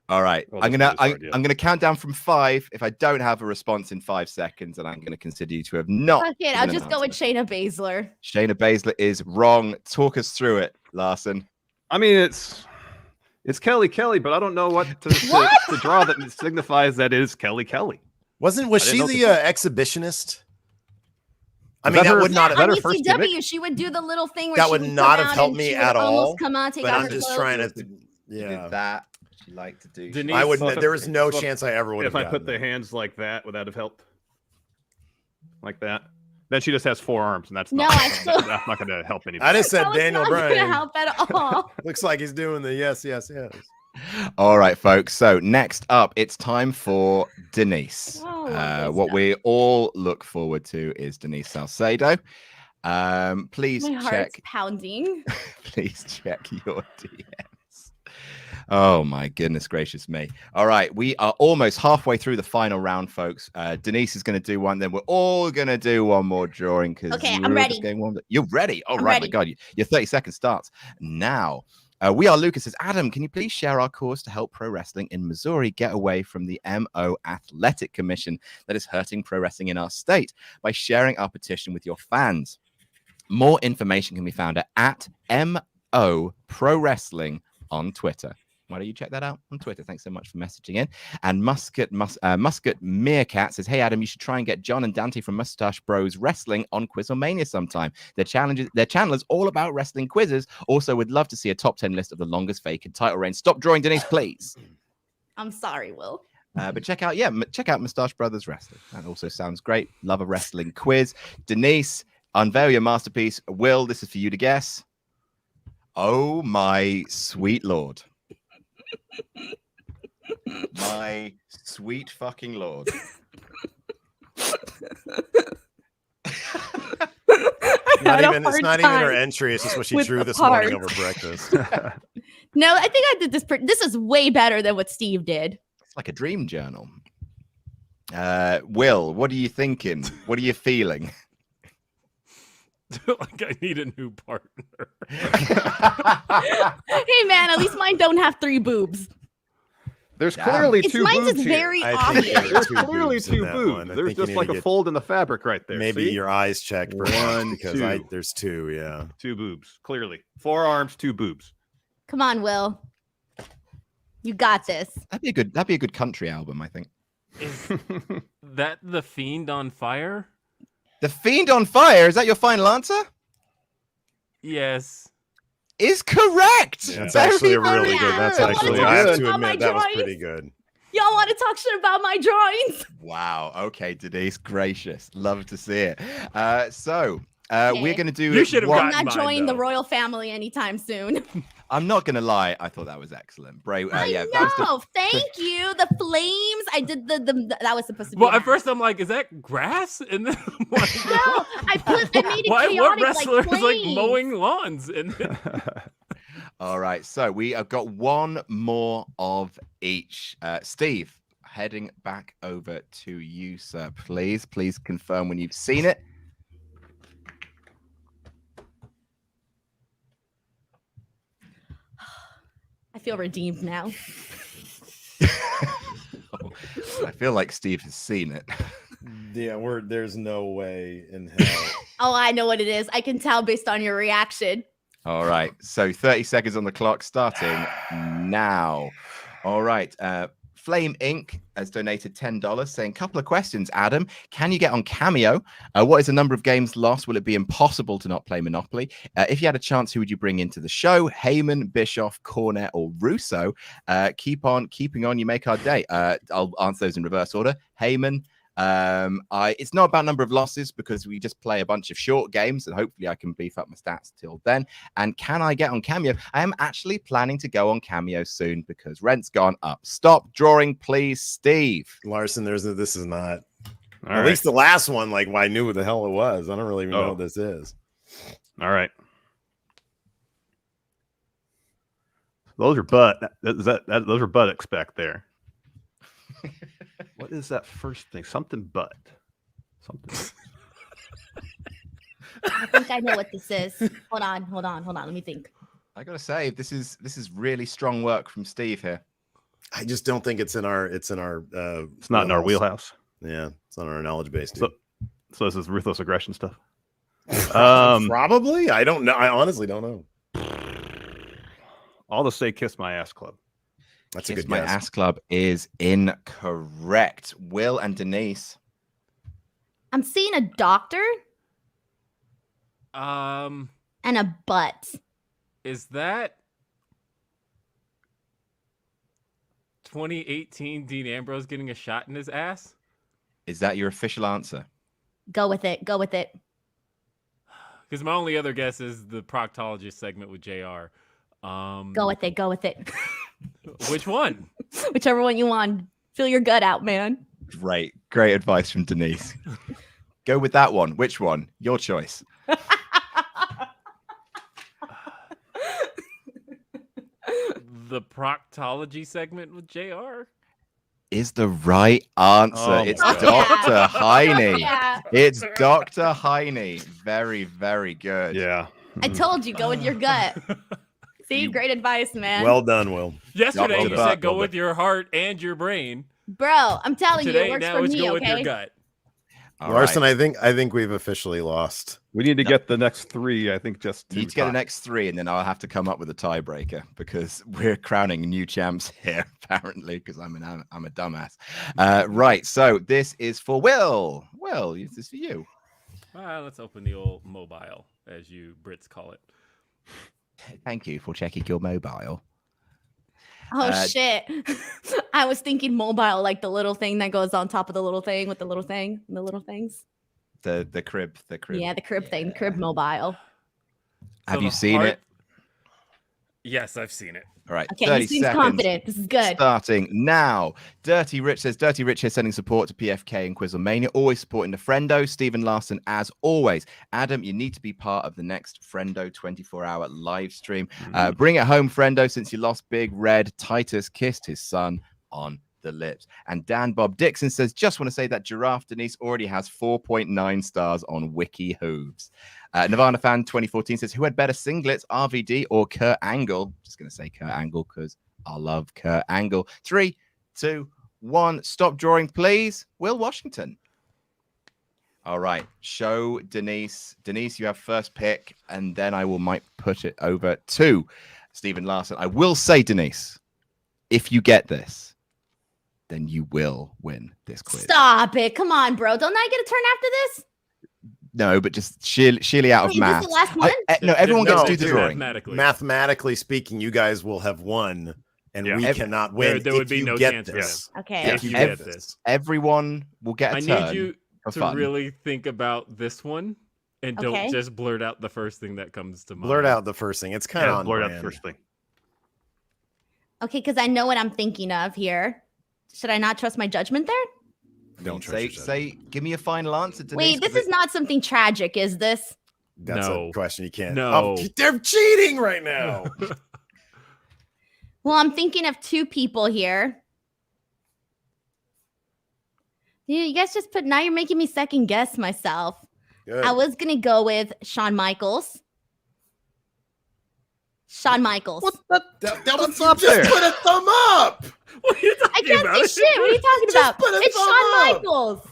All right, Well, I'm this gonna is hard, yeah. I'm gonna count down from 5. If I don't have a response in 5 seconds, and I'm gonna consider you to have not. Okay, given I'll an just go with answer. Shayna Baszler. Shayna Baszler is wrong. Talk us through it, Larson. I mean, it's Kelly, but I don't know what to draw that signifies that is Kelly. Was I she didn't know the the- exhibitionist? I Was mean, that that her- would not is have. that her On first ECW, gimmick? she would do the little thing where That she would would not come have out helped and me she would at all, almost come out, take But out I'm her just clothes. trying to. She Yeah, did that. She liked to do. Denise, I would. So if- There was no so if- chance I ever would have. If I put the hands like that, would that have helped? Like that? Then she just has 4 arms, and that's No, not, I still- that's not going to help anybody. I just said That was Daniel not gonna Bryan. help at all. Looks like he's doing the yes. All right, folks. So next up, it's time for Denise. Oh, lovely What stuff. we all look forward to is Denise Salcedo. Please My heart's check. pounding. Please check your DMs. Oh my goodness gracious me. All right, we are almost halfway through the final round, folks. Denise is going to do one, then we're all going to do one more drawing because Okay, I'm ready. You're ready. All I'm right, ready. my God, your 30 seconds starts now. We Are Lucas says, Adam, can you please share our cause to help pro wrestling in Missouri get away from the MO Athletic Commission that is hurting pro wrestling in our state by sharing our petition with your fans? More information can be found at MO Pro Wrestling on Twitter. Why don't you check that out on Twitter? Thanks so much for messaging in. And Muscat Meerkat says, hey, Adam, you should try and get John and Dante from Mustache Bros Wrestling on QuizzleMania sometime. Their channel is all about wrestling quizzes. Also, would love to see a top 10 list of the longest vacant title reigns. Stop drawing, Denise, please. I'm sorry, Will. But check out Mustache Brothers Wrestling. That also sounds great. Love a wrestling quiz. Denise, unveil your masterpiece. Will, this is for you to guess. Oh, my sweet Lord. My sweet fucking Lord. It's not even her entry. It's just what she drew this morning over breakfast. No, I think I did this. This is way better than what Steve did. It's like a dream journal. Will, what are you thinking? What are you feeling? Like I need a new partner. Hey man, at least mine don't have 3 boobs. There's clearly two mine's boobs is here. very obvious. There's clearly two boobs. There's just like a fold in the fabric right there. Maybe See? your eyes checked. One, because two. there's 2. Yeah, 2 boobs. Clearly, 4 arms, 2 boobs. Come on, Will. You got this. That'd be a good country album, I think. Is that The Fiend on Fire? The Fiend on Fire? Is that your final answer? Yes. Is correct. Yeah, that's actually really good. That's actually, I have to admit, that was drawings? pretty good. Y'all want to talk shit about my drawings? Wow. Okay, Denise, gracious. Love to see it. So we're going to do. You should have gotten I'm not mine, joining the though. royal family anytime soon. I'm not going to lie. I thought that was excellent. Bray, I yeah, know. Thank you. The flames. I did the that was supposed to be. Well, an at first I'm like, is that grass? And then I'm like, No, I made it what chaotic wrestler like is like flames. mowing lawns? And All right. So we have got one more of each. Steve, heading back over to you, sir. Please confirm when you've seen it. I feel redeemed now. I feel like Steve has seen it. Yeah, there's no way in hell. Oh, I know what it is. I can tell based on your reaction. All right. So 30 seconds on the clock starting now. All right. Flame Inc. has donated $10, saying, couple of questions, Adam. Can you get on Cameo? What is the number of games lost? Will it be impossible to not play Monopoly? If you had a chance, who would you bring into the show? Heyman, Bischoff, Cornette, or Russo? Keep on keeping on. You make our day. I'll answer those in reverse order. Heyman. It's not about number of losses because we just play a bunch of short games and hopefully I can beef up my stats till then. And can I get on Cameo? I am actually planning to go on Cameo soon because rent's gone up. Stop drawing, please, Steve. Larson, this is not. All At right. least the last one, like, I knew what the hell it was. I don't really even know what this is. All right. Those are those are buttocks back there. What is that first thing? Something butt. Something. I think I know what this is. Hold on. Let me think. I gotta say, this is really strong work from Steve here. I just don't think it's in our. It's not in our wheelhouse. Yeah, it's on our knowledge base. So this is ruthless aggression stuff. Probably. I don't know. I honestly don't know. I'll just say "Kiss My Ass Club." That's Kiss a good My guess. Ass Club is incorrect. Will and Denise. I'm seeing a doctor um, and a butt. is that 2018 Dean Ambrose getting a shot in his ass? Is that your official answer? Go with it. Because my only other guess is the proctologist segment with JR. Go with it. Which one? Whichever one you want. Feel your gut out, man. Great advice from Denise. Go with that one. Which one? Your choice. The proctology segment with JR? Is the right answer. Oh, It's God. Dr. Heine. Yeah. It's Dr. Heine. Very, very good. Yeah. I told you, go with your gut. See, great advice, man. Well done, Will. Yesterday Well you done. said go Well with your heart and your brain. Bro, I'm telling you, Today it works now for it's me, go with your okay? gut. All Larson, right. I think we've officially lost. We need to get the next 3, I think, just to You need to get the tie. next 3, and then I'll have to come up with a tiebreaker because we're crowning new champs here, apparently, because I'm a dumbass. Right, so this is for Will. Will, this is for you. Let's open the old mobile, as you Brits call it. Thank you for checking your mobile. Oh shit. I was thinking mobile, like the little thing that goes on top of the little thing with the little thing and the little things. The crib. Yeah, the crib thing, crib mobile. Have So you the seen heart- it? Yes, I've seen it. All right, Okay, 30 he seems seconds. confident. This is good. Starting now. Dirty Rich says, Dirty Rich here sending support to PFK and QuizzleMania, always supporting the Friendo. Stephen Larson, as always. Adam, you need to be part of the next Friendo 24-hour live stream. Bring it home, Friendo, since you lost Big Red. Titus kissed his son on the lips. And Dan Bob Dixon says, just want to say that Giraffe Denise already has 4.9 stars on Wiki Hooves. Nirvana Fan 2014 says, who had better singlets, RVD or Kurt Angle? Just going to say Kurt Angle because I love Kurt Angle. 3, 2, 1. Stop drawing, please. Will Washington. All right. Show Denise. Denise, you have first pick, and then I might put it over to Stephen Larson. I will say, Denise, if you get this, then you will win this quiz. Stop it. Come on, bro. Don't I get a turn after this? No, but just sheerly out of Wait, is math. this the last one? No, everyone gets to do the dude, drawing. Mathematically speaking, you guys will have won, and we cannot win. There would be no chance for this. them. Okay. If you get this. Everyone will get a I turn. need you for to fun. really think about this one and Okay. don't just blurt out the first thing that comes to mind. Blurt out the first thing. It's kind of on blurt out brand. the first thing. Okay, because I know what I'm thinking of here. Should I not trust my judgment there? Don't say. Give me a final answer, Denise. Wait, this is not something tragic, is this? That's No. a question you can't. No. Oh, they're cheating right now. Well, I'm thinking of 2 people here. Yeah, you guys just put, now you're making me second guess myself. Good. I was going to go with Shawn Michaels. Shawn Michaels. That was up just there? put a thumb up. What are you I talking can't about? see shit. What are you talking Just about? put a It's thumb Shawn up. Michaels.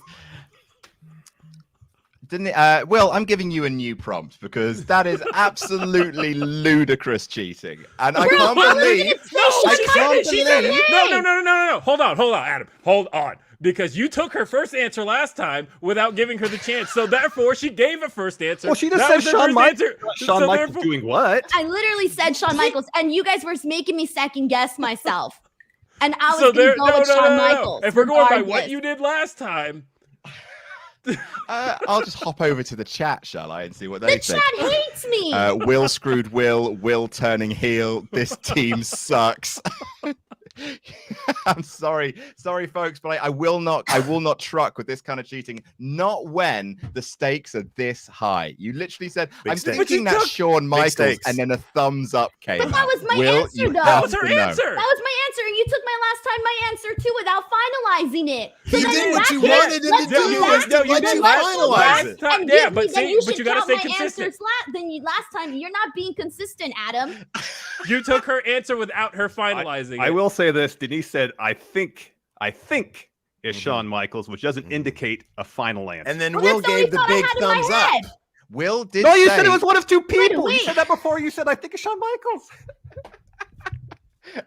Will, I'm giving you a new prompt because that is absolutely ludicrous cheating, and I can't believe. I can't believe. No. Hold on, Adam. Hold on. Because you took her first answer last time without giving her the chance. So therefore, she gave a first answer. Well, she just That said was her Shawn first Michaels. answer. Shawn So Michaels therefore- doing what? I literally said Shawn Michaels, and you guys were making me second guess myself. And I was So going there, to go with Shawn Michaels. If we're going by what regardless. you did last time, I'll just hop over to the chat, shall I, and see what The they think. chat hates me. Will screwed Will turning heel. This team sucks. I'm sorry, folks, but I will not truck with this kind of cheating. Not when the stakes are this high. You literally said, Big I'm stakes. thinking that Shawn Michaels, stakes. and then a thumbs up came. But that out. was my Will, answer, you though. have that was her to know. answer. That was my answer, and you took my last time my answer too without finalizing it. So He then did in what that you case, wanted him let's to do do. that. No, you Then did let's last go back it. time. and Yeah, give but me- then see, you but should you gotta count stay my consistent. answers last time. You're not being consistent, Adam. you took her answer without her finalizing I it. will say this. Denise said, I think is Shawn Michaels, which doesn't indicate a final answer. And then Well, Will that's the only gave the thought I big had in my thumbs head. up. Will did no, you say, said it was one of 2 people. wait. You said that before. You said, I think it's Shawn Michaels.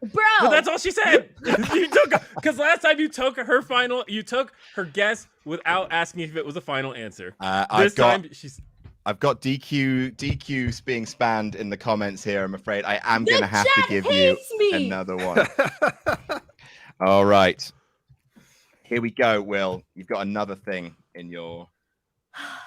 Bro. But that's all she said. You took because last time you took her guess without asking if it was a final answer. This time she's. I've got DQs being spammed in the comments here. I'm afraid I am The going to have to chat give you hates me. another one. All right. Here we go, Will. You've got another thing in your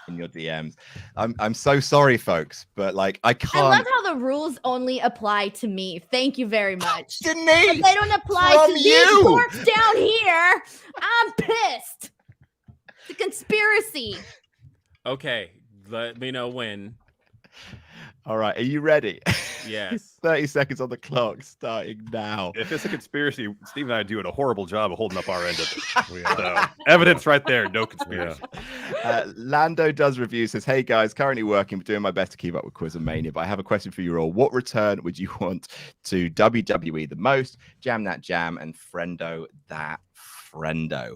DMs. I'm so sorry, folks, but like I I can't. love how the rules only apply to me. Thank you very much. But Denise, they don't apply from to these you. dorks down here. I'm pissed. It's a conspiracy. Okay, let me know when. All right, are you ready? Yes. 30 seconds on the clock, starting now. If it's a conspiracy, Steve and I are doing a horrible job of holding up our end of it. So, evidence right there, no conspiracy. Lando does review, says, hey guys, currently working, doing my best to keep up with QuizzleMania, but I have a question for you all. What return would you want to WWE the most? Jam that jam and Friendo that Friendo.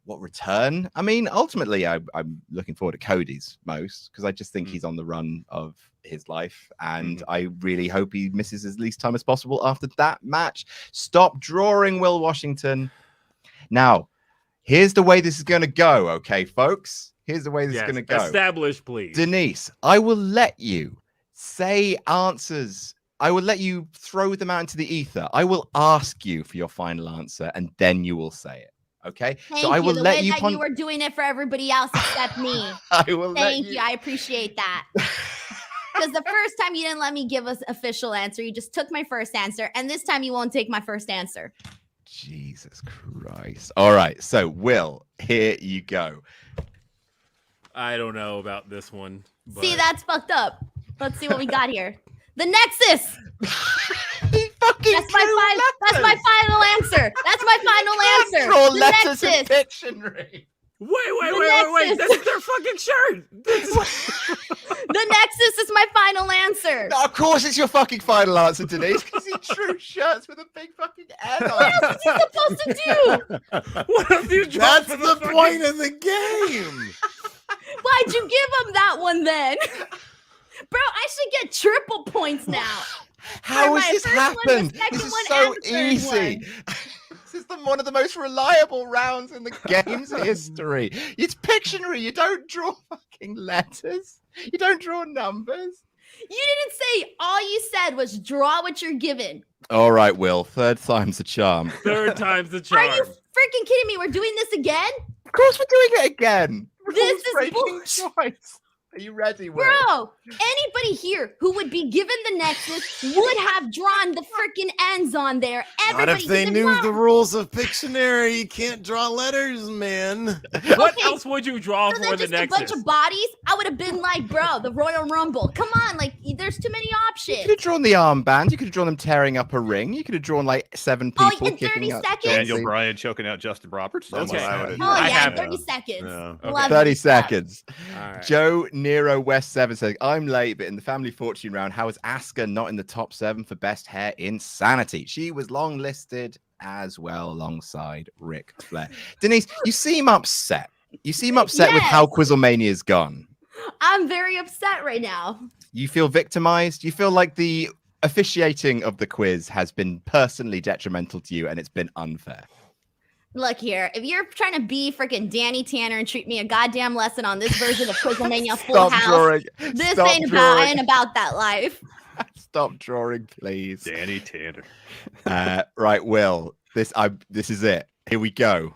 What return? I mean, ultimately, I'm looking forward to Cody's most because I just think he's on the run of his life, and I really hope he misses as least time as possible after that match. Stop drawing, Will Washington. Now, here's the way this is going to go, okay, folks? Here's the way this is going to go. Establish, please. Denise, I will let you say answers. I will let you throw them out into the ether. I will ask you for your final answer, and then you will say it. Okay, Thank so I you. will The let way you. that you were doing it for everybody else except me. I will. Thank you. I appreciate that. Because the first time you didn't let me give us official answer, you just took my first answer, and this time you won't take my first answer. Jesus Christ! All right, so Will, here you go. I don't know about this one. But... See, that's fucked up. Let's see what we got here. The Nexus. That's my final answer. That's my final answer. Draw the letters Nexus. in Pictionary. Wait. This is their fucking shirt. The Nexus is my final answer. No, of course it's your fucking final answer, Denise, because he drew shirts with a big fucking N on. What else is he supposed to do? What else do you draw? That's the point of the game. Why'd you give him that one then? Bro, I should get triple points now. How has this happened? This is so and easy. This is one of the most reliable rounds in the game's history. It's Pictionary. You don't draw fucking letters. You don't draw numbers. You didn't say. All you said was draw what you're given. All right, Will. Third time's the charm. Third time's the charm. Are you freaking kidding me? We're doing this again? Of course we're doing it again. This is bullshit. Are you ready, Will? Bro, anybody here who would be given the Nexus would have drawn the freaking ends on there. Not if they knew the rules of Pictionary. You can't draw letters, man. What else would you draw So for the just Nexus? a bunch of bodies. I would have been like, bro, the Royal Rumble. Come on, like, there's too many You options. could have drawn the armband. You could have drawn them tearing up a ring. You could have drawn like 7 people in 30 kicking up. seconds? Daniel Bryan choking out Justin Roberts. That's Okay. what I would Oh, yeah, have 30 seconds. Yeah. Love 30 it. seconds. All right. Joe Nero West 7 says, I'm late, but in the family fortune round, how is Asuka not in the top 7 for best hair insanity? She was long listed as well alongside Ric Flair. Denise, you seem upset. You seem upset with how QuizzleMania's gone. I'm very upset right now. You feel victimized? You feel like the officiating of the quiz has been personally detrimental to you and it's been unfair? Look here, if you're trying to be freaking Danny Tanner and treat me a goddamn lesson on this version of QuizzleMania Full House, this ain't about that life. Stop drawing, please. Danny Tanner. Right, Will. This is it. Here we go.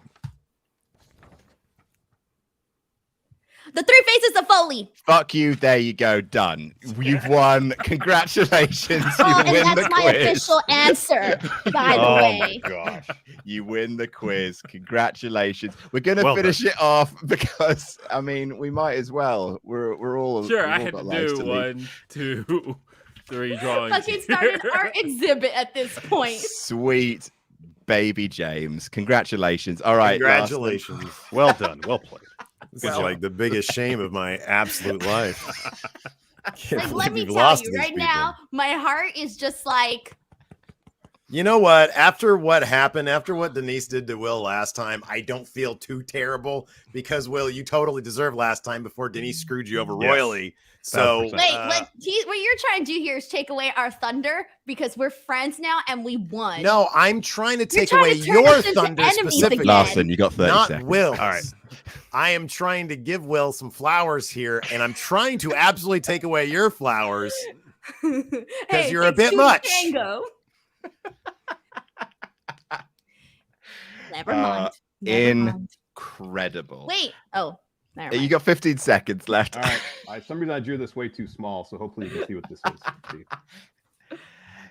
The Three Faces of Foley. Fuck you. There you go. Done. You've won. Congratulations. Oh, You win and the that's my quiz. official answer, by the Oh way. my gosh. You win the quiz. Congratulations. We're gonna Well finish it off because I mean we might as well. We're all Sure, we've I all had got to lives do lead. 1, 2, 3 drawings. Fucking started our exhibit at this point. Sweet baby James. Congratulations. All right. Congratulations. Well done. Well played. This is like the biggest shame of my absolute life. Can't Like, believe let me we've tell lost you, these right people. now, my heart is just like, You know what? After what happened, after what Denise did to Will last time, I don't feel too terrible because, Will, you totally deserved last time before Denise screwed you over Yes. royally. So, 100%. wait, what you're trying to do here is take away our thunder because we're friends now and we won. no, I'm trying to take trying away to turn your us into thunder enemies specifically. again. Larson, you got 30 Not seconds. Will. All right. I am trying to give Will some flowers here, and I'm trying to absolutely take away your flowers. Hey, you're a it's bit two much. Tango. Never mind. Never mind. Incredible. Wait. Oh, never You mind. got 15 seconds left. All right. Some reason I drew this way too small, so hopefully you can see what this is. See.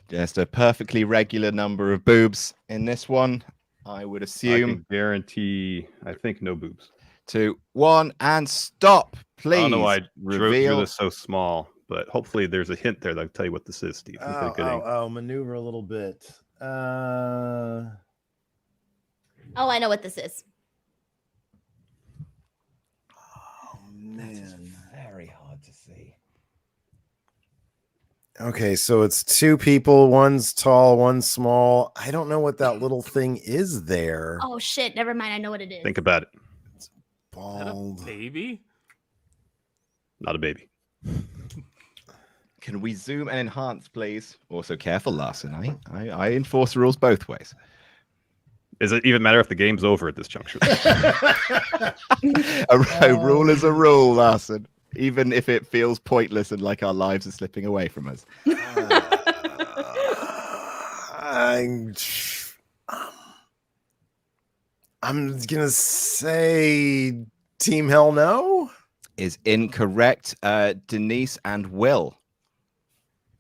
Just a perfectly regular number of boobs in this one, I would I assume. can guarantee, I think, no boobs. 2, 1, and stop, please. I don't know why I drew reveal. this so small, but hopefully there's a hint there that'll tell you what this is, Steve. Maneuver a little bit. Oh, I know what this is. Oh man, very hard to see. Okay, so it's two people. One's tall, one's small. I don't know what that little thing is there. Oh shit! Never mind. I know what it is. Think about it. It's bald. Baby? Not a baby. Can we zoom and enhance, please? Also, careful, Larson. I enforce the rules both ways. Does it even matter if the game's over at this juncture? A rule is a rule, Larson. Even if it feels pointless and like our lives are slipping away from us. I'm gonna say Team Hell No is incorrect. Denise and Will.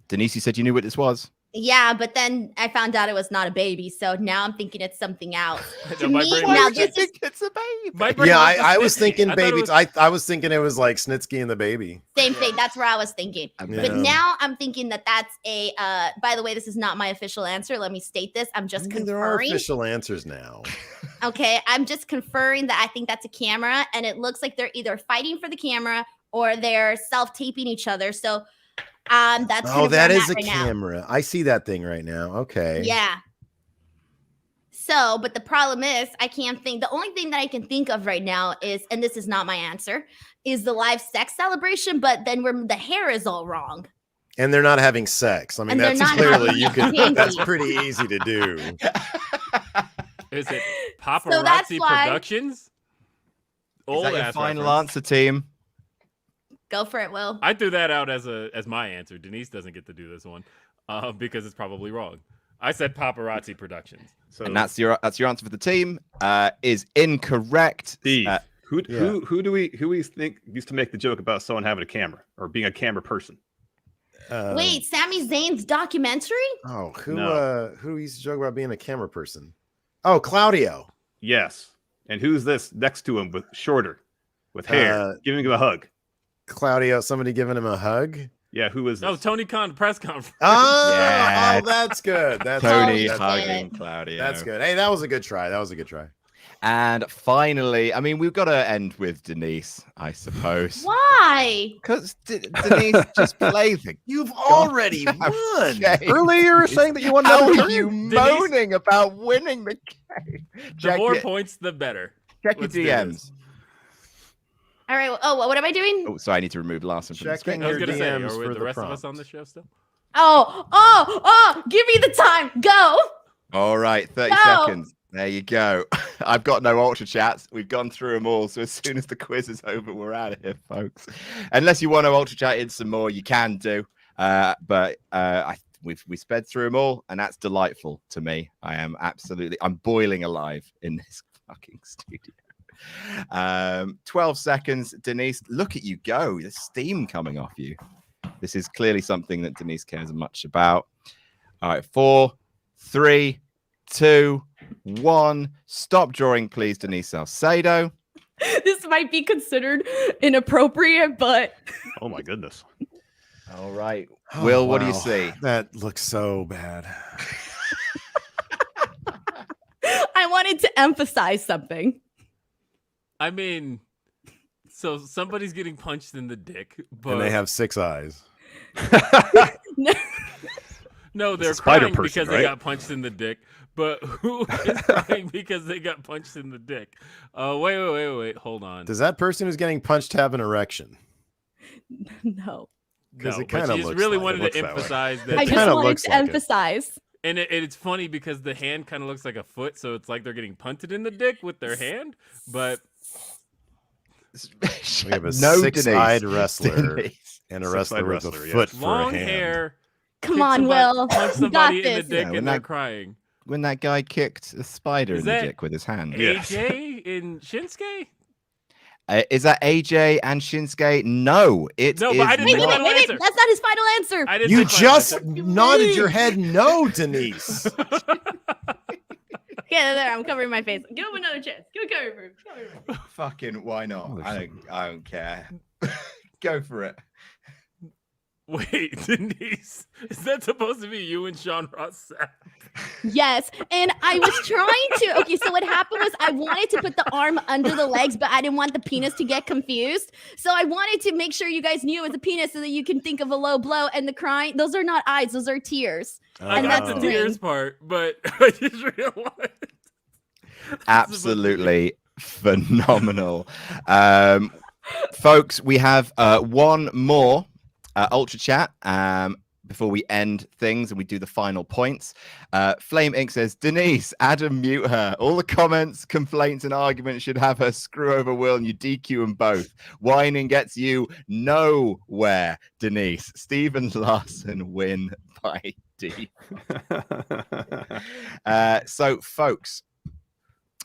Denise, you said you knew what this was. Yeah, but then I found out it was not a baby, so now I'm thinking it's something else. To my me, brain now was this is it's a baby. Yeah, I was thinking I baby. thought I was thinking it was like Snitsky and the baby. same thing. That's where I was thinking. Yeah. But now I'm thinking that that's a. By the way, this is not my official answer. Let me state this. I'm just There are conferring. official answers now. Okay, I'm just conferring that I think that's a camera, and it looks like they're either fighting for the camera or they're self-taping each other. So, that's kind Oh, of where that I'm is at a right now. camera. I see that thing right now. Okay. Yeah. So, but the problem is, I can't think. The only thing that I can think of right now is, and this is not my answer, is the live sex celebration. But then where the hair is all wrong. And they're not having sex. I mean, And they're that's not clearly having you can. sex. That's pretty easy to do. Is it So that's Paparazzi why- Productions? Is Old that your ass final reference. answer, team? Go for it, Will. I threw that out as my answer. Denise doesn't get to do this one because it's probably wrong. I said Paparazzi Productions. So And that's your answer for the team. Is incorrect. Steve, who yeah. do we think used to make the joke about someone having a camera or being a camera person? Wait, Sami Zayn's documentary? Oh, No. who used to joke about being a camera person? Oh, Claudio. Yes. And who's this next to him with shorter, with hair, giving him a hug? Claudio, somebody giving him a hug. Yeah, who is this? No, Tony Khan press conference. Oh, Yeah. that's good. That's Tony that's hugging good. Claudio. That's good. Hey, that was a good try. And finally, I mean, we've got to end with Denise, I suppose. Why? Because Denise just played the. You've already won. Earlier you were saying that you wanted How to are you moaning about winning the game? The more points, the better. Check your Let's do DMs. this. All right. Oh, what am I doing? Oh, sorry, I need to remove Larson from the Checking screen. I was your gonna say, DMs are for the rest of us on the show still? Oh, give me the time. Go. All right, 30 No. seconds. There you go. I've got no ultra chats. We've gone through them all. So as soon as the quiz is over, we're out of here, folks. Unless you want to ultra chat in some more, you can do. But we sped through them all, and that's delightful to me. I'm boiling alive in this fucking studio. 12 seconds, Denise. Look at you go. There's steam coming off you. This is clearly something that Denise cares much about. All right, 4, 3, 2, 1. Stop drawing, please, Denise Salcedo. This might be considered inappropriate, but Oh my goodness. All right. Oh, Will, what do you wow. see? That looks so bad. I wanted to emphasize something. I mean, so somebody's getting punched in the dick, but And they have 6 eyes. no, they're a spider crying person, because they right? got punched in the dick. But who is crying because they got punched in the dick? Wait, hold on. Does that person who's getting punched have an erection? No. Because No, it but kind of she just looks really like it. wanted looks to that way. emphasize It that. I kinda just wanted looks to like it. emphasize. And it's funny because the hand kind of looks like a foot, so it's like they're getting punted in the dick with their hand. But We have a No, 6-eyed Denise. wresler Denise. and a Six-eyed wrestler with a wrestler, yeah. foot for a long hand. hair. Come kick on, somebody- Will. Punch You got somebody in the this. dick Yeah, when and they're that- crying. When that guy kicked a spider Is in the that dick with his hand. Yes. AJ in Shinsuke? Is that AJ and Shinsuke? No, it No, is but I didn't Wait, think wait, not. final wait, wait. answer. That's not his final answer. I didn't You say final just answer. nodded your head no, Denise. Yeah, there. I'm covering my face. Give him another chance. Give him cover for him. Fucking why not? Oh, I don't care. Go for it. Wait, Denise, is that supposed to be you and Sean Ross Sapp? Yes, and I was trying to. Okay, so what happened was I wanted to put the arm under the legs, but I didn't want the penis to get confused. So I wanted to make sure you guys knew it was a penis, so that you can think of a low blow. And the crying, those are not eyes; those are tears. I And got that's the the tears ring. part, but I just realized. Absolutely phenomenal. Folks, we have one more Ultra Chat before we end things and we do the final points. Flame Inc. says, Denise, Adam, mute her. All the comments, complaints, and arguments should have her screw over Will and you DQ them both. Whining gets you nowhere, Denise. Stephen Larson win by D. So, folks,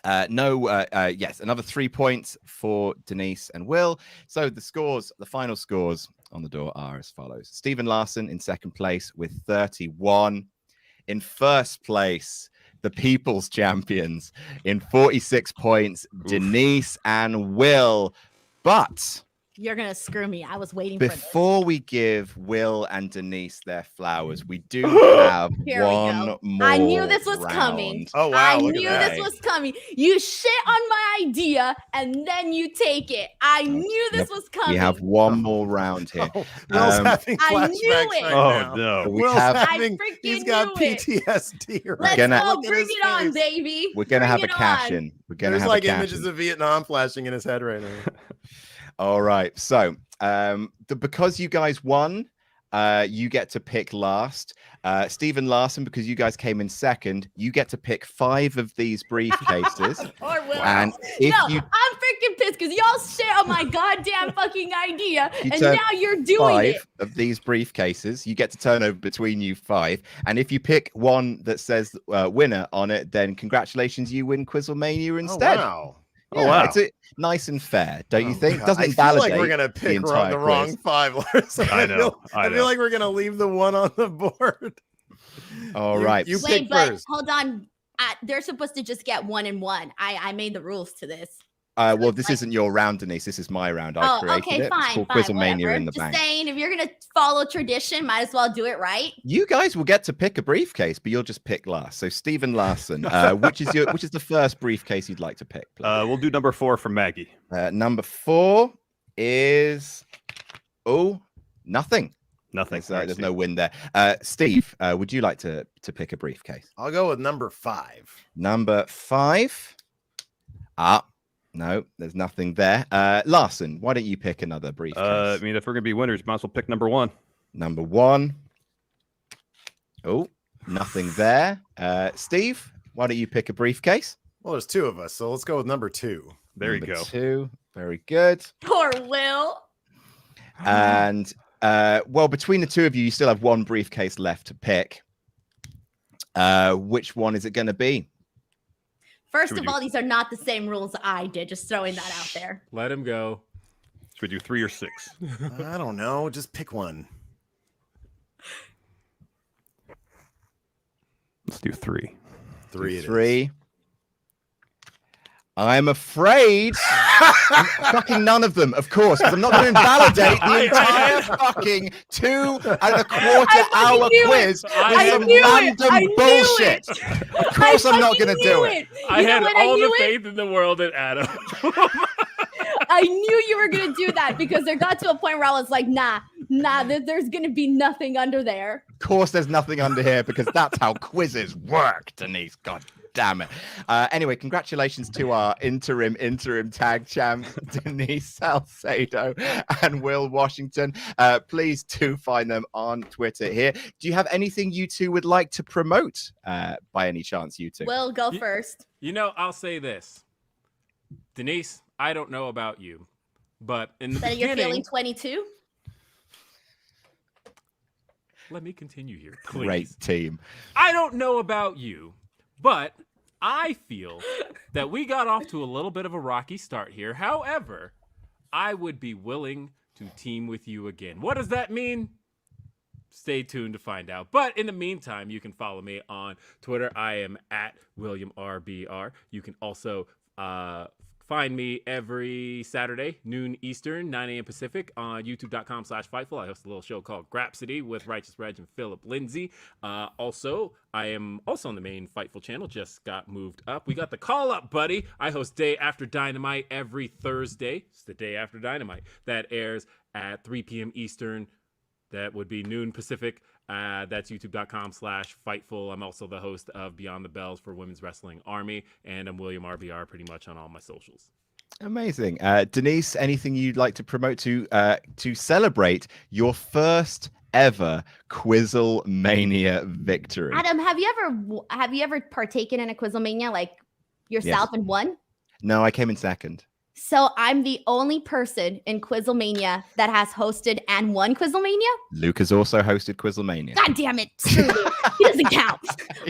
yes, another 3 points for Denise and Will. So the final scores on the door are as follows. Stephen Larson in second place with 31. In first place, the People's Champions in 46 points, Denise and Will. But You're gonna screw me. I was waiting before we give Will and Denise their flowers, we do have Here we one go. more. I knew this was coming. round. Oh, wow. I look knew at that. this was coming. You shit on my idea and then you take it. I knew this was coming. We have one more round here. Oh, Will's having I flashbacks knew it. right Oh now. no. We Will's have- having, I freaking he's got knew it. PTSD right Let's Gonna- go. Look at Bring his it on, face. baby. We're gonna Bring have a it cash on. in. We're gonna There's have like a cash images in. of Vietnam flashing in his head right now. All right. So because you guys won, you get to pick last. Stephen Larson, because you guys came in second, you get to pick 5 of these briefcases. Or Will. And if no, you I'm freaking pissed because y'all shit on my goddamn fucking idea, You and turn now you're doing 5 it. of these briefcases, you get to turn over between you 5. And if you pick one that says winner on it, then congratulations, you win QuizzleMania instead. Oh, wow. Oh, wow. It's nice and fair, don't you think? God. Doesn't I feel validate like we're gonna the pick entire the wrong quiz. 5, Larson. I know. I feel like we're gonna leave the one on the board. All You- right. you So- Wait, pick but first. hold on. They're supposed to just get 1 and 1. I made the rules to this. well, this isn't your round, Denise. This is my round. I Oh, created okay, it. It's fine, called fine, QuizzleMania whatever. in the Just bank. saying, if you're gonna follow tradition, might as well do it right. You guys will get to pick a briefcase, but you'll just pick last. So, Stephen Larson, which is the first briefcase you'd like to pick? Please? We'll do number 4 from Maggie. Number 4 is nothing. Nothing. There's no win there. Steve, would you like to pick a briefcase? I'll go with number 5. Number 5. No, there's nothing there. Larson, why don't you pick another briefcase? I mean, if we're gonna be winners, might as well pick number 1. Number 1. Oh, nothing there. Steve, why don't you pick a briefcase? Well, there's 2 of us, so let's go with number 2. There you Number go. 2. Very good. Poor Will. And well, between the 2 of you, you still have 1 briefcase left to pick. Which one is it going to be? First Should we of do- all, these are not the same rules I did. Just throwing that out there. Let him go. Should we do 3 or 6? I don't know. Just pick one. Let's do 3. 3 it is. 3. I'm afraid fucking none of them, of course, because I'm not going to invalidate the entire fucking 2.25-hour knew it. quiz I with some knew random I knew bullshit. Of course, I'm not going to do it. I had when all knew the it? faith in the world in Adam. I knew you were gonna do that because there got to a point where I was like, nah, there's gonna be nothing under there. Of course, there's nothing under here because that's how quizzes work, Denise. God damn it. Anyway, congratulations to our interim tag champs, Denise Salcedo and Will Washington. Please do find them on Twitter here. Do you have anything you two would like to promote by any chance, you two? Will, go first. You know, I'll say this. Denise, I don't know about you, but in the That you're feeling beginning, 22? let me continue here, please. Great team. I don't know about you, but I feel that we got off to a little bit of a rocky start here. However, I would be willing to team with you again. What does that mean? Stay tuned to find out. But in the meantime, you can follow me on Twitter. I am at WilliamRBR. You can also find me every Saturday, noon Eastern, 9 a.m. Pacific on youtube.com/Fightful. I host a little show called Grapsity with Righteous Reg and Philip Lindsay. Also, I am also on the main Fightful channel, just got moved up. We got the Call Up Buddy. I host Day After Dynamite every Thursday. It's the Day After Dynamite. That airs at 3 p.m. Eastern. That would be noon Pacific. That's youtube.com/Fightful. I'm also the host of Beyond the Bells for Women's Wrestling Army, and I'm William RBR pretty much on all my socials. Amazing. Denise, anything you'd like to promote to celebrate your first ever QuizzleMania victory? Adam, have you ever partaken in a QuizzleMania like yourself and won? No, I came in second. So I'm the only person in QuizzleMania that has hosted and won QuizzleMania. Luke has also hosted QuizzleMania. God damn it. Screw you. He doesn't count.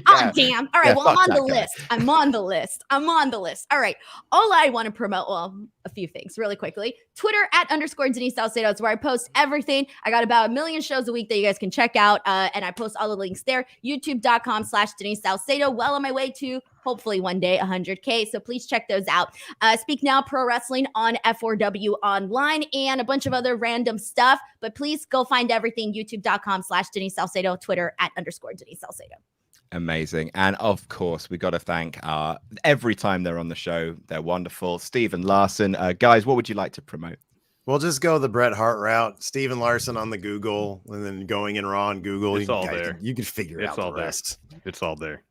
Oh, damn. All right. Yeah, well, I'm fuck on the that guy. list. I'm on the list. I'm on the list. All right. All I want to promote, well, a few things really quickly. Twitter @_Denise Salcedo. It's where I post everything. I got about 1 million shows a week that you guys can check out. And I post all the links there. YouTube.com/Denise Salcedo. Well on my way to hopefully one day 100K. So please check those out. Speak Now Pro Wrestling on F4W Online and a bunch of other random stuff. But please go find everything. YouTube.com/Denise Salcedo. Twitter @_Denise Salcedo. Amazing. And of course, we got to thank every time they're on the show, they're wonderful. Steve and Larson. Guys, what would you like to promote? We'll just go the Bret Hart route. Steven Larson on the Google, and then going in Raw on Google. It's all there. You can figure out the rest. It's all there.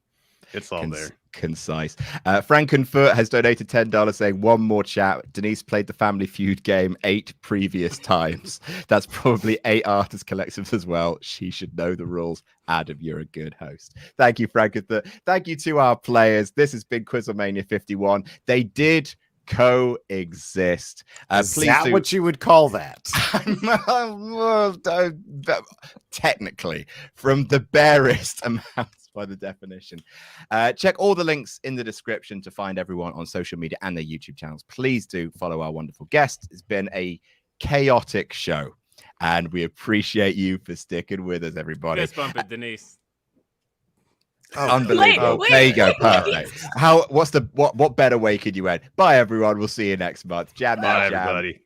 It's all there. Concise. Frankenfoot has donated $10 saying one more chat. Denise played the Family Feud game 8 previous times. That's probably 8 artist collectives as well. She should know the rules. Adam, you're a good host. Thank you, Frankenfoot. Thank you to our players. This has been QuizzleMania 51. They did coexist. Is that what you would call that? Technically, from the barest amounts by the definition. Check all the links in the description to find everyone on social media and their YouTube channels. Please do follow our wonderful guests. It's been a chaotic show, and we appreciate you for sticking with us, everybody. Fist bump it, Denise. Oh, unbelievable. There you go. Perfect. What better way could you end? Bye, everyone. We'll see you next month. Jam Bye, that jam. everybody. Goodbye.